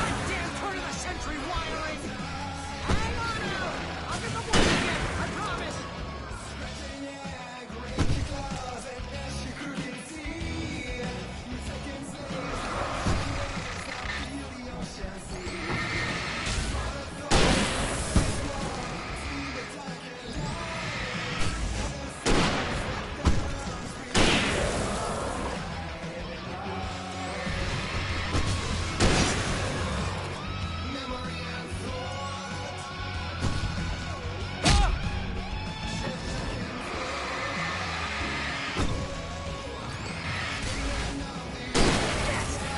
Goddamn turn of the century wiring! Hang on out! I'll get the one again, I promise!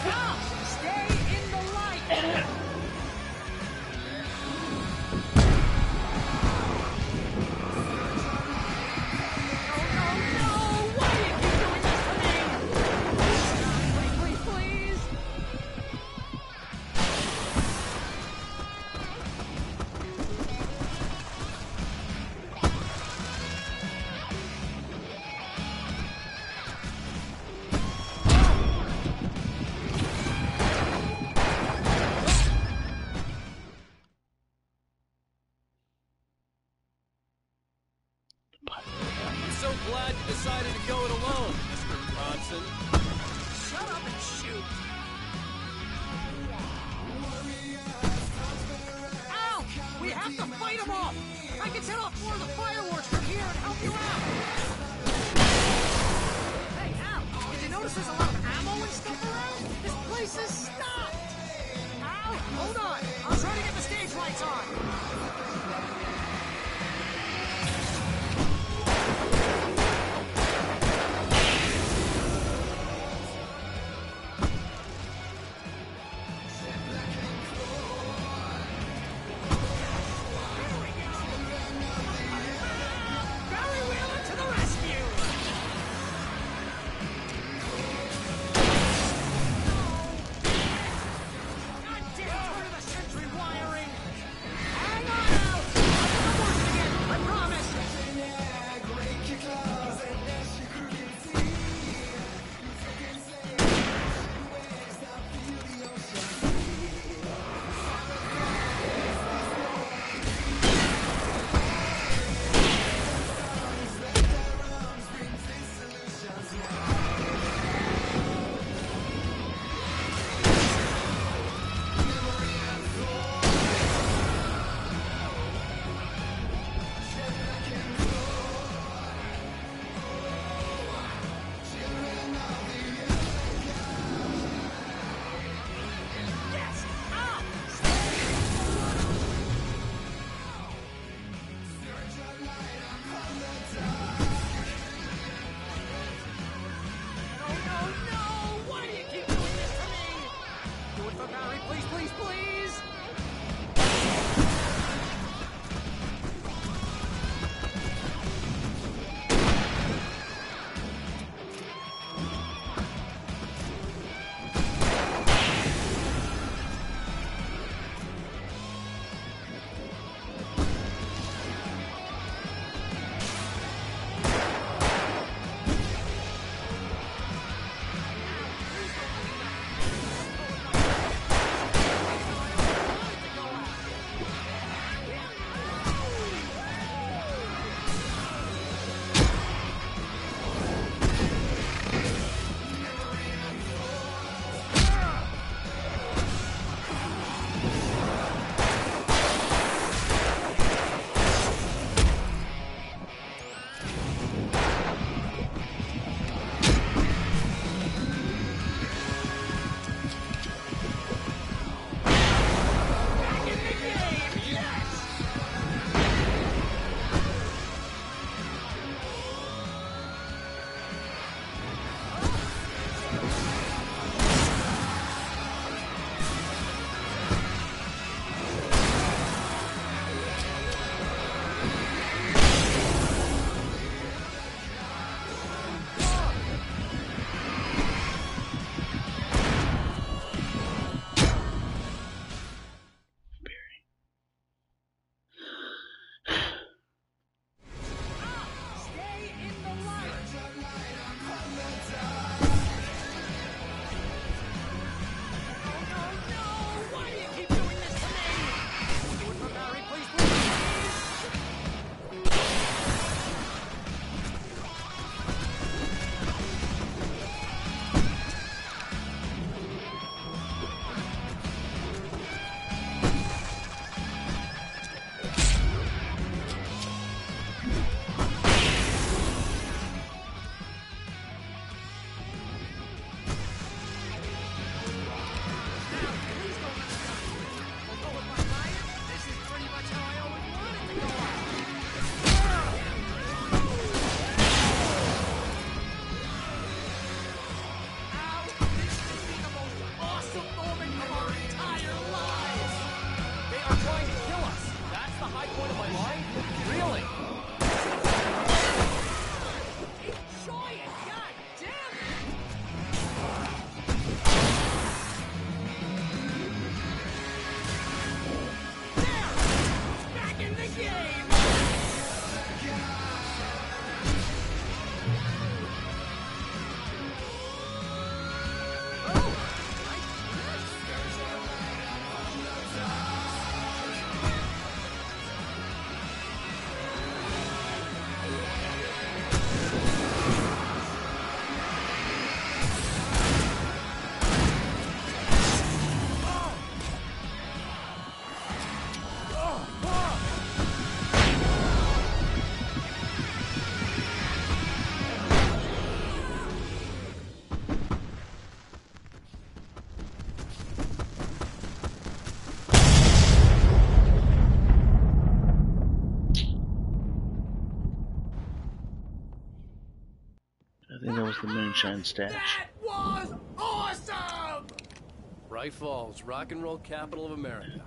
Now, stay in the light! I'm so glad you decided to go it alone, Mr. Bronson. Shut up and shoot! Ow! We have to fight them all! I can set off more of the fireworks from here and help you out! Hey, Al! Did you notice there's a lot of ammo and stuff around? This place is stuck! Ow! Hold on! I'll try to get the stage lights on! Barry Wheeler to the rescue! Goddamn turn of the century wiring! high point of my life? Really? Enjoy it! God damn it! There! Back in the game! I think that was the moonshine stash. That was awesome! Bright Falls, rock and roll capital of America.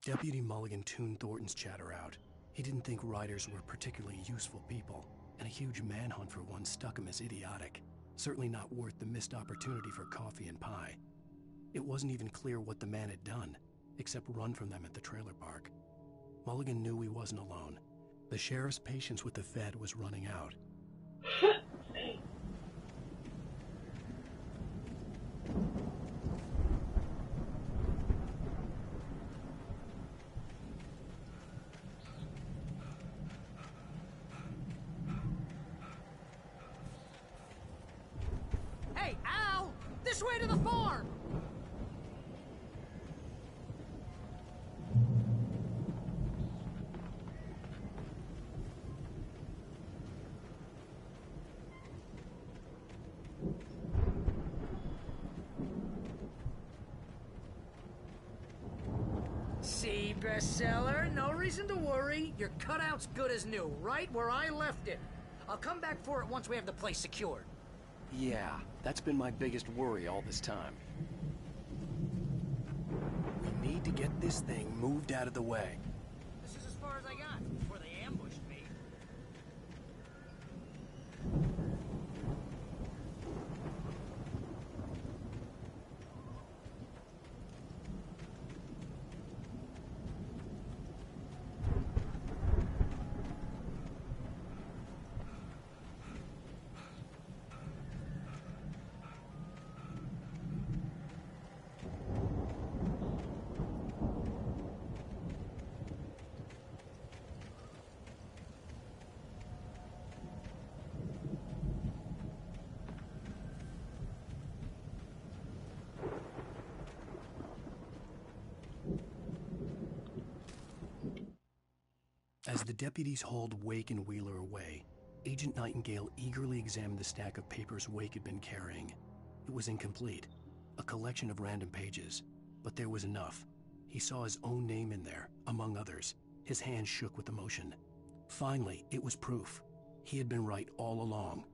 Deputy Mulligan tuned Thornton's chatter out. He didn't think riders were particularly useful people, and a huge manhunt for one struck him as idiotic. Certainly not worth the missed opportunity for coffee and pie. It wasn't even clear what the man had done, except run from them at the trailer park. Mulligan knew he wasn't alone. The sheriff's patience with the Fed was running out. Hey, Al! This way to the farm! bestseller. No reason to worry. Your cutout's good as new, right where I left it. I'll come back for it once we have the place secured. Yeah, that's been my biggest worry all this time. We need to get this thing moved out of the way. This is as far as I got before they ambushed me. As the deputies hauled Wake and Wheeler away, Agent Nightingale eagerly examined the stack of papers Wake had been carrying. It was incomplete, a collection of random pages, but there was enough. He saw his own name in there, among others. His hand shook with emotion. Finally, it was proof. He had been right all along.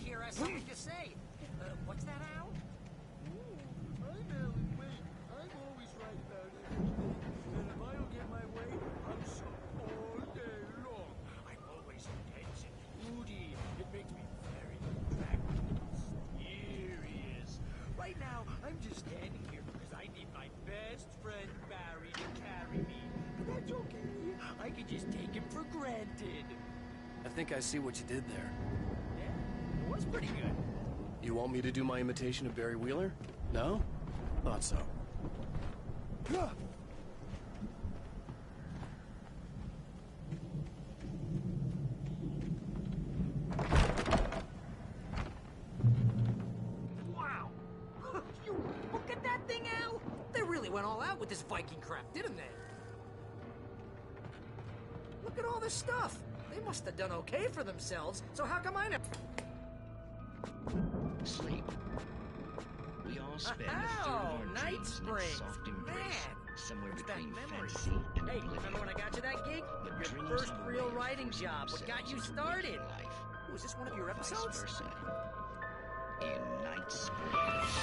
Here has something to say. What's that, Al? I'm Alan Wake. I'm always right about everything. And if I don't get my way, I'm so all day long. I'm always intense and moody. It makes me very attractive and mysterious. Right now, I'm just standing here because I need my best friend Barry to carry me. But that's okay. I can just take him for granted. I think I see what you did there. It was pretty good. You want me to do my imitation of Barry Wheeler? No? Thought so. Wow! You look at that thing, Al! They really went all out with this Viking crap, didn't they? Look at all this stuff. They must have done okay for themselves, so how come I never... Sleep. We all spend a third of our Night dreams in Springs. a soft embrace, Man, somewhere what's that between memory? fantasy and Hey, oblivion. remember when I got you that gig? But Your dreams first have a real way of writing forcing job. What got you themselves into started? waking life, Ooh, is this one of your or vice episodes? versa. In Night Springs.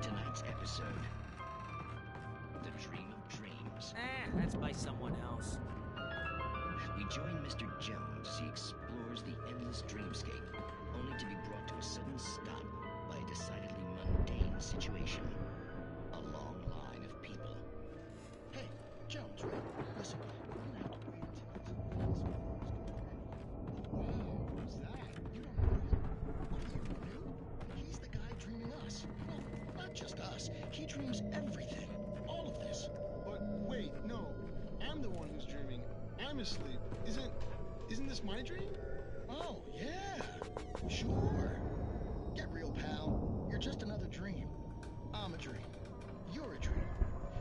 Tonight's episode: The Dream of Dreams. That's by someone else. We join Mr. Jones as he explores the endless dreamscape, only to be brought to a sudden stop by a decidedly mundane situation. A long line of people. Hey, Jones, right? Listen, we're gonna have to wait until this Wow, who's that? You don't know him. Oh, you knew? He's the guy dreaming us. Well, not just us. He dreams everything. All of this. But wait, no. I'm the one who's dreaming. I'm asleep. Isn't this my dream? Oh, yeah. Sure. Get real, pal. You're just another dream. I'm a dream. You're a dream.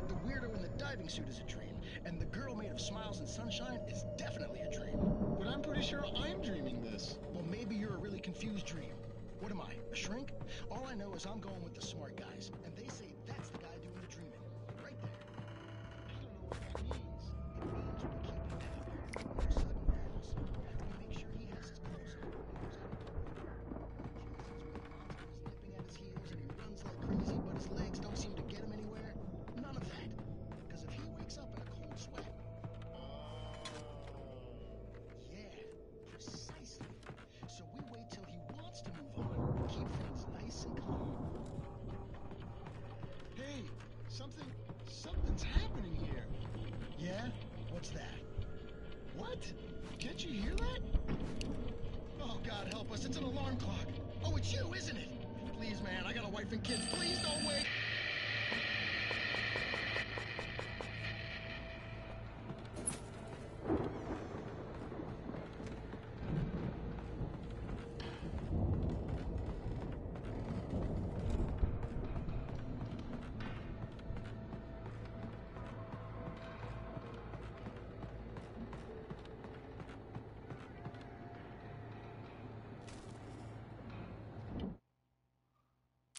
The weirdo in the diving suit is a dream, and the girl made of smiles and sunshine is definitely a dream. But I'm pretty sure I'm dreaming this. Well, maybe you're a really confused dream. What am I, a shrink? All I know is I'm going with the smart guys, and they say that's the guy doing the dreaming. Right there. I don't know what that means. It means we keep him down here. No sudden falls. We make sure he has his clothes on. He's nipping at his heels and he runs like crazy, but his legs don't seem to get him anywhere. None of that. Because if he wakes up in a cold sweat... Yeah, precisely. So we wait till he wants to move on. Keep things nice and calm. What's that? What? Can't you hear that? Oh, God help us. It's an alarm clock. Oh, it's you, isn't it? Please, man, I got a wife and kids. Please don't wait.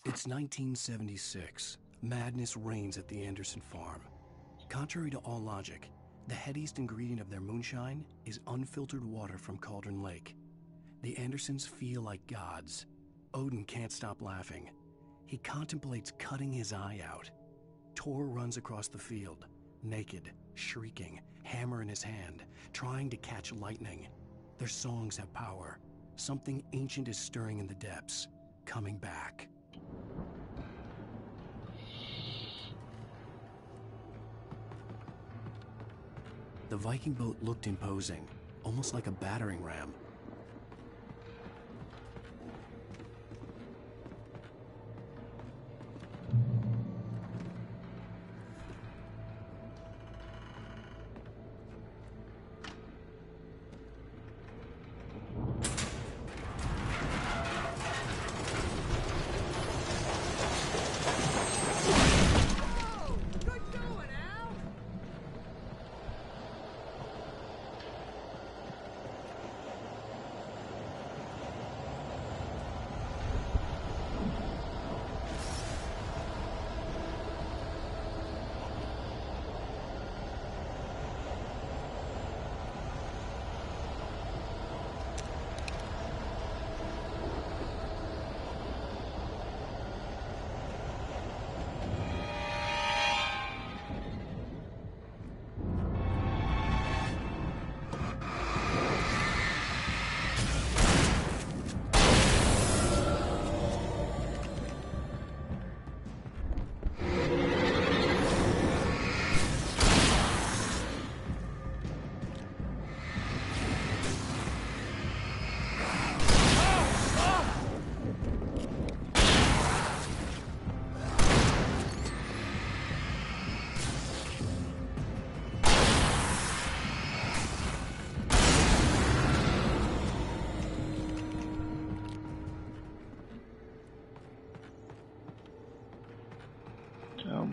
It's 1976. Madness reigns at the Anderson farm. Contrary to all logic, the headiest ingredient of their moonshine is unfiltered water from Cauldron Lake. The Andersons feel like gods. Odin can't stop laughing. He contemplates cutting his eye out. Tor runs across the field, naked, shrieking, hammer in his hand, trying to catch lightning. Their songs have power. Something ancient is stirring in the depths, coming back. The Viking boat looked imposing, almost like a battering ram.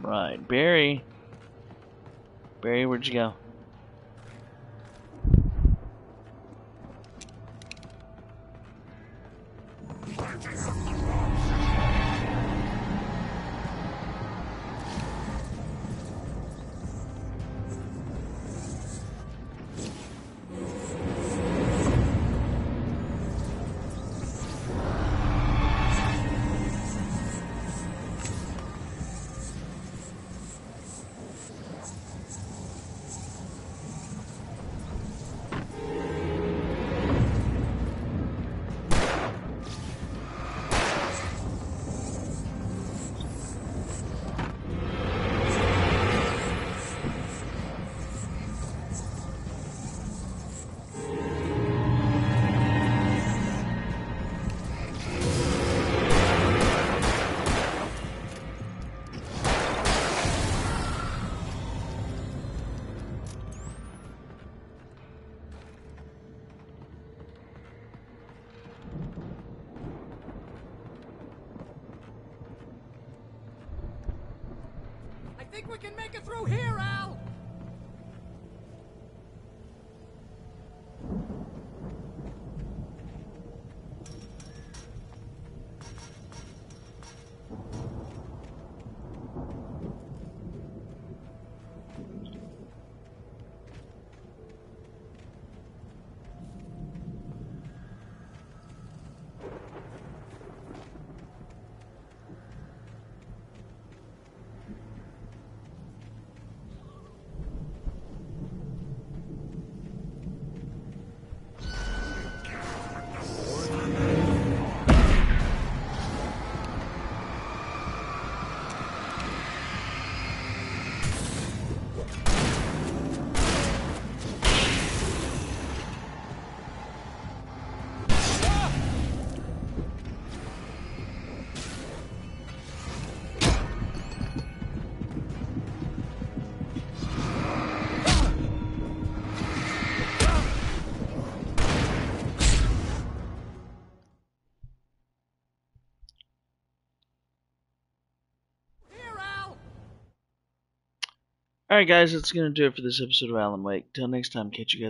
Alright, Barry. Barry, where'd you go? I think we can make it through here, Al! Alright guys, that's going to do it for this episode of Alan Wake. Till next time, catch you guys.